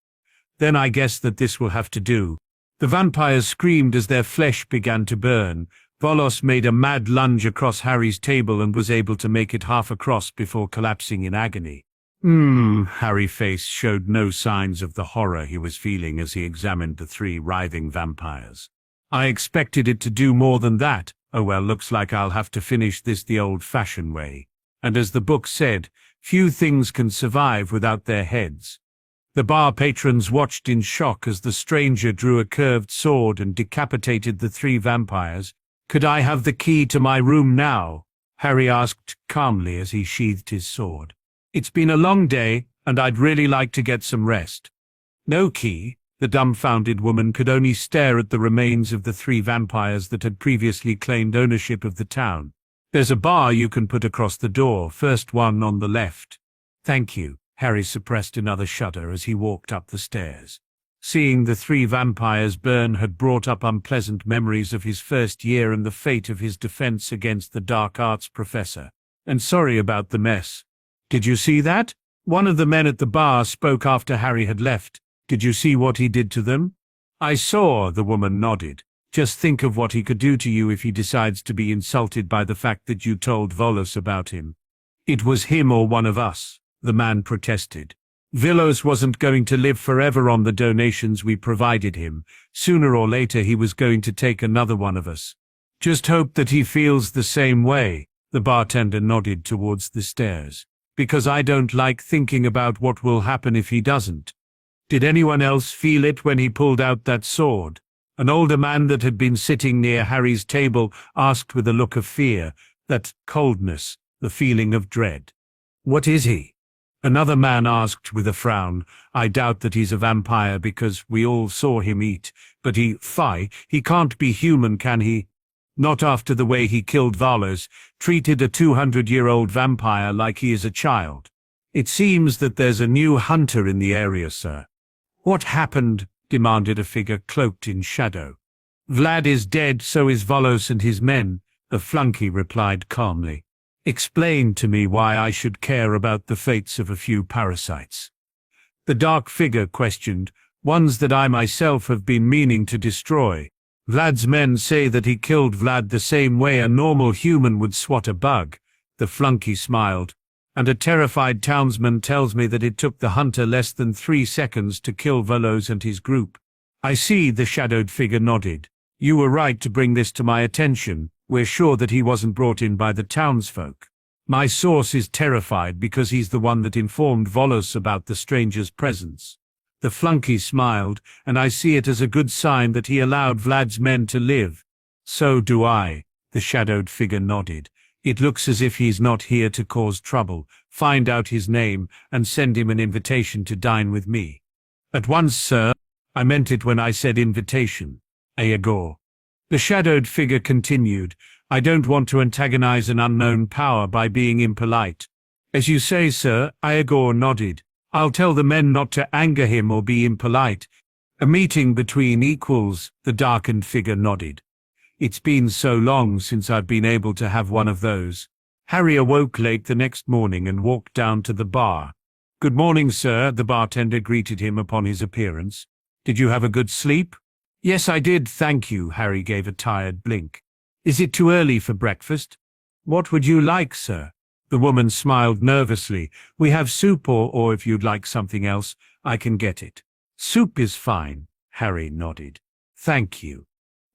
Then I guess that this will have to do. The vampires screamed as their flesh began to burn. Volos made a mad lunge across Harry's table and was able to make it half across before collapsing in agony. Harry's face showed no signs of the horror he was feeling as he examined the 3 writhing vampires. I expected it to do more than that. Oh well, looks like I'll have to finish this the old-fashioned way. And as the book said, few things can survive without their heads. The bar patrons watched in shock as the stranger drew a curved sword and decapitated the 3 vampires. Could I have the key to my room now? Harry asked calmly as he sheathed his sword. It's been a long day, and I'd really like to get some rest. No key? The dumbfounded woman could only stare at the remains of the 3 vampires that had previously claimed ownership of the town. "There's a bar you can put across the door, first one on the left." "Thank you." Harry suppressed another shudder as he walked up the stairs. Seeing the 3 vampires burn had brought up unpleasant memories of his first year and the fate of his defense against the dark arts professor. "And sorry about the mess." "Did you see that?" One of the men at the bar spoke after Harry had left. "Did you see what he did to them?" "I saw," the woman nodded. "Just think of what he could do to you if he decides to be insulted by the fact that you told Volos about him." "It was him or one of us," the man protested. "Volos wasn't going to live forever on the donations we provided him. Sooner or later he was going to take another one of us. Just hope that he feels the same way." The bartender nodded towards the stairs. "Because I don't like thinking about what will happen if he doesn't." "Did anyone else feel it when he pulled out that sword?" An older man that had been sitting near Harry's table asked with a look of fear, that coldness, the feeling of dread. "What is he?" Another man asked with a frown. "I doubt that he's a vampire because we all saw him eat, but he can't be human, can he? Not after the way he killed Volos, treated a 200-year-old vampire like he is a child." "It seems that there's a new hunter in the area, sir." "What happened?" demanded a figure cloaked in shadow. "Vlad is dead, so is Volos and his men," the flunky replied calmly. "Explain to me why I should care about the fates of a few parasites." The dark figure questioned, "Ones that I myself have been meaning to destroy. Vlad's men say that he killed Vlad the same way a normal human would swat a bug." The flunky smiled. "And a terrified townsman tells me that it took the hunter less than 3 seconds to kill Volos and his group." "I see," the shadowed figure nodded. "You were right to bring this to my attention. We're sure that he wasn't brought in by the townsfolk. My source is terrified because he's the one that informed Volos about the stranger's presence." The flunky smiled, "And I see it as a good sign that he allowed Vlad's men to live." "So do I," the shadowed figure nodded. "It looks as if he's not here to cause trouble. Find out his name and send him an invitation to dine with me." "At once, sir. I meant it when I said invitation." Aegor. The shadowed figure continued, "I don't want to antagonize an unknown power by being impolite." "As you say, sir," Aegor nodded. "I'll tell the men not to anger him or be impolite." "A meeting between equals," the darkened figure nodded. "It's been so long since I've been able to have one of those." Harry awoke late the next morning and walked down to the bar. "Good morning, sir," the bartender greeted him upon his appearance. "Did you have a good sleep?" "Yes, I did, thank you," Harry gave a tired blink. "Is it too early for breakfast?" "What would you like, sir?" The woman smiled nervously. "We have soup or if you'd like something else, I can get it." "Soup is fine," Harry nodded. "Thank you.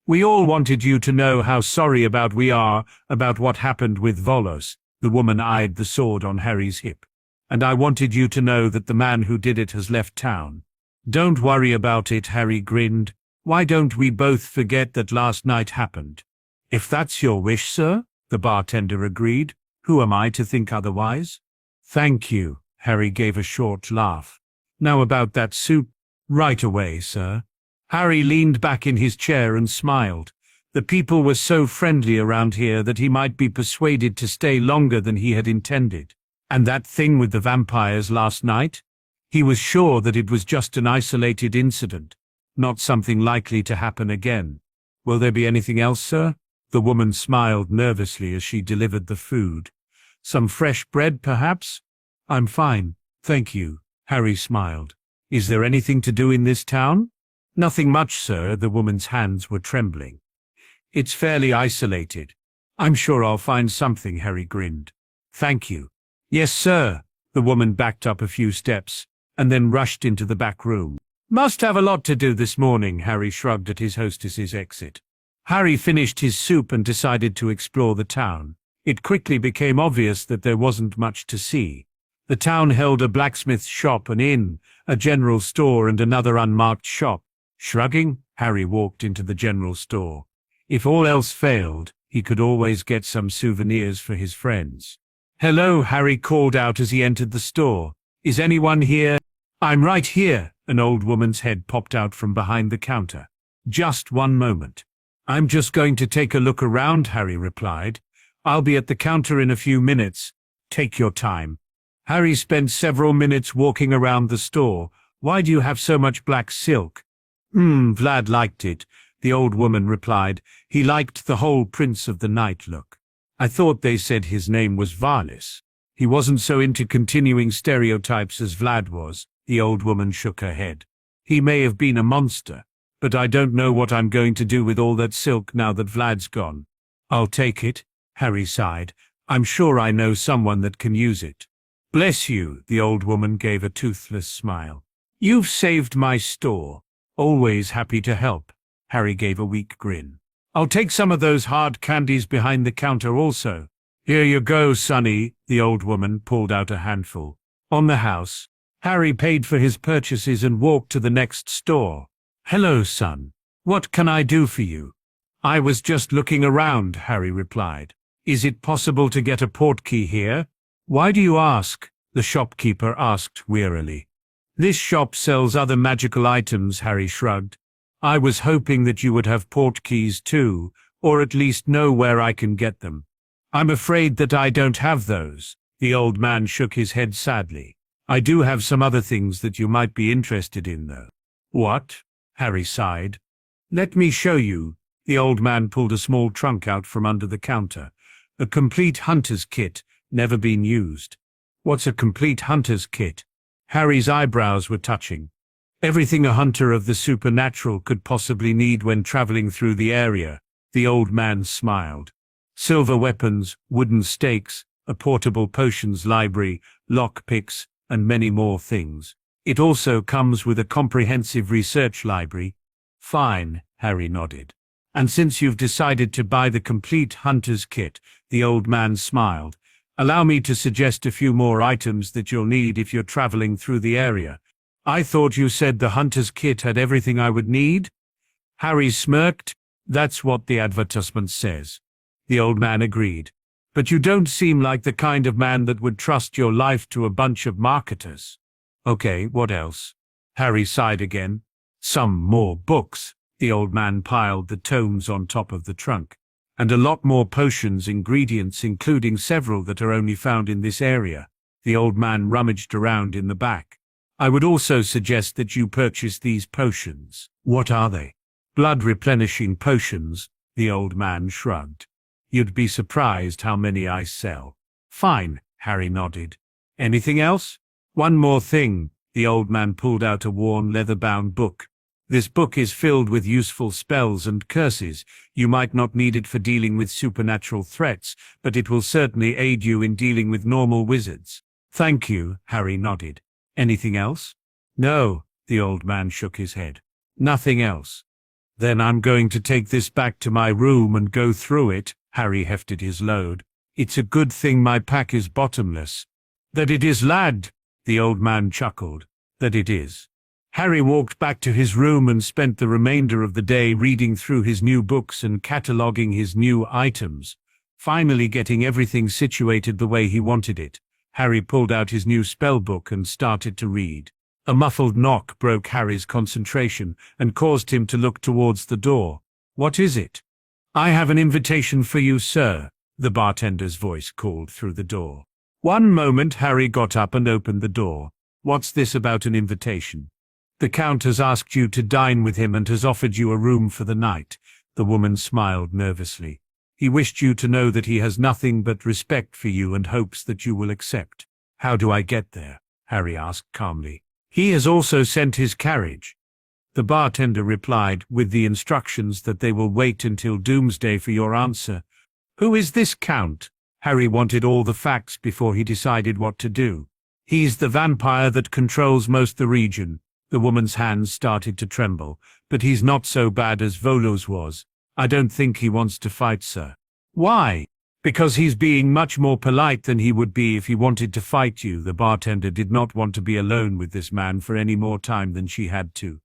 We all wanted you to know how sorry we are about what happened with Volos." The woman eyed the sword on Harry's hip. "And I wanted you to know that the man who did it has left town." "Don't worry about it," Harry grinned. "Why don't we both forget that last night happened?" "If that's your wish, sir," the bartender agreed. "Who am I to think otherwise?" "Thank you," Harry gave a short laugh. "Now about that soup." "Right away, sir." Harry leaned back in his chair and smiled. The people were so friendly around here that he might be persuaded to stay longer than he had intended. And that thing with the vampires last night? He was sure that it was just an isolated incident, not something likely to happen again. "Will there be anything else, sir?" The woman smiled nervously as she delivered the food. "Some fresh bread, perhaps?" "I'm fine, thank you," Harry smiled. "Is there anything to do in this town?" "Nothing much, sir," the woman's hands were trembling. "It's fairly isolated." "I'm sure I'll find something," Harry grinned. "Thank you." "Yes, sir." The woman backed up a few steps, and then rushed into the back room. "Must have a lot to do this morning," Harry shrugged at his hostess's exit. Harry finished his soup and decided to explore the town. It quickly became obvious that there wasn't much to see. The town held a blacksmith's shop, an inn, a general store, and another unmarked shop. Shrugging, Harry walked into the general store. If all else failed, he could always get some souvenirs for his friends. "Hello," Harry called out as he entered the store. "Is anyone here?" "I'm right here," An old woman's head popped out from behind the counter. Just one moment. I'm just going to take a look around, Harry replied. I'll be at the counter in a few minutes. Take your time. Harry spent several minutes walking around the store. Why do you have so much black silk? Vlad liked it, the old woman replied. He liked the whole Prince of the Night look. I thought they said his name was Varlis. He wasn't so into continuing stereotypes as Vlad was. The old woman shook her head. He may have been a monster, but I don't know what I'm going to do with all that silk now that Vlad's gone. I'll take it, Harry sighed. I'm sure I know someone that can use it. Bless you, the old woman gave a toothless smile. You've saved my store. Always happy to help. Harry gave a weak grin. I'll take some of those hard candies behind the counter also. Here you go, Sonny. The old woman pulled out a handful. On the house, Harry paid for his purchases and walked to the next store. Hello, son. What can I do for you? I was just looking around, Harry replied. Is it possible to get a portkey here? Why do you ask? The shopkeeper asked wearily. This shop sells other magical items, Harry shrugged. I was hoping that you would have portkeys too, or at least know where I can get them. I'm afraid that I don't have those. The old man shook his head sadly. I do have some other things that you might be interested in, though. What? Harry sighed. Let me show you. The old man pulled a small trunk out from under the counter. A complete hunter's kit, never been used. What's a complete hunter's kit? Harry's eyebrows were touching. Everything a hunter of the supernatural could possibly need when traveling through the area. The old man smiled. Silver weapons, wooden stakes, a portable potions library, lockpicks, and many more things. It also comes with a comprehensive research library. Fine, Harry nodded. And since you've decided to buy the complete hunter's kit, the old man smiled, allow me to suggest a few more items that you'll need if you're traveling through the area. I thought you said the hunter's kit had everything I would need? Harry smirked. That's what the advertisement says. The old man agreed. But you don't seem like the kind of man that would trust your life to a bunch of marketers. Okay, what else? Harry sighed again. Some more books. The old man piled the tomes on top of the trunk. And a lot more potions, ingredients, including several that are only found in this area. The old man rummaged around in the back. I would also suggest that you purchase these potions. What are they? Blood replenishing potions, the old man shrugged. You'd be surprised how many I sell. Fine, Harry nodded. Anything else? One more thing. The old man pulled out a worn leather-bound book. This book is filled with useful spells and curses. You might not need it for dealing with supernatural threats, but it will certainly aid you in dealing with normal wizards. Thank you, Harry nodded. Anything else? No, the old man shook his head. Nothing else. Then I'm going to take this back to my room and go through it. Harry hefted his load. It's a good thing my pack is bottomless. That it is, lad, the old man chuckled. That it is. Harry walked back to his room and spent the remainder of the day reading through his new books and cataloguing his new items, finally getting everything situated the way he wanted it. Harry pulled out his new spell book and started to read. A muffled knock broke Harry's concentration and caused him to look towards the door. What is it? I have an invitation for you, sir, the bartender's voice called through the door. One moment. Harry got up and opened the door. What's this about an invitation? The Count has asked you to dine with him and has offered you a room for the night. The woman smiled nervously. He wished you to know that he has nothing but respect for you and hopes that you will accept. How do I get there? Harry asked calmly. He has also sent his carriage. The bartender replied, with the instructions that they will wait until doomsday for your answer. Who is this Count? Harry wanted all the facts before he decided what to do. He's the vampire that controls most of the region. The woman's hands started to tremble. But he's not so bad as Volos was. I don't think he wants to fight, sir. Why? Because he's being much more polite than he would be if he wanted to fight you. The bartender did not want to be alone with this man for any more time than she had to.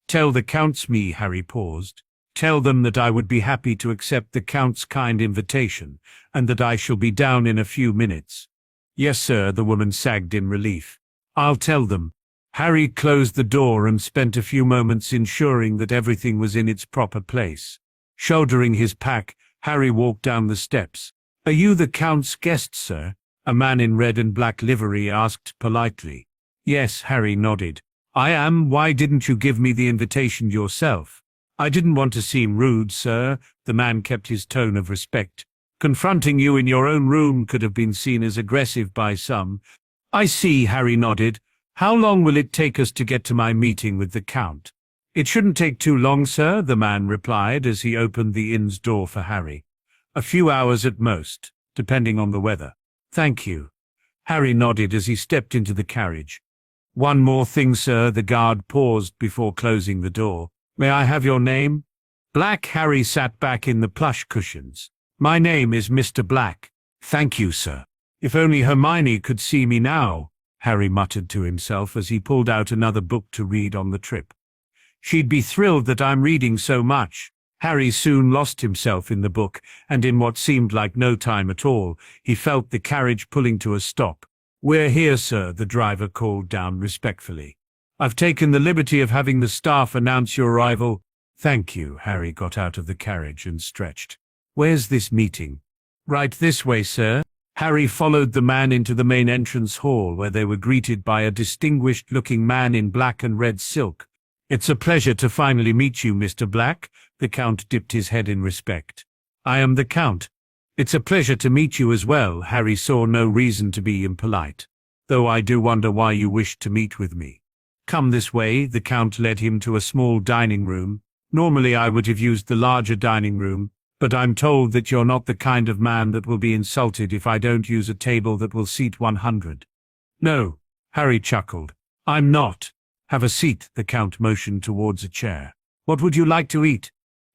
Tell the Count's me, Harry paused. Tell them that I would be happy to accept the Count's kind invitation, and that I shall be down in a few minutes. Yes, sir, the woman sagged in relief. I'll tell them. Harry closed the door and spent a few moments ensuring that everything was in its proper place. Shouldering his pack, Harry walked down the steps. "Are you the Count's guest, sir?" a man in red and black livery asked politely. "Yes," Harry nodded. "I am. Why didn't you give me the invitation yourself?" "I didn't want to seem rude, sir." The man kept his tone of respect. "Confronting you in your own room could have been seen as aggressive by some." "I see," Harry nodded. "How long will it take us to get to my meeting with the Count?" "It shouldn't take too long, sir," the man replied as he opened the inn's door for Harry. "A few hours at most, depending on the weather." "Thank you." Harry nodded as he stepped into the carriage. "One more thing, sir." The guard paused before closing the door. "May I have your name?" Black. Harry sat back in the plush cushions. "My name is Mr. Black." "Thank you, sir." "If only Hermione could see me now," Harry muttered to himself as he pulled out another book to read on the trip. "She'd be thrilled that I'm reading so much." Harry soon lost himself in the book, and in what seemed like no time at all, he felt the carriage pulling to a stop. "We're here, sir," the driver called down respectfully. "I've taken the liberty of having the staff announce your arrival." "Thank you." Harry got out of the carriage and stretched. "Where's this meeting?" "Right this way, sir." Harry followed the man into the main entrance hall where they were greeted by a distinguished-looking man in black and red silk. "It's a pleasure to finally meet you, Mr. Black." The Count dipped his head in respect. "I am the Count." "It's a pleasure to meet you as well." Harry saw no reason to be impolite. "Though I do wonder why you wished to meet with me." "Come this way." The Count led him to a small dining room. "Normally I would have used the larger dining room, but I'm told that you're not the kind of man that will be insulted if I don't use a table that will seat 100. "No," Harry chuckled. "I'm not." "Have a seat." The Count motioned towards a chair. "What would you like to eat?"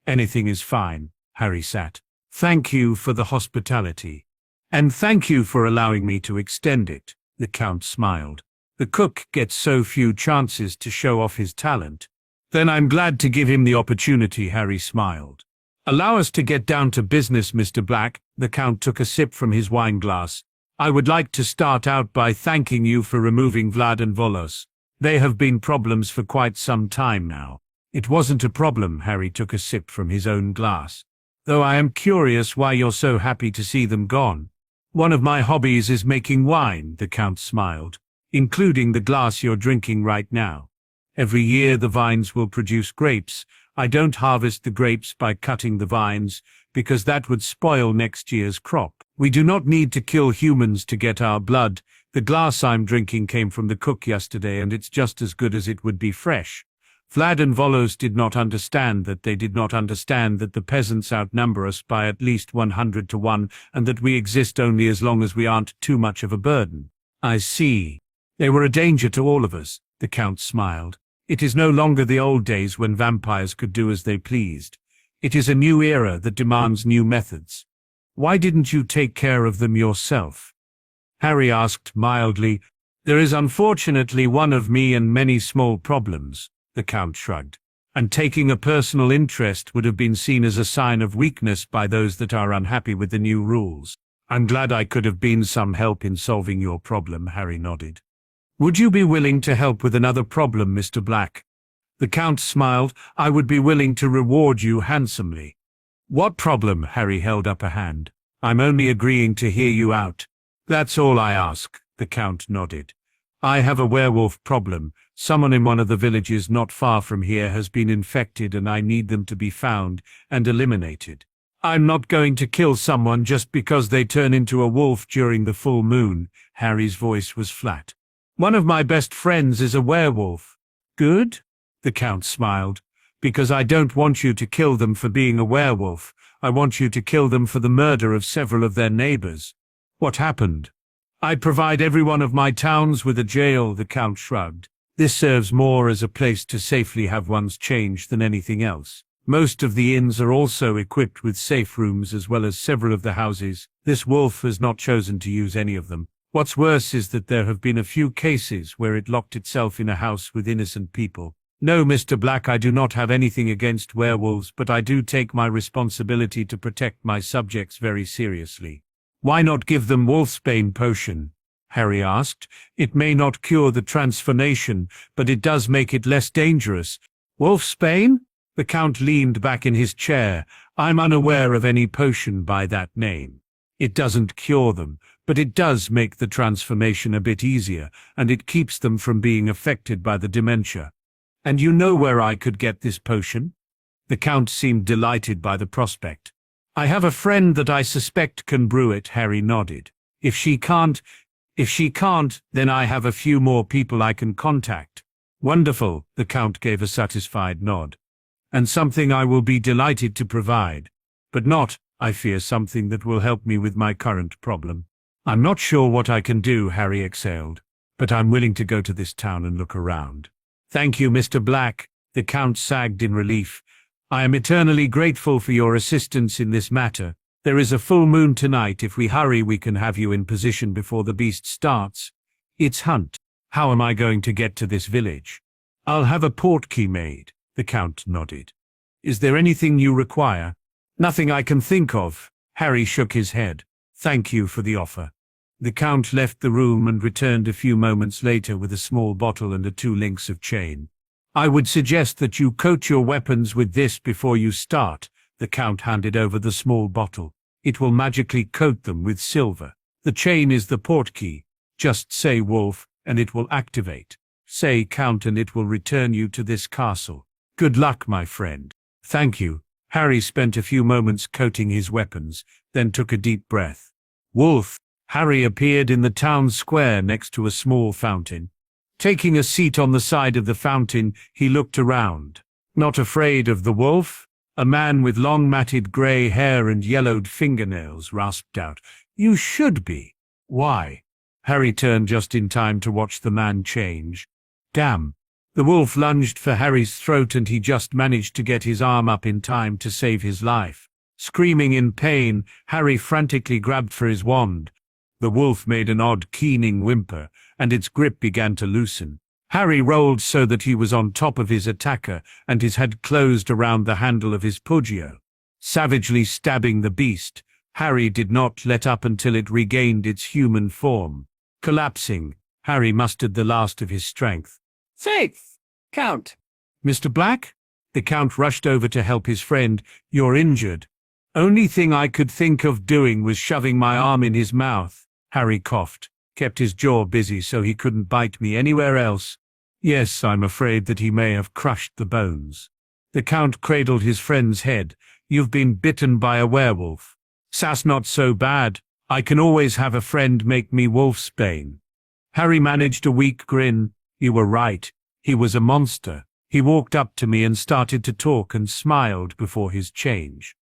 "Anything is fine." Harry sat. "Thank you for the hospitality. And thank you for allowing me to extend it." The Count smiled. "The cook gets so few chances to show off his talent." "Then I'm glad to give him the opportunity." Harry smiled. "Allow us to get down to business, Mr. Black." The Count took a sip from his wine glass. "I would like to start out by thanking you for removing Vlad and Volos. They have been problems for quite some time now." "It wasn't a problem." Harry took a sip from his own glass. "Though I am curious why you're so happy to see them gone." "One of my hobbies is making wine." The Count smiled. "Including the glass you're drinking right now. Every year the vines will produce grapes. I don't harvest the grapes by cutting the vines, because that would spoil next year's crop. We do not need to kill humans to get our blood. The glass I'm drinking came from the cook yesterday, and it's just as good as it would be fresh." Vlad and Volos did not understand that they did not understand that the peasants outnumber us by at least 100 to 1, and that we exist only as long as we aren't too much of a burden. "I see. They were a danger to all of us." The Count smiled. "It is no longer the old days when vampires could do as they pleased. It is a new era that demands new methods." "Why didn't you take care of them yourself?" Harry asked mildly. "There is unfortunately one of me and many small problems." The Count shrugged. "And taking a personal interest would have been seen as a sign of weakness by those that are unhappy with the new rules." "I'm glad I could have been some help in solving your problem." Harry nodded. "Would you be willing to help with another problem, Mr. Black?" The Count smiled. "I would be willing to reward you handsomely." "What problem?" Harry held up a hand. "I'm only agreeing to hear you out." "That's all I ask." The Count nodded. "I have a werewolf problem. Someone in one of the villages not far from here has been infected, and I need them to be found and eliminated. I'm not going to kill someone just because they turn into a wolf during the full moon." Harry's voice was flat. "One of my best friends is a werewolf." "Good?" The Count smiled. "Because I don't want you to kill them for being a werewolf. I want you to kill them for the murder of several of their neighbors." "What happened?" "I provide every one of my towns with a jail." The Count shrugged. "This serves more as a place to safely have one's change than anything else. Most of the inns are also equipped with safe rooms as well as several of the houses. This wolf has not chosen to use any of them. What's worse is that there have been a few cases where it locked itself in a house with innocent people. No, Mr. Black, I do not have anything against werewolves, but I do take my responsibility to protect my subjects very seriously." "Why not give them wolfsbane potion?" Harry asked. It may not cure the transformation, but it does make it less dangerous. Wolfsbane? The Count leaned back in his chair. I'm unaware of any potion by that name. It doesn't cure them, but it does make the transformation a bit easier, and it keeps them from being affected by the dementia. And you know where I could get this potion? The Count seemed delighted by the prospect. I have a friend that I suspect can brew it, Harry nodded. If she can't, then I have a few more people I can contact. Wonderful, the Count gave a satisfied nod. And something I will be delighted to provide. But not, I fear, something that will help me with my current problem. I'm not sure what I can do, Harry exhaled, but I'm willing to go to this town and look around. Thank you, Mr. Black, the Count sagged in relief. I am eternally grateful for your assistance in this matter. There is a full moon tonight. If we hurry, we can have you in position before the beast starts its hunt. How am I going to get to this village? I'll have a portkey made, the Count nodded. Is there anything you require? Nothing I can think of. Harry shook his head. Thank you for the offer. The Count left the room and returned a few moments later with a small bottle and 2 links of chain. I would suggest that you coat your weapons with this before you start. The Count handed over the small bottle. It will magically coat them with silver. The chain is the portkey. Just say Wolf, and it will activate. Say Count, and it will return you to this castle. Good luck, my friend. Thank you. Harry spent a few moments coating his weapons, then took a deep breath. Wolf. Harry appeared in the town square next to a small fountain. Taking a seat on the side of the fountain, he looked around. Not afraid of the wolf? A man with long matted grey hair and yellowed fingernails rasped out. You should be. Why? Harry turned just in time to watch the man change. Damn. The wolf lunged for Harry's throat, and he just managed to get his arm up in time to save his life. Screaming in pain, Harry frantically grabbed for his wand. The wolf made an odd keening whimper, and its grip began to loosen. Harry rolled so that he was on top of his attacker, and his head closed around the handle of his Pugio. Savagely stabbing the beast, Harry did not let up until it regained its human form. Collapsing, Harry mustered the last of his strength. Faith! Count! Mr. Black? The Count rushed over to help his friend. You're injured. Only thing I could think of doing was shoving my arm in his mouth. Harry coughed, kept his jaw busy so he couldn't bite me anywhere else. Yes, I'm afraid that he may have crushed the bones. The Count cradled his friend's head. You've been bitten by a werewolf. Sass, not so bad. I can always have a friend make me wolfsbane. Harry managed a weak grin. You were right. He was a monster. He walked up to me and started to talk and smiled before his change.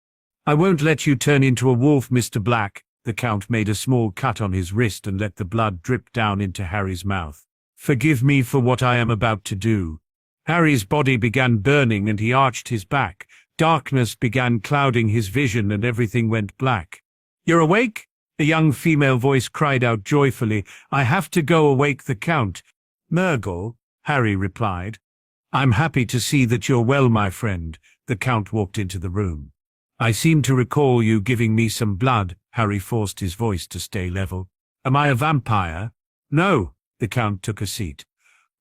I won't let you turn into a wolf, Mr. Black. The Count made a small cut on his wrist and let the blood drip down into Harry's mouth. Forgive me for what I am about to do. Harry's body began burning and he arched his back. Darkness began clouding his vision and everything went black. You're awake? A young female voice cried out joyfully. I have to go awake the Count. Murgle, Harry replied. I'm happy to see that you're well, my friend. The Count walked into the room. I seem to recall you giving me some blood. Harry forced his voice to stay level. Am I a vampire? No. The Count took a seat.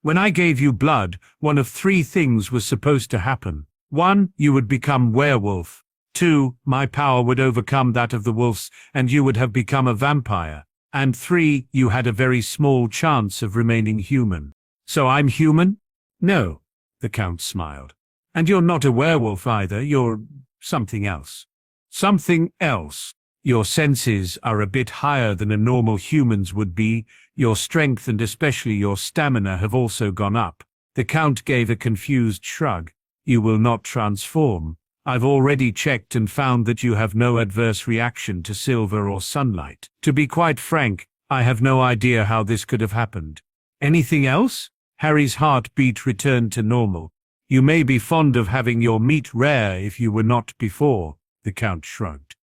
When I gave you blood, one of 3 things was supposed to happen. 1, you would become werewolf. 2, my power would overcome that of the wolves, and you would have become a vampire. And 3, you had a very small chance of remaining human. So I'm human? No. The Count smiled. And you're not a werewolf either, you're something else. Something else. Your senses are a bit higher than a normal human's would be. Your strength and especially your stamina have also gone up. The Count gave a confused shrug. You will not transform. I've already checked and found that you have no adverse reaction to silver or sunlight. To be quite frank, I have no idea how this could have happened. Anything else? Harry's heartbeat returned to normal. You may be fond of having your meat rare if you were not before. The Count shrugged.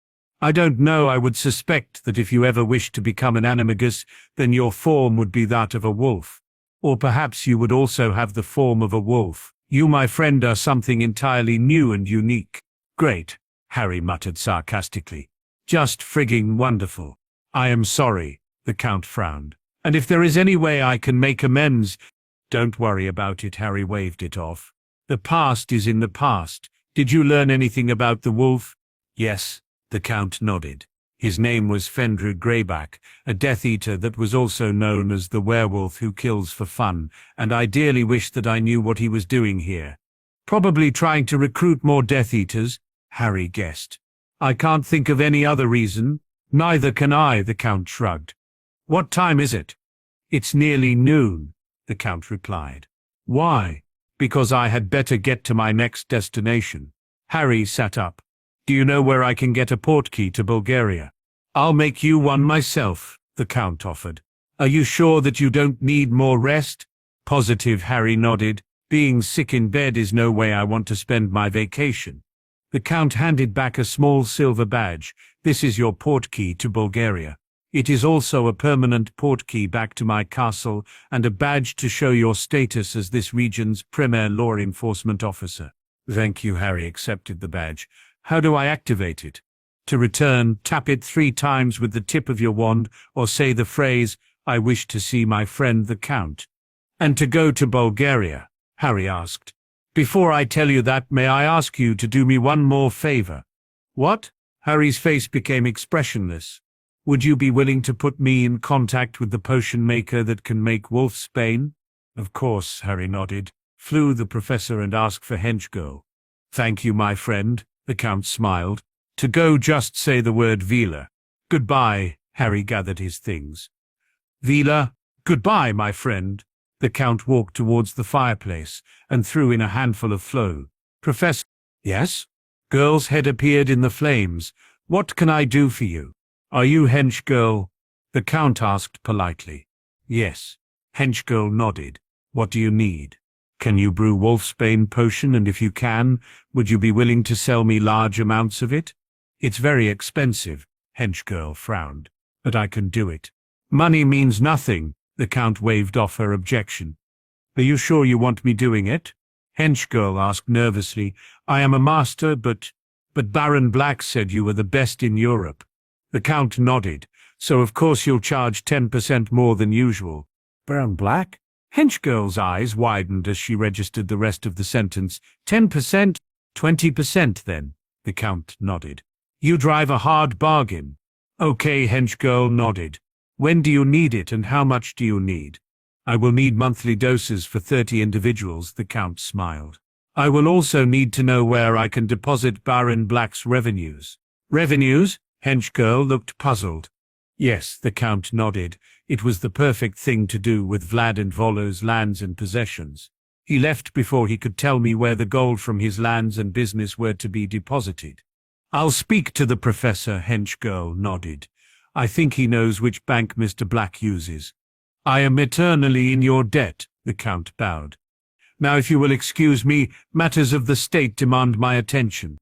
I don't know, I would suspect that if you ever wished to become an animagus, then your form would be that of a wolf. Or perhaps you would also have the form of a wolf. You, my friend, are something entirely new and unique. Great, Harry muttered sarcastically. Just frigging wonderful. I am sorry, the Count frowned. And if there is any way I can make amends, don't worry about it, Harry waved it off. The past is in the past. Did you learn anything about the wolf? Yes, the Count nodded. His name was Fendra Greyback, a Death Eater that was also known as the werewolf who kills for fun, and I dearly wish that I knew what he was doing here. Probably trying to recruit more Death Eaters, Harry guessed. I can't think of any other reason. Neither can I, the Count shrugged. What time is it? It's nearly noon, the Count replied. Why? Because I had better get to my next destination. Harry sat up. Do you know where I can get a portkey to Bulgaria? I'll make you one myself, the Count offered. Are you sure that you don't need more rest? Positive, Harry nodded. Being sick in bed is no way I want to spend my vacation. The Count handed back a small silver badge. This is your portkey to Bulgaria. It is also a permanent portkey back to my castle and a badge to show your status as this region's premier law enforcement officer. Thank you, Harry accepted the badge. How do I activate it? To return, tap it 3 times with the tip of your wand or say the phrase, I wish to see my friend the Count. And to go to Bulgaria, Harry asked. Before I tell you that, may I ask you to do me one more favor? What? Harry's face became expressionless. Would you be willing to put me in contact with the potion maker that can wolf wolfsbane? Of course, Harry nodded. Flew the professor and asked for henchgirl. Thank you, my friend, the Count smiled. To go, just say the word Vila. Goodbye, Harry gathered his things. Vila, goodbye, my friend. The Count walked towards the fireplace and threw in a handful of flow. Professor, yes? Girl's head appeared in the flames. What can I do for you? Are you henchgirl? The Count asked politely. Yes. Henchgirl nodded. What do you need? Can you brew wolfsbane potion, and if you can, would you be willing to sell me large amounts of it? It's very expensive, Henchgirl frowned, but I can do it. Money means nothing, the Count waved off her objection. Are you sure you want me doing it? Henchgirl asked nervously. I am a master, but Baron Black said you were the best in Europe. The Count nodded. So of course you'll charge 10% more than usual. Baron Black? Henchgirl's eyes widened as she registered the rest of the sentence. 10%? 20% then, the Count nodded. You drive a hard bargain. Okay, Henchgirl nodded. When do you need it and how much do you need? I will need monthly doses for 30 individuals, the Count smiled. I will also need to know where I can deposit Baron Black's revenues. Revenues? Henchgirl looked puzzled. Yes, the Count nodded. It was the perfect thing to do with Vlad and Volo's lands and possessions. He left before he could tell me where the gold from his lands and business were to be deposited. I'll speak to the professor, Henchgirl nodded. I think he knows which bank Mr. Black uses. I am eternally in your debt, the Count bowed. Now if you will excuse me, matters of the state demand my attention.